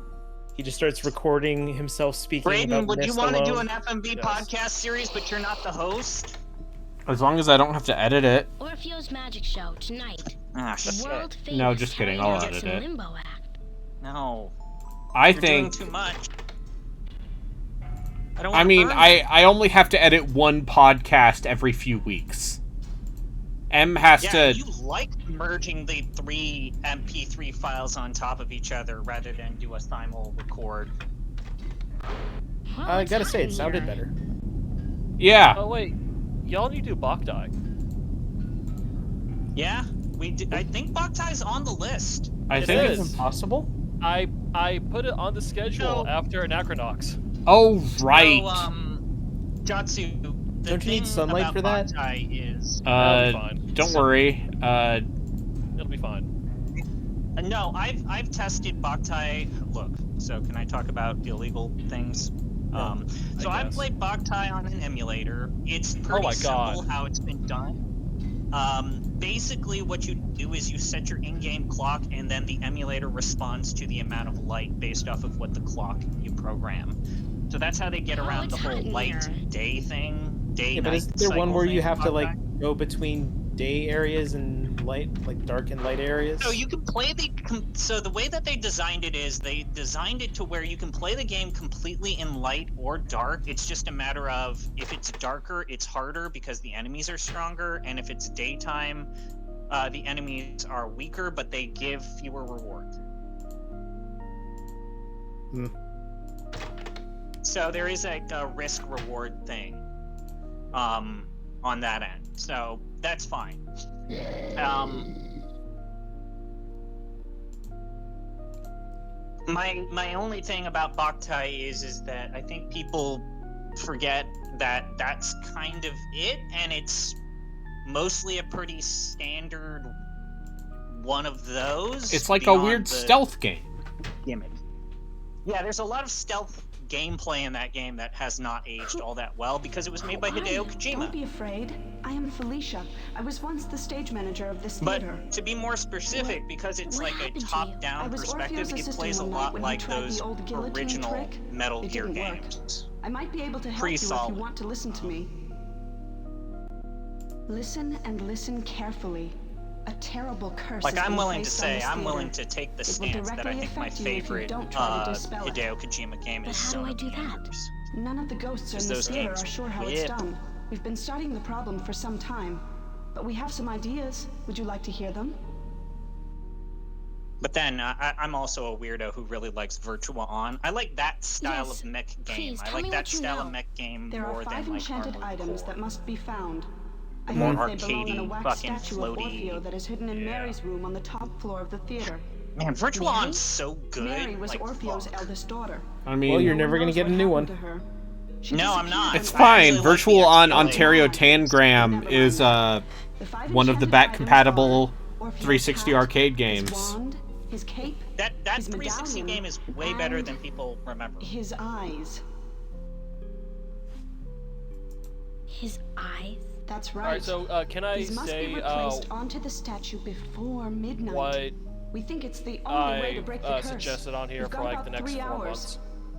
Speaker 6: He just starts recording himself speaking
Speaker 8: Braden,
Speaker 6: about
Speaker 8: would you
Speaker 6: Mist
Speaker 8: want to do
Speaker 6: alone.
Speaker 8: an FMV
Speaker 7: Yes.
Speaker 8: podcast series, but you're not the host?
Speaker 2: As long as I don't have to edit it.
Speaker 9: Orpheus Magic Show tonight.
Speaker 8: Ah, shit.
Speaker 9: World famous
Speaker 2: No, just kidding, I'll
Speaker 9: Harry
Speaker 2: edit
Speaker 9: Jackson
Speaker 2: it.
Speaker 9: Limbo Act.
Speaker 8: No.
Speaker 2: I
Speaker 8: You're
Speaker 2: think.
Speaker 8: doing too much. I don't
Speaker 2: I
Speaker 8: wanna
Speaker 2: mean,
Speaker 8: burn
Speaker 2: I only have to edit one podcast every few weeks. M has
Speaker 8: Yeah,
Speaker 2: to.
Speaker 8: you like merging the 3 MP3 files on top of each other rather than do a simul record.
Speaker 9: Well,
Speaker 6: I
Speaker 9: it's
Speaker 6: gotta
Speaker 9: hot
Speaker 6: say,
Speaker 9: in
Speaker 6: it sounded
Speaker 9: here.
Speaker 6: better.
Speaker 2: Yeah.
Speaker 7: Oh wait, y'all need to do Bokdai.
Speaker 8: Yeah, we do, I think Baktai's on the list.
Speaker 2: I
Speaker 7: It
Speaker 2: think
Speaker 7: is.
Speaker 2: it's.
Speaker 6: Impossible?
Speaker 7: I put it on the schedule
Speaker 8: No.
Speaker 7: after Anachronox.
Speaker 2: Oh, right.
Speaker 8: So, Jatsu, the
Speaker 6: Don't you need
Speaker 8: thing
Speaker 6: sunlight
Speaker 8: about
Speaker 6: for that?
Speaker 8: Boktai is...
Speaker 7: That'll be fine.
Speaker 2: Don't worry.
Speaker 7: It'll be fine.
Speaker 8: No, I've tested Boktai. Look, so can I talk about illegal things? So I've
Speaker 7: guess.
Speaker 8: played Boktai on an emulator. It's
Speaker 7: Oh
Speaker 8: pretty
Speaker 7: my God.
Speaker 8: simple how it's been done. Basically, what you do is you set your in-game clock, and then the emulator responds to the amount of light based off of what the clock you program. So that's how they get
Speaker 9: Oh,
Speaker 8: around
Speaker 9: it's
Speaker 8: the whole
Speaker 9: hot in
Speaker 8: light
Speaker 9: here.
Speaker 8: day thing. Day
Speaker 6: Yeah, but
Speaker 8: night
Speaker 6: isn't there one
Speaker 8: cycle
Speaker 6: where you
Speaker 8: thing
Speaker 6: have
Speaker 8: in
Speaker 6: to
Speaker 8: Boktai.
Speaker 6: like go between day areas and light, like dark and light areas?
Speaker 8: So you can play so the way that they designed it is they designed it to where you can play the game completely in light or dark. It's just a matter of if it's darker, it's harder because the enemies are stronger, and if it's daytime, the enemies are weaker, but they give fewer rewards. So there is a risk reward thing on that end. So that's fine. My only thing about Boktai is that I think people forget that that's kind of it, and it's mostly a pretty standard one of those.
Speaker 2: It's like a
Speaker 8: beyond
Speaker 2: weird
Speaker 8: the
Speaker 2: stealth game.
Speaker 8: gimmick. Yeah, there's a lot of stealth gameplay in that game that has not aged all that well because it was made by Hideo Kojima.
Speaker 11: Don't be afraid. I am Felicia. I was once the stage manager of this
Speaker 8: But
Speaker 11: theater.
Speaker 8: to be more specific, because it's
Speaker 9: What
Speaker 8: like a
Speaker 9: happened to you?
Speaker 8: top-down
Speaker 11: I was
Speaker 8: perspective,
Speaker 11: Orpheo's
Speaker 8: it
Speaker 11: assistant
Speaker 8: plays a
Speaker 11: one night
Speaker 8: lot
Speaker 11: when he
Speaker 8: like
Speaker 11: tried the
Speaker 8: those
Speaker 11: old guillotine
Speaker 8: original
Speaker 11: trick.
Speaker 8: Metal
Speaker 11: It
Speaker 8: Gear
Speaker 11: didn't work.
Speaker 8: games.
Speaker 11: I might be able to help
Speaker 8: Pretty
Speaker 11: you if
Speaker 8: solid.
Speaker 11: you want to listen to me. Listen and listen carefully. A terrible curse.
Speaker 8: Like,
Speaker 11: has
Speaker 8: I'm
Speaker 11: been
Speaker 8: willing to
Speaker 11: placed on
Speaker 8: say,
Speaker 11: this
Speaker 8: I'm
Speaker 11: theater.
Speaker 8: willing to take the
Speaker 11: It will
Speaker 8: stance that I
Speaker 11: directly
Speaker 8: think my
Speaker 11: affect you if you
Speaker 8: favorite
Speaker 11: don't try to dispel it.
Speaker 8: Hideo Kojima game
Speaker 9: But
Speaker 8: is
Speaker 9: how do
Speaker 8: Zone
Speaker 9: I
Speaker 8: of
Speaker 9: do
Speaker 8: the
Speaker 9: that?
Speaker 8: Enders.
Speaker 11: None of the ghosts in
Speaker 8: Because
Speaker 11: this
Speaker 8: those
Speaker 11: theater
Speaker 8: games
Speaker 11: are sure
Speaker 8: are
Speaker 11: how it's
Speaker 8: weird.
Speaker 11: done. We've been studying the problem for some time, but we have some ideas. Would you like to hear them?
Speaker 8: But then, I'm also a weirdo who really likes Virtua On. I like that style
Speaker 9: Yes,
Speaker 8: of mech game.
Speaker 9: please,
Speaker 8: I
Speaker 9: tell
Speaker 8: like
Speaker 9: me
Speaker 8: that
Speaker 9: what you
Speaker 8: style of
Speaker 9: know.
Speaker 8: mech game
Speaker 11: There
Speaker 8: more
Speaker 11: are 5
Speaker 8: than like
Speaker 11: enchanted
Speaker 8: Armored
Speaker 11: items
Speaker 8: Core.
Speaker 11: that must be found. I
Speaker 8: More
Speaker 11: believe they belong in a
Speaker 8: arcadey,
Speaker 11: wax
Speaker 8: fucking
Speaker 11: statue of
Speaker 8: floaty.
Speaker 11: Orfeo that is hidden in Mary's room on the top floor of the theater.
Speaker 8: Man, Virtua
Speaker 9: Mary?
Speaker 8: On's so good.
Speaker 11: Mary was
Speaker 8: like,
Speaker 11: Orfeo's
Speaker 8: fuck.
Speaker 11: eldest daughter.
Speaker 2: I mean,
Speaker 6: Well, you're
Speaker 11: No
Speaker 6: never
Speaker 11: one
Speaker 6: gonna
Speaker 11: knows
Speaker 6: get a
Speaker 11: what
Speaker 6: new one.
Speaker 11: happened to her. She
Speaker 8: No, I'm
Speaker 11: disappeared
Speaker 8: not.
Speaker 11: from
Speaker 2: it's
Speaker 11: the-
Speaker 8: I
Speaker 2: fine.
Speaker 8: actually like
Speaker 2: Virtual
Speaker 8: the
Speaker 2: on
Speaker 8: XBLA.
Speaker 2: Ontario Tangram
Speaker 11: Never mind
Speaker 2: is
Speaker 11: that. The 5
Speaker 2: one of the
Speaker 11: enchanted
Speaker 2: back
Speaker 11: items
Speaker 2: compatible
Speaker 11: are Orfeo's
Speaker 2: 360
Speaker 11: hat,
Speaker 2: arcade
Speaker 11: his
Speaker 2: games.
Speaker 11: wand, his cape,
Speaker 8: That
Speaker 11: his
Speaker 8: 360
Speaker 11: medallion,
Speaker 8: game is way better
Speaker 11: and
Speaker 8: than people remember.
Speaker 11: his eyes.
Speaker 9: His eyes?
Speaker 11: That's right.
Speaker 7: Alright, so can I
Speaker 11: These must be
Speaker 7: say
Speaker 11: replaced onto the statue before midnight.
Speaker 7: what
Speaker 11: We think it's the only way
Speaker 7: I
Speaker 11: to break the curse.
Speaker 7: suggested on here
Speaker 11: We've
Speaker 7: for
Speaker 11: got
Speaker 7: like
Speaker 11: about
Speaker 7: the next
Speaker 11: 3
Speaker 7: 4
Speaker 11: hours.
Speaker 7: months?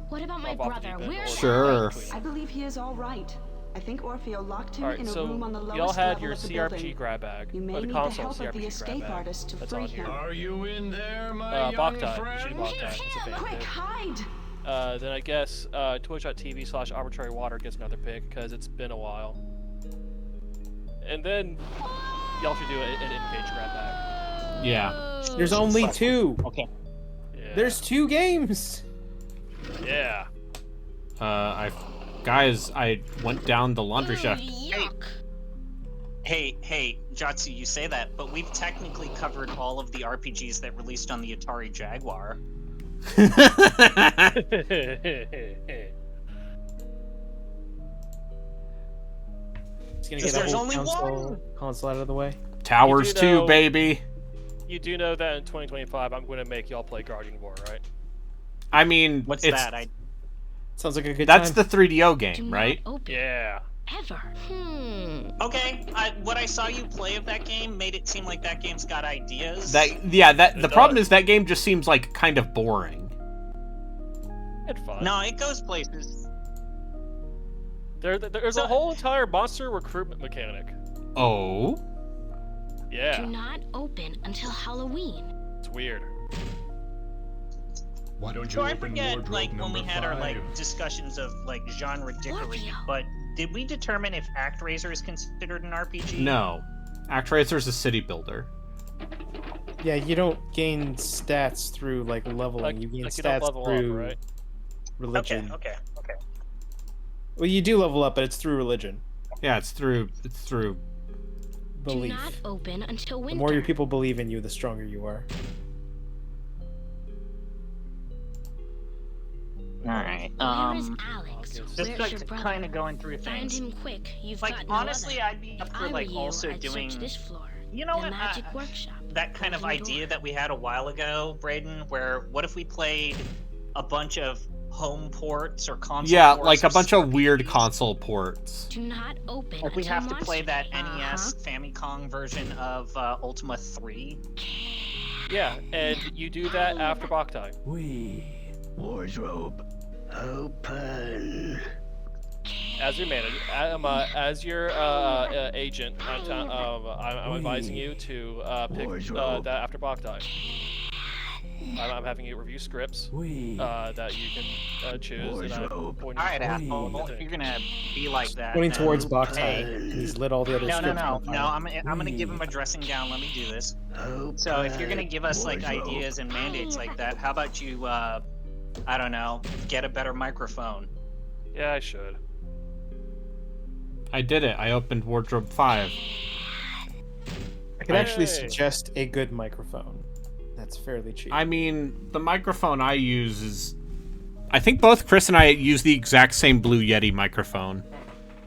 Speaker 9: What about my
Speaker 7: Drop off
Speaker 9: brother?
Speaker 7: the deep end,
Speaker 9: Where's
Speaker 7: or
Speaker 2: Sure.
Speaker 7: between?
Speaker 11: I believe he is all right. I think Orfeo locked him
Speaker 7: Alright,
Speaker 11: in a
Speaker 7: so
Speaker 11: room on the lowest
Speaker 7: y'all had
Speaker 11: level
Speaker 7: your
Speaker 11: of the
Speaker 7: CRPG
Speaker 11: building.
Speaker 7: grab bag,
Speaker 11: You may
Speaker 7: or the
Speaker 11: need the
Speaker 7: console
Speaker 11: help of
Speaker 7: CRPG
Speaker 11: the
Speaker 7: grab
Speaker 11: escape
Speaker 7: bag
Speaker 11: artist to
Speaker 7: that's
Speaker 11: free
Speaker 7: on here.
Speaker 11: him.
Speaker 3: Are you in there, my young
Speaker 7: Boktai,
Speaker 3: friend?
Speaker 7: shooting Boktai, that's a fan
Speaker 11: Quick,
Speaker 7: pick.
Speaker 11: hide!
Speaker 7: Then I guess twitch.tv/arbitrary water gets another pick because it's been a while. And then y'all should do an in-page grab bag.
Speaker 2: Yeah.
Speaker 6: There's only 2.
Speaker 8: Okay.
Speaker 7: Yeah.
Speaker 6: There's 2 games.
Speaker 7: Yeah.
Speaker 2: Guys, I went down the laundry
Speaker 9: Ooh,
Speaker 2: shaft.
Speaker 9: yuck.
Speaker 8: Hey, Jotsu, you say that, but we've technically covered all of the RPGs that released on the Atari Jaguar.
Speaker 6: It's gonna
Speaker 8: Because
Speaker 6: get a
Speaker 8: there's
Speaker 6: whole
Speaker 8: only
Speaker 6: console out of the way.
Speaker 2: Towers
Speaker 7: You do
Speaker 2: 2,
Speaker 7: know-
Speaker 2: baby.
Speaker 7: You do know that in 2025 I'm going to make y'all play Guardian War, right?
Speaker 2: I mean,
Speaker 8: What's
Speaker 2: it's,
Speaker 8: that?
Speaker 6: Sounds like a good
Speaker 2: that's
Speaker 6: time.
Speaker 2: the 3DO
Speaker 9: Do
Speaker 2: game,
Speaker 9: not
Speaker 2: right?
Speaker 9: open
Speaker 7: Yeah.
Speaker 9: ever.
Speaker 8: Okay, what I saw you play of that game made it seem like that game's got ideas.
Speaker 2: The problem is that game just seems like kind of boring.
Speaker 7: It's fun.
Speaker 8: No, it goes places.
Speaker 7: There's a whole entire monster recruitment mechanic.
Speaker 2: Oh?
Speaker 7: Yeah,
Speaker 9: Do not open until Halloween.
Speaker 7: it's weird.
Speaker 3: Why don't you
Speaker 8: So I
Speaker 3: open
Speaker 8: forget,
Speaker 3: wardrobe
Speaker 8: like, when we
Speaker 3: number
Speaker 8: had our, like,
Speaker 3: 5?
Speaker 8: discussions of, like, genre dickery,
Speaker 9: Orfeo.
Speaker 8: but did we determine if ActRaiser is considered an RPG?
Speaker 2: No. ActRaiser's a city builder.
Speaker 6: Yeah, you don't gain stats through like leveling.
Speaker 7: Like,
Speaker 6: you gain
Speaker 7: like you don't
Speaker 6: stats
Speaker 7: level
Speaker 6: through
Speaker 7: up, right?
Speaker 6: religion.
Speaker 8: Okay.
Speaker 6: Well, you do level up, but it's through religion.
Speaker 2: Yeah, it's through
Speaker 6: Belief.
Speaker 9: Do not open until winter.
Speaker 6: The more your people believe in you, the stronger you are.
Speaker 8: Alright,
Speaker 9: Where is Alex?
Speaker 7: Just,
Speaker 9: Where's
Speaker 8: just
Speaker 9: your
Speaker 8: like
Speaker 9: brother?
Speaker 8: kind of going through
Speaker 9: Find
Speaker 8: things.
Speaker 9: him quick. You've
Speaker 8: Like,
Speaker 9: got no
Speaker 8: honestly,
Speaker 9: other.
Speaker 8: I'd be up
Speaker 9: If
Speaker 8: for,
Speaker 9: I
Speaker 8: like,
Speaker 9: were you,
Speaker 8: also
Speaker 9: I'd
Speaker 8: doing...
Speaker 9: search this floor.
Speaker 8: You know
Speaker 9: the
Speaker 8: what?
Speaker 9: Magic Workshop.
Speaker 8: That kind of
Speaker 9: Open the
Speaker 8: idea
Speaker 9: door.
Speaker 8: that we had a while ago, Braden, where what if we played a bunch of home ports or console
Speaker 2: Yeah,
Speaker 8: ports
Speaker 2: like a
Speaker 8: of
Speaker 2: bunch of weird
Speaker 8: RPGs?
Speaker 2: console ports.
Speaker 9: Do not open
Speaker 8: Like we
Speaker 9: until
Speaker 8: have to play
Speaker 9: Monster
Speaker 8: that
Speaker 9: Day.
Speaker 8: NES Famicom version of Ultima 3.
Speaker 7: yeah, and you do that after Boktai.
Speaker 3: Wardrobe open.
Speaker 7: As your manager, as your agent, I'm advising you to pick that after Boktai. I'm having you review scripts that you can choose. And I'm pointing
Speaker 8: Alright,
Speaker 7: towards
Speaker 8: Apple,
Speaker 7: the
Speaker 8: if
Speaker 7: thing.
Speaker 8: you're gonna be like that.
Speaker 6: Pointing
Speaker 8: then-
Speaker 6: towards Boktai.
Speaker 8: Hey.
Speaker 6: And he's lit all the other
Speaker 8: No,
Speaker 6: scripts on fire.
Speaker 8: I'm gonna give him a dressing down. Let me do this. So if you're gonna give us like ideas and mandates like that, how about you I don't know, get a better microphone.
Speaker 7: Yeah, I should.
Speaker 2: I did it. I opened Wardrobe 5.
Speaker 6: I can actually
Speaker 7: Hey.
Speaker 6: suggest a good microphone. That's fairly cheap.
Speaker 2: I mean, the microphone I use is... I think both Chris and I use the exact same Blue Yeti microphone.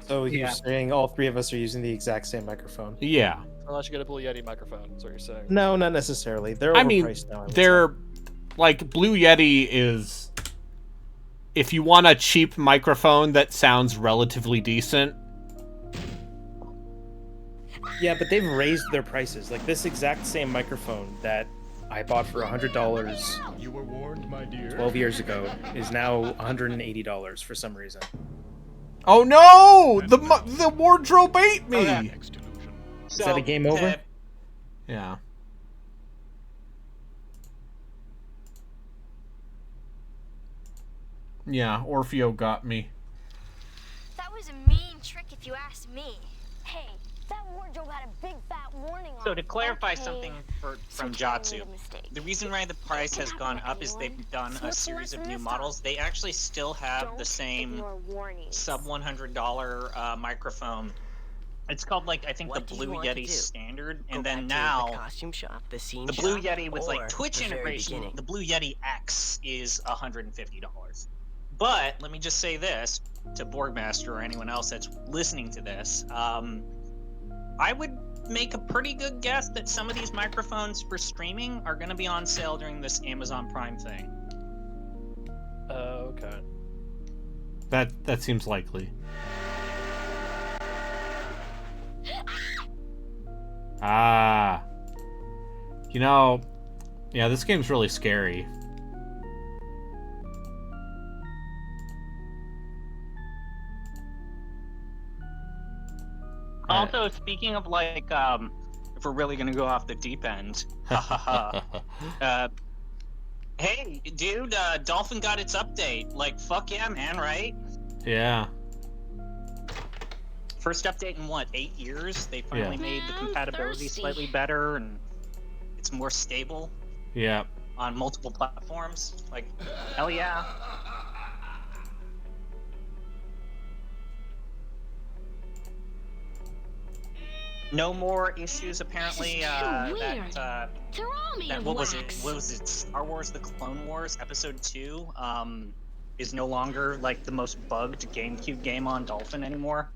Speaker 6: So you're
Speaker 5: Yeah.
Speaker 6: saying all three of us are using the exact same microphone?
Speaker 2: Yeah.
Speaker 7: Unless you get a Blue Yeti microphone, that's what you're saying.
Speaker 6: No, not necessarily. They're
Speaker 2: I mean,
Speaker 6: overpriced now. I would
Speaker 2: they're... Like, Blue Yeti is... If you want a cheap microphone that sounds relatively decent...
Speaker 6: Yeah, but they've raised their prices. Like this exact same microphone that I bought for $100
Speaker 12: You were warned, my dear.
Speaker 6: 12 years ago is now $180 for some reason.
Speaker 2: Oh no! The wardrobe ate me!
Speaker 12: Next illusion.
Speaker 6: Is that a game over?
Speaker 2: Yeah. Yeah, Orfeo got me.
Speaker 9: That was a mean trick if you ask me. Hey, that wardrobe had a big fat warning on it.
Speaker 8: So to clarify
Speaker 9: Okay.
Speaker 8: something from
Speaker 9: So Karen
Speaker 8: Jatsu,
Speaker 9: made a mistake.
Speaker 8: the reason why the price has gone up is they've done a series of new models. They actually still have the
Speaker 9: Don't
Speaker 8: same
Speaker 9: ignore warnings.
Speaker 8: sub $100 microphone. It's called, like, I think
Speaker 10: What
Speaker 8: the
Speaker 10: do you
Speaker 8: Blue
Speaker 10: want to
Speaker 8: Yeti
Speaker 10: do?
Speaker 8: Standard,
Speaker 10: Go
Speaker 8: and then
Speaker 10: back to the
Speaker 8: now
Speaker 10: costume shop, the scene
Speaker 8: the Blue
Speaker 10: shop,
Speaker 8: Yeti with
Speaker 10: or
Speaker 8: like Twitch
Speaker 10: the very
Speaker 8: integration,
Speaker 10: beginning?
Speaker 8: the Blue Yeti X is $150. But let me just say this to Borgmaster or anyone else that's listening to this. I would make a pretty good guess that some of these microphones for streaming are going to be on sale during this Amazon Prime thing.
Speaker 7: Okay.
Speaker 2: That seems likely. Ah. You know, yeah, this game's really scary.
Speaker 8: Also, speaking of, like, if we're really gonna go off the deep end, hey, dude, Dolphin got its update. Like, fuck yeah, man, right?
Speaker 2: Yeah.
Speaker 8: First update in what, 8 years? They finally
Speaker 2: Yeah.
Speaker 8: made the
Speaker 9: I'm
Speaker 8: compatibility
Speaker 9: thirsty.
Speaker 8: slightly better, and it's more stable
Speaker 2: Yeah.
Speaker 8: on multiple platforms. Like, hell yeah. No more issues, apparently.
Speaker 9: This is too weird.
Speaker 8: That
Speaker 9: They're all made of
Speaker 8: what was
Speaker 9: wax.
Speaker 8: it? What was it? Star Wars: The Clone Wars Episode 2 is no longer like the most bugged GameCube game on Dolphin anymore.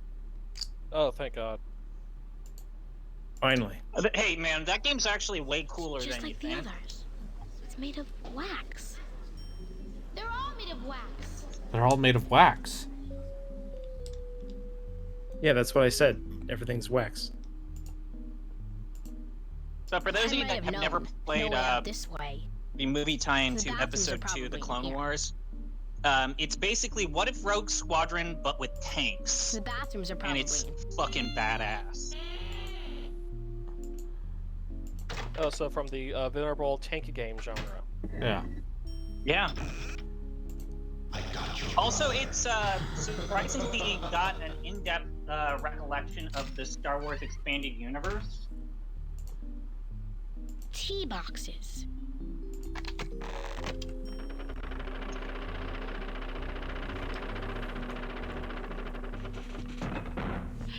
Speaker 7: Oh, thank God.
Speaker 6: Finally.
Speaker 8: But, hey, man, that game's actually way cooler
Speaker 9: Just
Speaker 8: than you
Speaker 9: like the
Speaker 8: think.
Speaker 9: others. It's made of wax. They're all made of wax.
Speaker 2: They're all made of wax.
Speaker 6: Yeah, that's what I said. Everything's wax.
Speaker 8: So for those of
Speaker 9: I
Speaker 8: you
Speaker 9: might
Speaker 8: that have never
Speaker 9: known.
Speaker 8: played
Speaker 9: No way out this way.
Speaker 8: the movie tie-in
Speaker 9: The
Speaker 8: to
Speaker 9: bathrooms are
Speaker 8: Episode 2, The
Speaker 9: probably
Speaker 8: Clone
Speaker 9: here.
Speaker 8: Wars, it's basically what if Rogue Squadron but with tanks,
Speaker 9: The bathrooms are
Speaker 8: and
Speaker 9: probably
Speaker 8: it's fucking badass.
Speaker 7: Oh, so from the venerable tank game genre.
Speaker 2: Yeah.
Speaker 8: Yeah. Also, it's surprisingly got an in-depth recollection of the Star Wars expanded universe.
Speaker 9: tea boxes.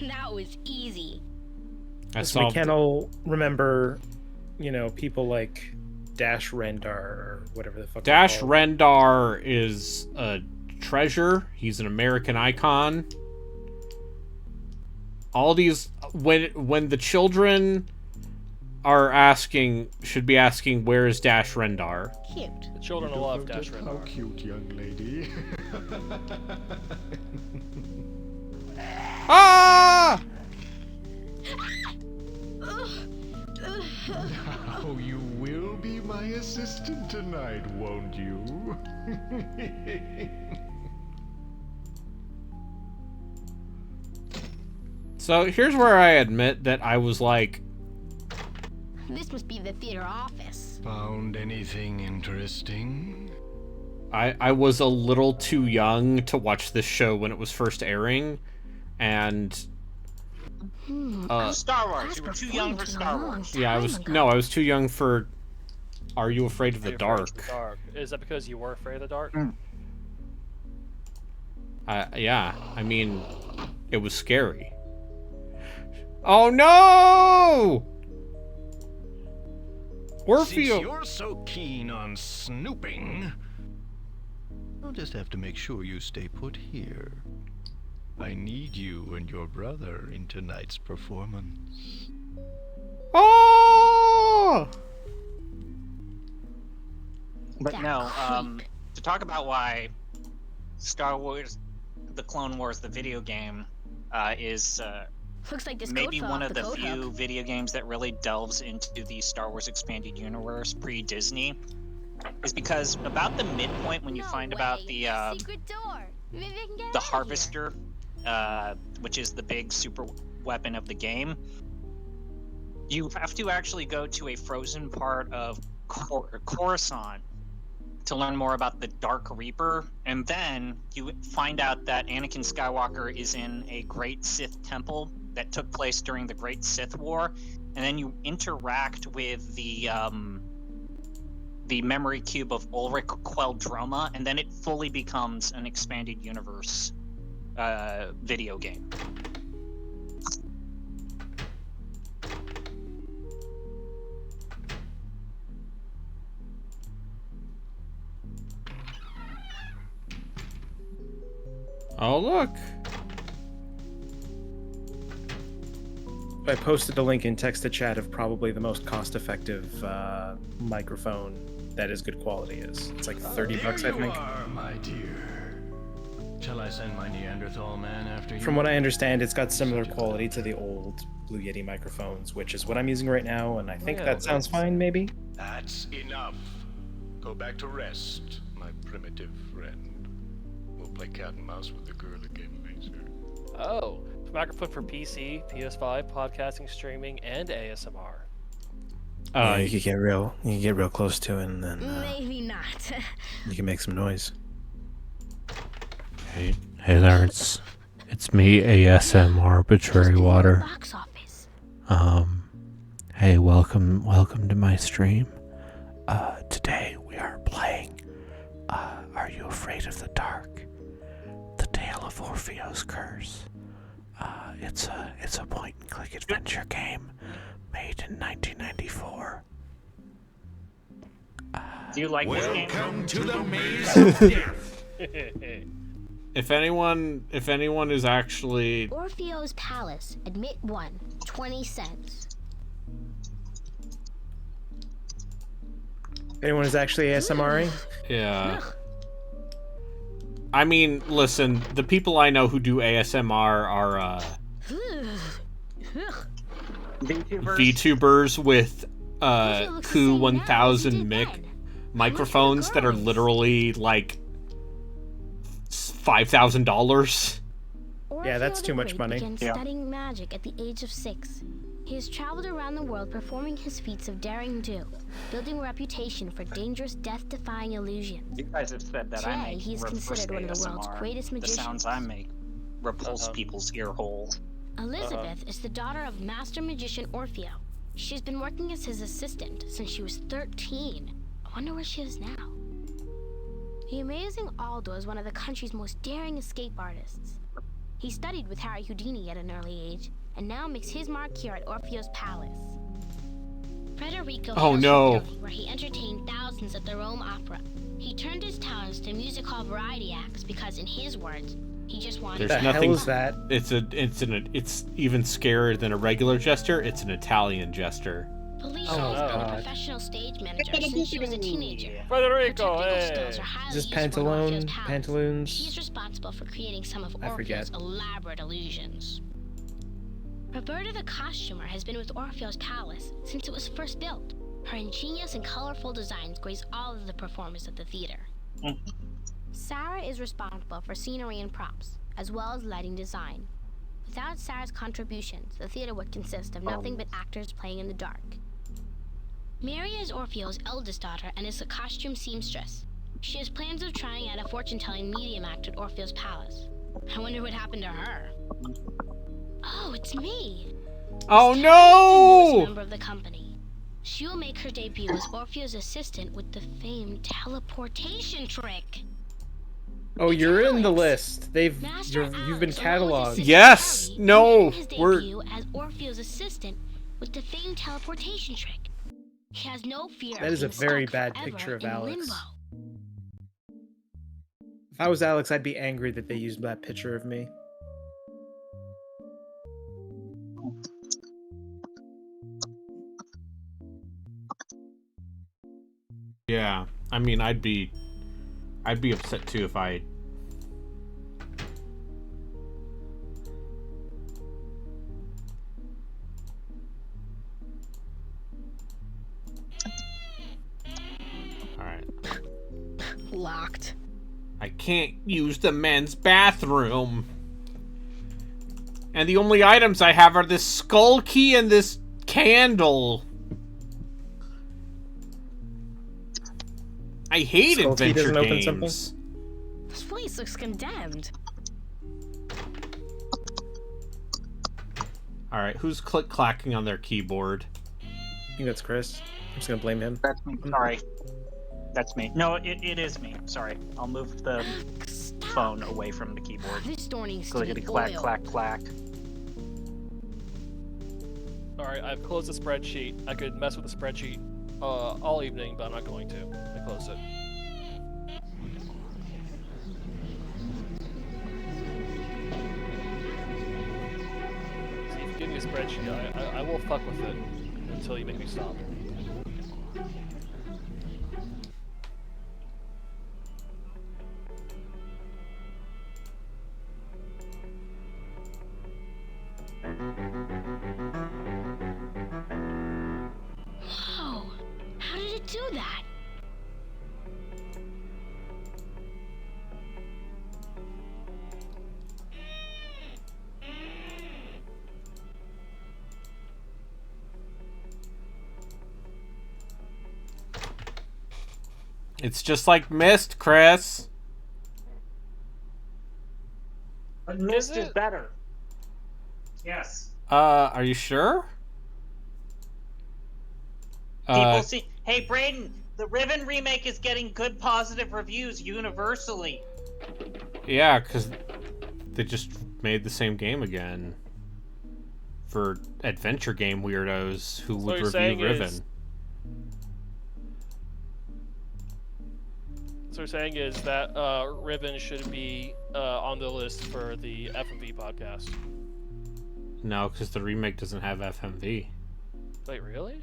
Speaker 9: That was easy.
Speaker 2: I
Speaker 6: So we
Speaker 2: solved
Speaker 6: can
Speaker 2: it.
Speaker 6: all remember, you know, people like Dash Rendar or whatever the fuck. they're
Speaker 2: Dash
Speaker 6: called.
Speaker 2: Rendar is a treasure. He's an American icon. All these when the children are asking should be asking where is Dash Rendar?
Speaker 9: Cute.
Speaker 7: The children will love Dash
Speaker 12: How
Speaker 7: Rendar.
Speaker 12: cute, young lady.
Speaker 2: Ah!
Speaker 12: Now you will be my assistant tonight, won't you?
Speaker 2: So here's where I admit that I was like,
Speaker 9: This must be the theater office.
Speaker 12: Found anything interesting?
Speaker 2: I was a little too young to watch this show when it was first airing, and
Speaker 8: Star Wars.
Speaker 9: That's
Speaker 8: You were too young for
Speaker 9: before
Speaker 8: Star
Speaker 9: too long.
Speaker 8: Wars.
Speaker 2: yeah, I
Speaker 9: Time
Speaker 2: was
Speaker 9: ago.
Speaker 2: no, I was too young for Are you afraid of
Speaker 7: Are
Speaker 2: the
Speaker 7: you
Speaker 2: dark?
Speaker 7: afraid of the dark? Is that because you were afraid of the dark?
Speaker 2: Yeah. I mean, it was scary. Oh no!
Speaker 12: Since
Speaker 2: Orfeo.
Speaker 12: you're so keen on snooping, I'll just have to make sure you stay put here. I need you and your brother in tonight's performance.
Speaker 2: Oh!
Speaker 8: But
Speaker 9: That
Speaker 8: no,
Speaker 9: creep.
Speaker 8: to talk about why Star Wars, the Clone Wars, the video game, is
Speaker 9: Looks like this
Speaker 8: maybe
Speaker 9: code fell
Speaker 8: one
Speaker 9: off
Speaker 8: of
Speaker 9: the
Speaker 8: the
Speaker 9: code
Speaker 8: few
Speaker 9: hook.
Speaker 8: video games that really delves into the Star Wars expanded universe pre-Disney, is because about the midpoint when you
Speaker 9: No
Speaker 8: find
Speaker 9: way.
Speaker 8: about the
Speaker 9: Secret door. Maybe I can get
Speaker 8: the
Speaker 9: out of here.
Speaker 8: Harvester, which is the big super weapon of the game, you have to actually go to a frozen part of Coruscant to learn more about the Dark Reaper, and then you find out that Anakin Skywalker is in a Great Sith temple that took place during the Great Sith War, and then you interact with the memory cube of Ulrich Queldroma, and then it fully becomes an expanded universe video game.
Speaker 2: Oh, look.
Speaker 6: I posted a link in text to chat of probably the most cost-effective microphone that is good quality is. It's like $30, I
Speaker 12: There you
Speaker 6: think.
Speaker 12: are, my dear. Shall I send my Neanderthal man after you?
Speaker 6: From what I understand, it's got similar quality to the old Blue Yeti microphones, which is what I'm using right now, and I think
Speaker 7: yeah,
Speaker 6: that sounds fine, maybe?
Speaker 12: That's enough. Go back to rest, my primitive friend. We'll play cat and mouse with the girl again later.
Speaker 7: Oh, microphone for PC, PS5, podcasting, streaming, and ASMR.
Speaker 6: Yeah, you can get real close to it, and then
Speaker 9: Maybe not.
Speaker 6: you can make some noise.
Speaker 2: Hey there, it's me, ASM Arbitrary Water.
Speaker 9: Box office.
Speaker 2: Hey, welcome to my stream. Today we are playing, Are You Afraid of the Dark? The Tale of Orpheo's Curse. It's a point-and-click adventure game made in 1994.
Speaker 8: Do you like this game?
Speaker 12: Welcome to the maze of death.
Speaker 2: If anyone is actually
Speaker 9: Orpheo's Palace. Admit 1. 20 cents.
Speaker 6: If anyone is actually ASMRing,
Speaker 2: yeah. I mean, listen, the people I know who do ASMR are VTubers with Ku 1000 mic microphones that are literally like $5,000.
Speaker 6: Yeah, that's too much
Speaker 9: Great
Speaker 6: money.
Speaker 9: began
Speaker 8: Yeah.
Speaker 9: studying magic at the age of 6. He has traveled around the world performing his feats of daring do, building a reputation for dangerous, death-defying illusions.
Speaker 8: You guys have said that I
Speaker 9: Today,
Speaker 8: make
Speaker 9: he is
Speaker 8: reverse
Speaker 9: considered one of the world's
Speaker 8: ASMR.
Speaker 9: greatest
Speaker 8: The sounds
Speaker 9: magicians.
Speaker 8: I make repulse people's ear holes.
Speaker 9: Elizabeth is the daughter of master magician Orfeo. She's been working as his assistant since she was 13. I wonder where she is now. The amazing Aldo is one of the country's most daring escape artists. He studied with Harry Houdini at an early age, and now makes his mark here at Orpheo's Palace. Federico
Speaker 2: Oh,
Speaker 9: hails
Speaker 2: no.
Speaker 9: from Italy, where he entertained thousands at the Rome Opera. He turned his talents to music hall variety acts because, in his words, he just wanted
Speaker 2: There's
Speaker 6: the
Speaker 2: nothing.
Speaker 6: hell is that?
Speaker 2: It's even scarier than a regular jester. It's an Italian jester.
Speaker 9: Felicia
Speaker 6: Oh,
Speaker 9: has been a
Speaker 6: God.
Speaker 9: professional stage manager since she was a teenager.
Speaker 7: Federico,
Speaker 9: Her technical
Speaker 7: hey!
Speaker 9: skills are highly
Speaker 6: Is this
Speaker 9: useful in Orpheo's
Speaker 6: Pantaloon?
Speaker 9: palace.
Speaker 6: Pantaloons?
Speaker 9: She's responsible for creating some of
Speaker 6: I forget.
Speaker 9: Orpheo's elaborate illusions. Roberta the costumer has been with Orpheo's Palace since it was first built. Her ingenious and colorful designs grace all of the performers at the theater. Sarah is responsible for scenery and props, as well as lighting design. Without Sarah's contributions, the theater would consist of nothing but actors playing in the dark. Mary is Orpheo's eldest daughter and is a costume seamstress. She has plans of trying out a fortune-telling medium act at Orpheo's Palace. I wonder what happened to her. Oh, it's me.
Speaker 2: Oh
Speaker 9: The newest
Speaker 2: no!
Speaker 9: member of the company. She will make her debut as Orpheo's assistant with the famed teleportation trick.
Speaker 6: Oh, you're in the
Speaker 9: Alex,
Speaker 6: list. You've been
Speaker 9: Alex, along with his
Speaker 6: cataloged.
Speaker 9: sister
Speaker 2: Yes!
Speaker 9: Ellie,
Speaker 2: No!
Speaker 9: made his
Speaker 2: We're...
Speaker 9: debut as Orpheo's assistant with the famed teleportation trick. He has no fear
Speaker 6: That
Speaker 9: of
Speaker 6: is a
Speaker 9: being
Speaker 6: very
Speaker 9: stuck
Speaker 6: bad
Speaker 9: forever
Speaker 6: picture of
Speaker 9: in
Speaker 6: Alex.
Speaker 9: limbo.
Speaker 6: If I was Alex, I'd be angry that they used that picture of me.
Speaker 2: Yeah, I mean, I'd be upset too if I... Alright.
Speaker 9: Locked.
Speaker 2: I can't use the men's bathroom. And the only items I have are this skull key and this candle. I hate
Speaker 6: Skull key
Speaker 2: adventure
Speaker 6: doesn't open
Speaker 2: games.
Speaker 9: This place looks condemned.
Speaker 2: Alright, who's click-clacking on their keyboard?
Speaker 6: I think that's Chris. I'm just gonna blame him.
Speaker 8: That's me. Sorry. That's me. No, it is me. Sorry. I'll move the phone away from the keyboard.
Speaker 9: This door needs to
Speaker 8: Clickety
Speaker 9: be
Speaker 8: clack,
Speaker 9: oiled.
Speaker 8: clack, clack.
Speaker 7: Alright, I've closed the spreadsheet. I could mess with the spreadsheet all evening, but I'm not going to. I closed it. See, if you give me a spreadsheet, I will fuck with it until you make me stop.
Speaker 9: Whoa! How did it do that?
Speaker 2: It's just like Myst, Chris.
Speaker 8: But Mist
Speaker 7: Is
Speaker 8: is
Speaker 7: it?
Speaker 8: better. Yes.
Speaker 2: Are you sure?
Speaker 8: People see. Hey, Braden, the Riven remake is getting good positive reviews universally.
Speaker 2: Yeah, because they just made the same game again. For adventure game weirdos who
Speaker 7: So
Speaker 2: would
Speaker 7: what you're
Speaker 2: review
Speaker 7: saying
Speaker 2: Riven.
Speaker 7: is- So you're saying is that Riven should be on the list for the FMV podcast.
Speaker 2: No, because the remake doesn't have FMV.
Speaker 7: Wait, really?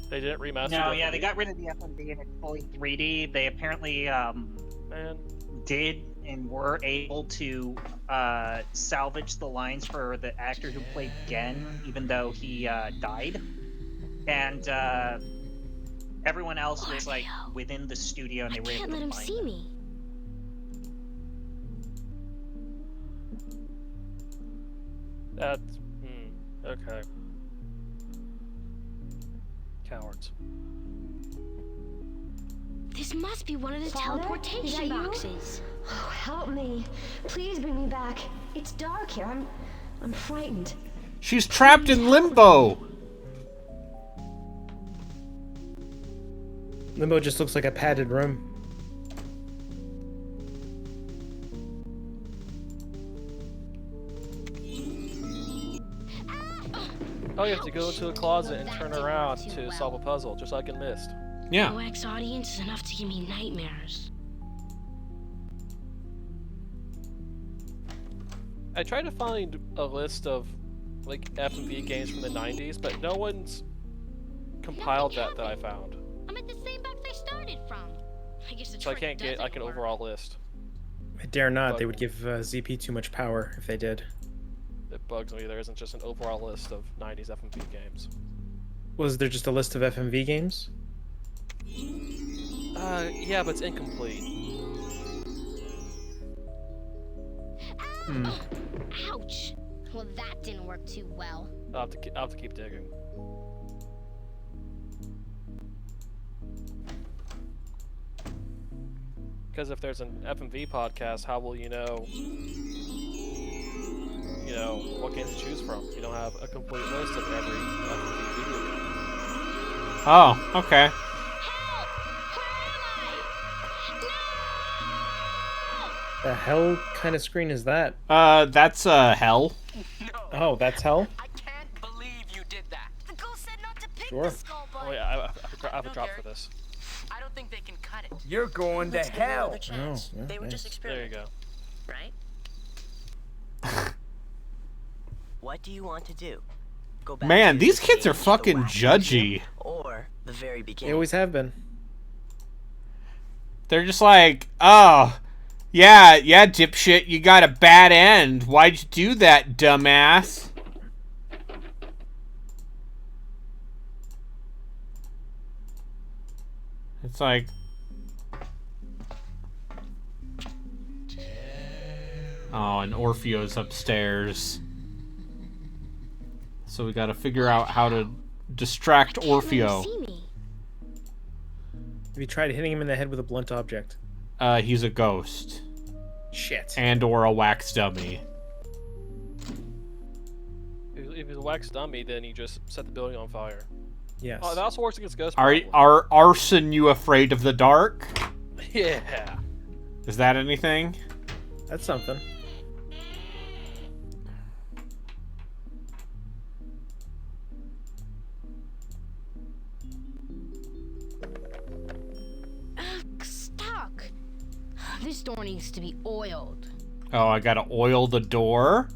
Speaker 7: They didn't remaster
Speaker 8: No,
Speaker 7: the
Speaker 8: yeah, they
Speaker 7: FMV?
Speaker 8: got rid of the FMV and it's fully 3D. They apparently
Speaker 7: Man.
Speaker 8: did and were able to salvage the lines for the actor who played Gen, even though he died. And everyone else was like within the studio, and
Speaker 9: I
Speaker 8: they were
Speaker 9: can't
Speaker 8: able
Speaker 9: let
Speaker 8: to
Speaker 9: him
Speaker 8: find
Speaker 9: see
Speaker 8: them.
Speaker 9: me.
Speaker 7: That's... okay. Cowards.
Speaker 9: This must be one of the
Speaker 13: Father? Is that
Speaker 9: teleportation
Speaker 13: you?
Speaker 9: boxes.
Speaker 13: Oh, help me. Please bring me back. It's dark here. I'm frightened.
Speaker 2: She's trapped in limbo!
Speaker 6: Limbo just looks like a padded room.
Speaker 7: Oh, you have to go into a closet and turn around to solve a puzzle, just like in Myst.
Speaker 2: Yeah.
Speaker 9: No ex-audience is enough to give me nightmares.
Speaker 7: I tried to find a list of like F&B games from the 90s, but no one's compiled that I found.
Speaker 9: I'm at the same box I started from. I guess the
Speaker 7: So I
Speaker 9: trick
Speaker 7: can't get like an
Speaker 9: doesn't work.
Speaker 7: overall list.
Speaker 6: I dare not.
Speaker 7: But-
Speaker 6: They would give ZP too much power if they did.
Speaker 7: It bugs me there isn't just an overall list of 90s F&B games.
Speaker 6: Was there just a list of FMV games?
Speaker 7: Yeah, but it's incomplete.
Speaker 6: Hmm.
Speaker 9: Ouch! Well, that didn't work too well.
Speaker 7: I'll have to keep digging. Because if there's an FMV podcast, how will you know what game to choose from? You don't have a complete list of every FMV video game.
Speaker 2: Oh, okay.
Speaker 6: The hell kind of screen is that?
Speaker 2: That's hell.
Speaker 6: Oh, that's hell?
Speaker 10: I can't believe you did that.
Speaker 13: The ghost said not to pick
Speaker 6: Sure.
Speaker 13: the skull,
Speaker 7: Oh
Speaker 13: but
Speaker 7: wait, I have a drop for this.
Speaker 10: I don't think they can cut it.
Speaker 14: You're going to
Speaker 10: Let's give them
Speaker 14: hell.
Speaker 10: another chance.
Speaker 6: Oh, yeah,
Speaker 10: They were just
Speaker 6: nice.
Speaker 7: There you
Speaker 10: experimenting,
Speaker 7: go.
Speaker 10: right? What do you want to do? Go back
Speaker 2: Man,
Speaker 10: to
Speaker 2: these
Speaker 10: the
Speaker 2: kids are
Speaker 10: cage, the
Speaker 2: fucking
Speaker 10: wax
Speaker 2: judgy.
Speaker 10: museum, or the very
Speaker 6: They
Speaker 10: beginning.
Speaker 6: always have been.
Speaker 2: They're just like, oh, yeah, dipshit, you got a bad end. Why'd you do that, dumbass? It's like... Oh, and Orfeo's upstairs. So we gotta figure out how to distract Orfeo.
Speaker 6: Have you tried hitting him in the head with a blunt object?
Speaker 2: He's a ghost.
Speaker 6: Shit.
Speaker 2: And or a wax dummy.
Speaker 7: If he's a wax dummy, then you just set the building on fire.
Speaker 6: Yes.
Speaker 7: Oh, that also works against ghosts.
Speaker 2: Are arson you afraid of the dark?
Speaker 7: Yeah.
Speaker 2: Is that anything?
Speaker 6: That's something.
Speaker 9: Stuck. This door needs to be oiled.
Speaker 2: Oh, I gotta oil the door?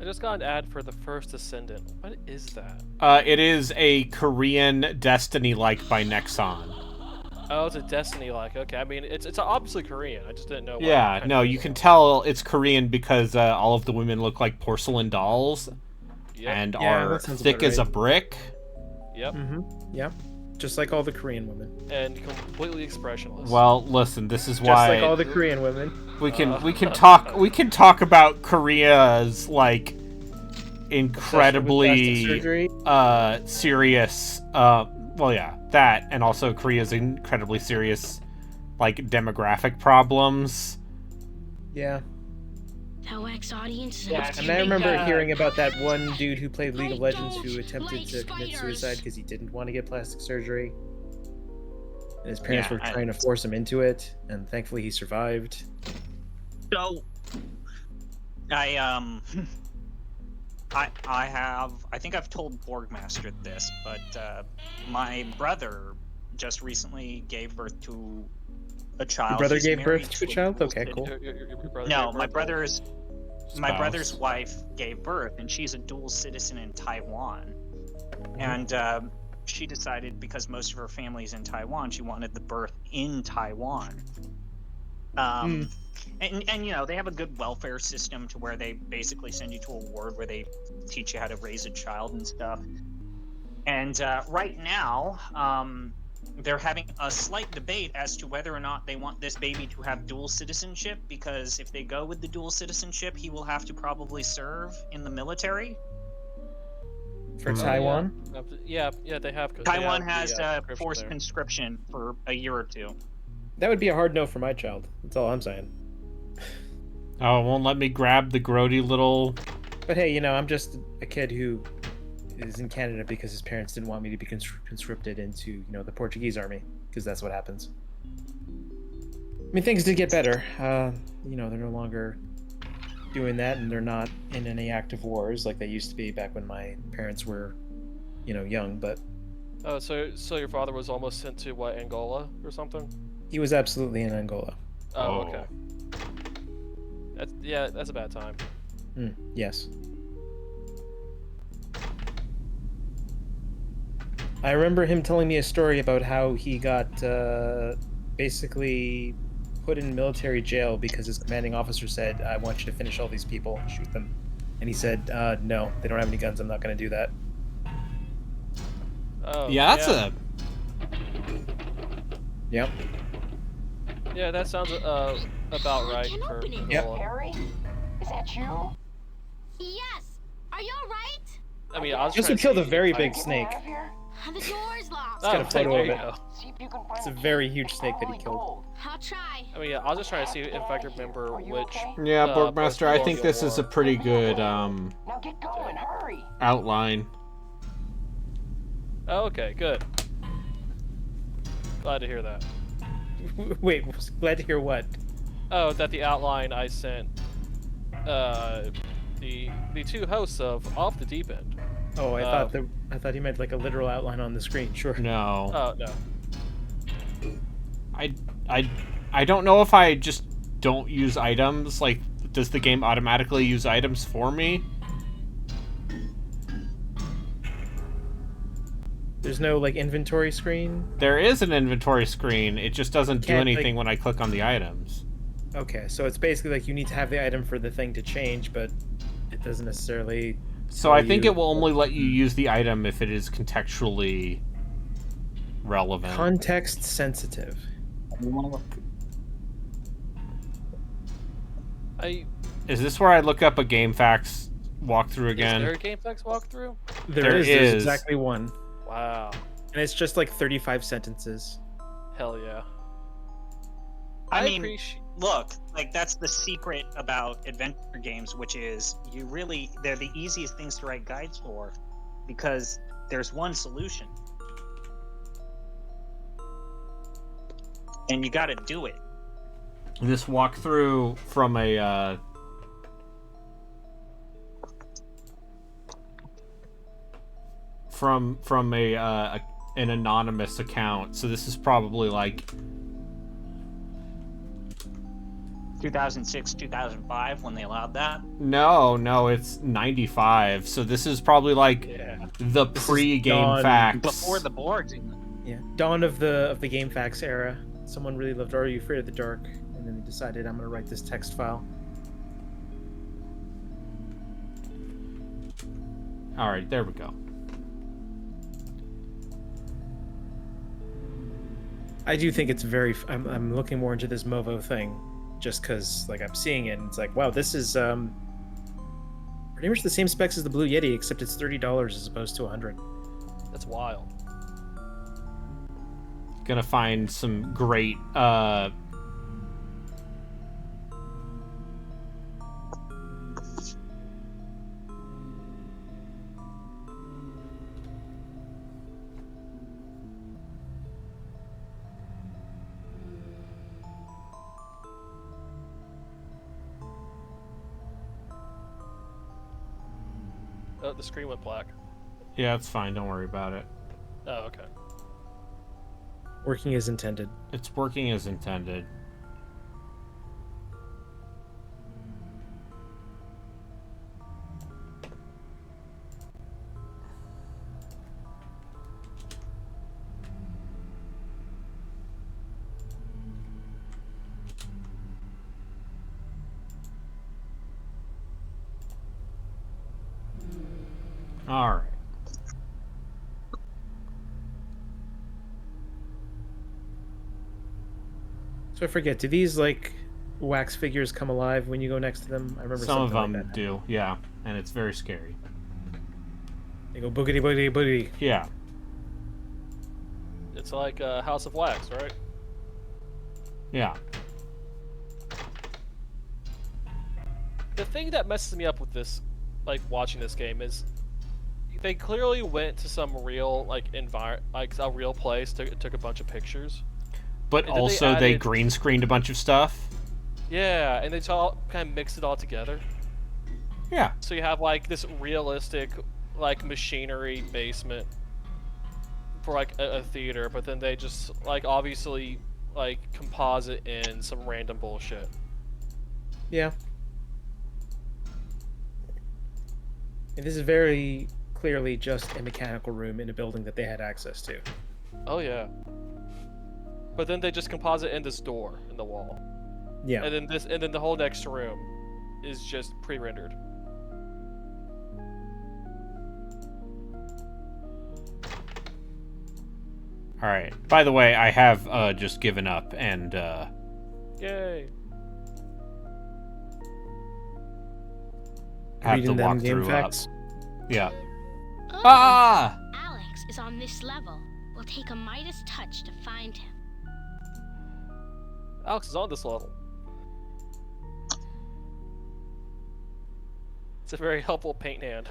Speaker 7: I just got an ad for the First Ascendant. What is that?
Speaker 2: It is a Korean Destiny-like by Nexon.
Speaker 7: Oh, it's a Destiny-like. Okay, I mean, it's obviously Korean. I just didn't know.
Speaker 2: Yeah, no, you can tell it's Korean because all of the women look like porcelain dolls.
Speaker 7: Yep.
Speaker 2: And
Speaker 6: Yeah,
Speaker 2: are
Speaker 6: that sounds
Speaker 2: thick
Speaker 6: about
Speaker 2: as a
Speaker 6: right.
Speaker 2: brick.
Speaker 7: Yep.
Speaker 6: Mm-hmm. Yep. Just like all the Korean women.
Speaker 7: And completely expressionless.
Speaker 2: Well, listen, this is
Speaker 6: Just
Speaker 2: why
Speaker 6: like all the Korean women.
Speaker 2: we can talk about Korea's like incredibly serious well yeah, that, and also Korea's incredibly serious like demographic problems.
Speaker 6: Yeah.
Speaker 9: That wax audience is
Speaker 6: Yeah, and I remember hearing about that one dude who played League of Legends who attempted to commit suicide because he didn't want to get plastic surgery. And his parents were trying to force him into it, and thankfully he survived.
Speaker 8: So, I think I've told Borgmaster this, but my brother just recently gave birth to a child.
Speaker 6: Your brother
Speaker 8: He's
Speaker 6: gave
Speaker 8: married
Speaker 6: birth to a child? Okay, cool.
Speaker 8: No, my brother's wife gave birth, and she's a dual citizen in Taiwan. And she decided, because most of her family's in Taiwan, she wanted the birth in Taiwan. And you know, they have a good welfare system to where they basically send you to a ward where they teach you how to raise a child and stuff. And right now, they're having a slight debate as to whether or not they want this baby to have dual citizenship, because if they go with the dual citizenship, he will have to probably serve in the military.
Speaker 6: For Taiwan?
Speaker 7: Yeah, they have.
Speaker 8: Taiwan has forced conscription for a year or two.
Speaker 6: That would be a hard no for my child. That's all I'm saying.
Speaker 2: Oh, it won't let me grab the grody little...
Speaker 6: But hey, you know, I'm just a kid who is in Canada because his parents didn't want me to be conscripted into, you know, the Portuguese army, because that's what happens. I mean, things did get better. You know, they're no longer doing that, and they're not in any active wars like they used to be back when my parents were, you know, young, but...
Speaker 7: Oh, so your father was almost sent to, what, Angola or something?
Speaker 6: He was absolutely in Angola.
Speaker 7: Oh, okay. That's a bad time.
Speaker 6: Yes. I remember him telling me a story about how he got basically put in military jail because his commanding officer said, I want you to finish all these people, shoot them. And he said, no, they don't have any guns, I'm not going to do that.
Speaker 7: Oh,
Speaker 2: yeah, that's a...
Speaker 6: Yep.
Speaker 7: Yeah, that sounds about right for Angola.
Speaker 13: Harry? Is that you?
Speaker 9: Yes! Are you alright?
Speaker 7: I mean, I was
Speaker 6: Just
Speaker 7: trying
Speaker 6: to
Speaker 7: to
Speaker 6: kill the
Speaker 7: see
Speaker 6: very
Speaker 7: if I
Speaker 6: big
Speaker 7: could-
Speaker 6: snake.
Speaker 9: The door's locked.
Speaker 6: It's got a photo
Speaker 7: there
Speaker 6: of
Speaker 7: you
Speaker 6: it.
Speaker 7: go.
Speaker 6: It's a very huge snake that he killed.
Speaker 9: I'll try.
Speaker 7: I mean, yeah, I was just trying to see if I could remember which.
Speaker 2: Yeah, Borgmaster, I think this is a pretty good
Speaker 13: Now get going, hurry.
Speaker 2: outline.
Speaker 7: Oh, okay, good. Glad to hear that.
Speaker 6: Wait, glad to hear what?
Speaker 7: Oh, that the outline I sent the two hosts of Off the Deep End.
Speaker 6: Oh, I thought he meant like a literal outline on the screen. Sure.
Speaker 2: No.
Speaker 7: Oh no.
Speaker 2: I don't know if I just don't use items. Like, does the game automatically use items for me?
Speaker 6: There's no like inventory screen.
Speaker 2: There is an inventory screen. It just doesn't do
Speaker 6: Can't,
Speaker 2: anything when I click on the items.
Speaker 6: Okay, so it's basically like you need to have the item for the thing to change, but it doesn't necessarily.
Speaker 2: So I think it will only let you use the item if it is contextually relevant.
Speaker 6: Context sensitive.
Speaker 2: Is this where I look up a GameFAQs walkthrough again?
Speaker 7: Is there a GameFAQs walkthrough?
Speaker 6: There's exactly one.
Speaker 7: Wow.
Speaker 6: And it's just like 35 sentences.
Speaker 7: Hell yeah.
Speaker 8: I mean, look, like that's the secret about adventure games, which is they're the easiest things to write guides for because there's one solution. And you got to do it.
Speaker 2: This walkthrough from a from an anonymous account. So this is probably like
Speaker 8: 2006, 2005 when they allowed that.
Speaker 2: No, it's 95. So this is probably like the pre-game facts
Speaker 8: before the boards.
Speaker 6: Yeah, dawn of the GameFAQs era. Someone really loved Are You Afraid of the Dark, and then they decided I'm gonna write this text file.
Speaker 2: All right, there we go.
Speaker 6: I do think it's very. I'm looking more into this Movo thing, just because like I'm seeing it, and it's like, wow, this is pretty much the same specs as the Blue Yeti, except it's $30 as opposed to $100.
Speaker 7: That's wild.
Speaker 2: Gonna find some great
Speaker 7: Oh, the screen went black.
Speaker 2: Yeah, it's fine. Don't worry about it.
Speaker 7: Oh, okay.
Speaker 6: Working as intended.
Speaker 2: It's working as intended. All right.
Speaker 6: So I forget, do these like wax figures come alive when you go next to them? I remember
Speaker 2: some of them
Speaker 6: like that.
Speaker 2: do, yeah, and it's very scary.
Speaker 6: They go boogity boogity boogity.
Speaker 2: Yeah.
Speaker 7: It's like House of Wax, right?
Speaker 2: Yeah.
Speaker 7: The thing that messes me up with this, like watching this game, is they clearly went to some real like a real place, took a bunch of pictures.
Speaker 2: But also they green screened a bunch of stuff.
Speaker 7: Yeah, and they all kind of mixed it all together.
Speaker 2: Yeah.
Speaker 7: So you have like this realistic like machinery basement for like a theater, but then they just like obviously like composite in some random bullshit.
Speaker 6: Yeah. And this is very clearly just a mechanical room in a building that they had access to.
Speaker 7: Oh yeah. But then they just composite in this door in the wall.
Speaker 6: Yeah.
Speaker 7: And then the whole next room is just pre-rendered.
Speaker 2: All right. By the way, I have just given up and
Speaker 7: Yay.
Speaker 2: have the
Speaker 6: Reading them game
Speaker 2: walkthrough up.
Speaker 6: facts.
Speaker 2: Yeah.
Speaker 9: Oh,
Speaker 2: Ah!
Speaker 9: Alex is on this level. We'll take a Midas touch to find him.
Speaker 7: Alex is on this level. It's a very helpful paint hand.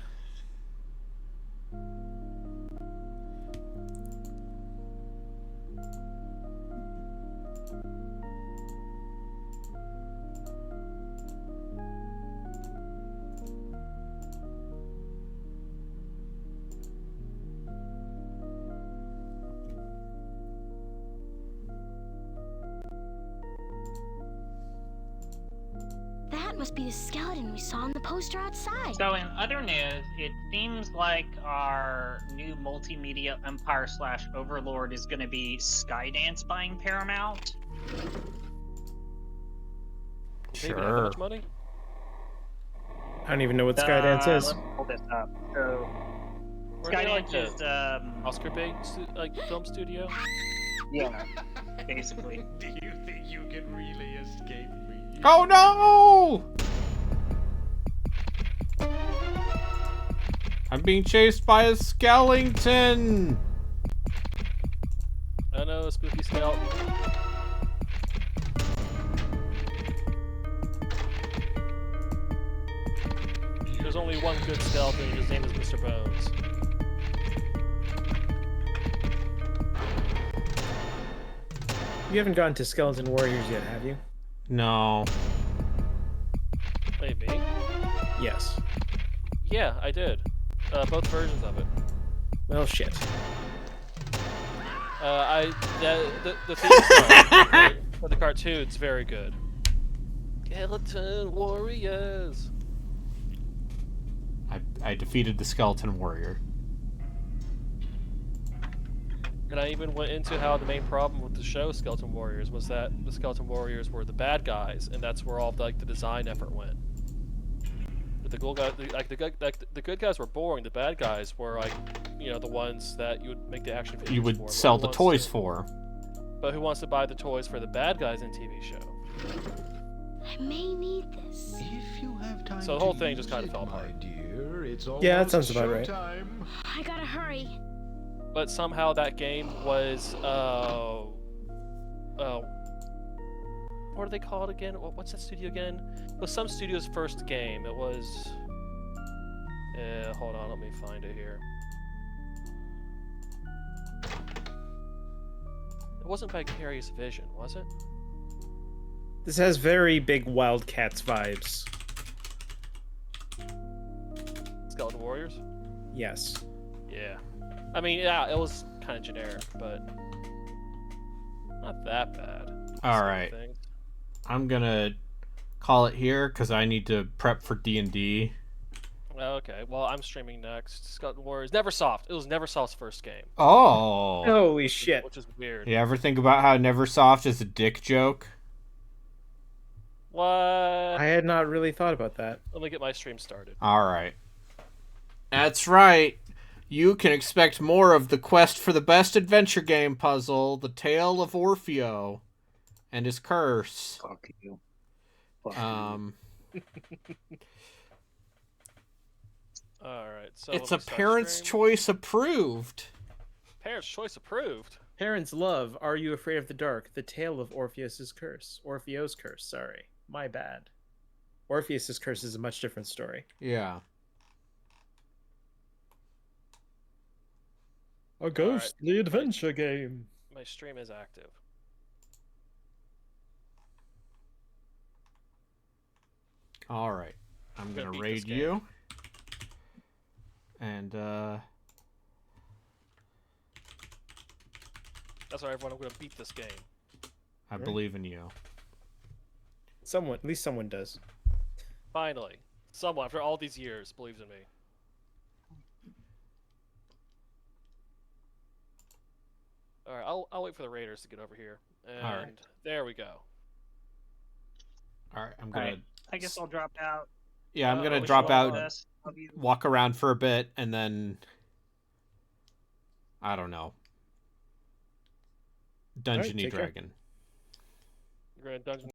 Speaker 9: That must be the skeleton we saw on the poster outside.
Speaker 8: So in other news, it seems like our new multimedia empire / overlord is going to be Skydance buying Paramount.
Speaker 7: They even have that much money?
Speaker 6: I don't even know what Skydance is.
Speaker 8: Let's pull this up. So
Speaker 7: Were they like
Speaker 8: Skydance is
Speaker 7: Oscar bait like film studio?
Speaker 8: yeah, basically.
Speaker 12: Do you think you can really escape me?
Speaker 2: Oh no! I'm being chased by a skeleton!
Speaker 7: I know, spooky skeleton. There's only one good skeleton, his name is Mr. Bones.
Speaker 6: You haven't gotten to Skeleton Warriors yet, have you?
Speaker 2: No.
Speaker 7: Wait, me?
Speaker 6: Yes.
Speaker 7: Yeah, I did. Both versions of it.
Speaker 6: Well, shit.
Speaker 7: The theme song for the cartoon's very good. Skeleton Warriors.
Speaker 2: I defeated the skeleton warrior.
Speaker 7: And I even went into how the main problem with the show Skeleton Warriors was that the Skeleton Warriors were the bad guys, and that's where all the design effort went. But the good guys were boring. The bad guys were the ones that you would make the action figures
Speaker 2: You would
Speaker 7: for.
Speaker 2: sell the toys for.
Speaker 7: But who wants to buy the toys for the bad guys in TV show?
Speaker 9: I may need this.
Speaker 12: If you have time
Speaker 7: So the whole thing just kind of fell apart.
Speaker 12: my dear, it's
Speaker 6: Yeah, that sounds about right.
Speaker 12: showtime.
Speaker 9: I gotta hurry.
Speaker 7: But somehow that game was what do they call it again? What's that studio again? It was some studio's first game. It was hold on, let me find it here. It wasn't Vicarious Vision, was it?
Speaker 6: This has very big Wildcats vibes.
Speaker 7: Skeleton Warriors?
Speaker 6: Yes.
Speaker 7: Yeah. I mean, yeah, it was kind of generic, but not that bad.
Speaker 2: Alright. I'm gonna call it here, because I need to prep for D&D.
Speaker 7: Okay, well, I'm streaming next. Skeleton Warriors. Neversoft. It was Neversoft's first game.
Speaker 2: Oh!
Speaker 6: Holy shit.
Speaker 7: Which is weird.
Speaker 2: You ever think about how Neversoft is a dick joke?
Speaker 7: What?
Speaker 6: I had not really thought about that.
Speaker 7: Let me get my stream started.
Speaker 2: Alright. That's right. You can expect more of the quest for the best adventure game puzzle, The Tale of Orfeo and his curse.
Speaker 8: Fuck you.
Speaker 7: Alright, so
Speaker 2: It's
Speaker 7: let
Speaker 2: a
Speaker 7: me start
Speaker 2: parent's
Speaker 7: stream.
Speaker 2: choice approved.
Speaker 7: Parents' choice approved.
Speaker 6: Parents love Are You Afraid of the Dark? The Tale of Orpheus's Curse. Orpheo's Curse, sorry. My bad. Orpheus's Curse is a much different story.
Speaker 2: Yeah.
Speaker 6: A ghostly adventure game.
Speaker 7: My stream is active.
Speaker 2: Alright. I'm
Speaker 7: gonna
Speaker 2: gonna
Speaker 7: beat
Speaker 2: raid
Speaker 7: this game.
Speaker 2: you. And,
Speaker 7: That's right, everyone. I'm gonna beat this game.
Speaker 2: I believe in you.
Speaker 6: Someone, at least someone does.
Speaker 7: Finally, someone after all these years believes in me. All right, I'll wait for the raiders to get over here. And
Speaker 2: Alright.
Speaker 7: there we go.
Speaker 2: Alright, I'm gonna...
Speaker 8: I guess I'll drop out.
Speaker 2: Yeah, I'm gonna
Speaker 7: we
Speaker 2: drop
Speaker 7: should all
Speaker 2: out,
Speaker 8: this.
Speaker 2: walk around for a bit, and then... I don't know. Dungeony
Speaker 6: take care.
Speaker 2: Dragon.
Speaker 7: You're gonna dungeon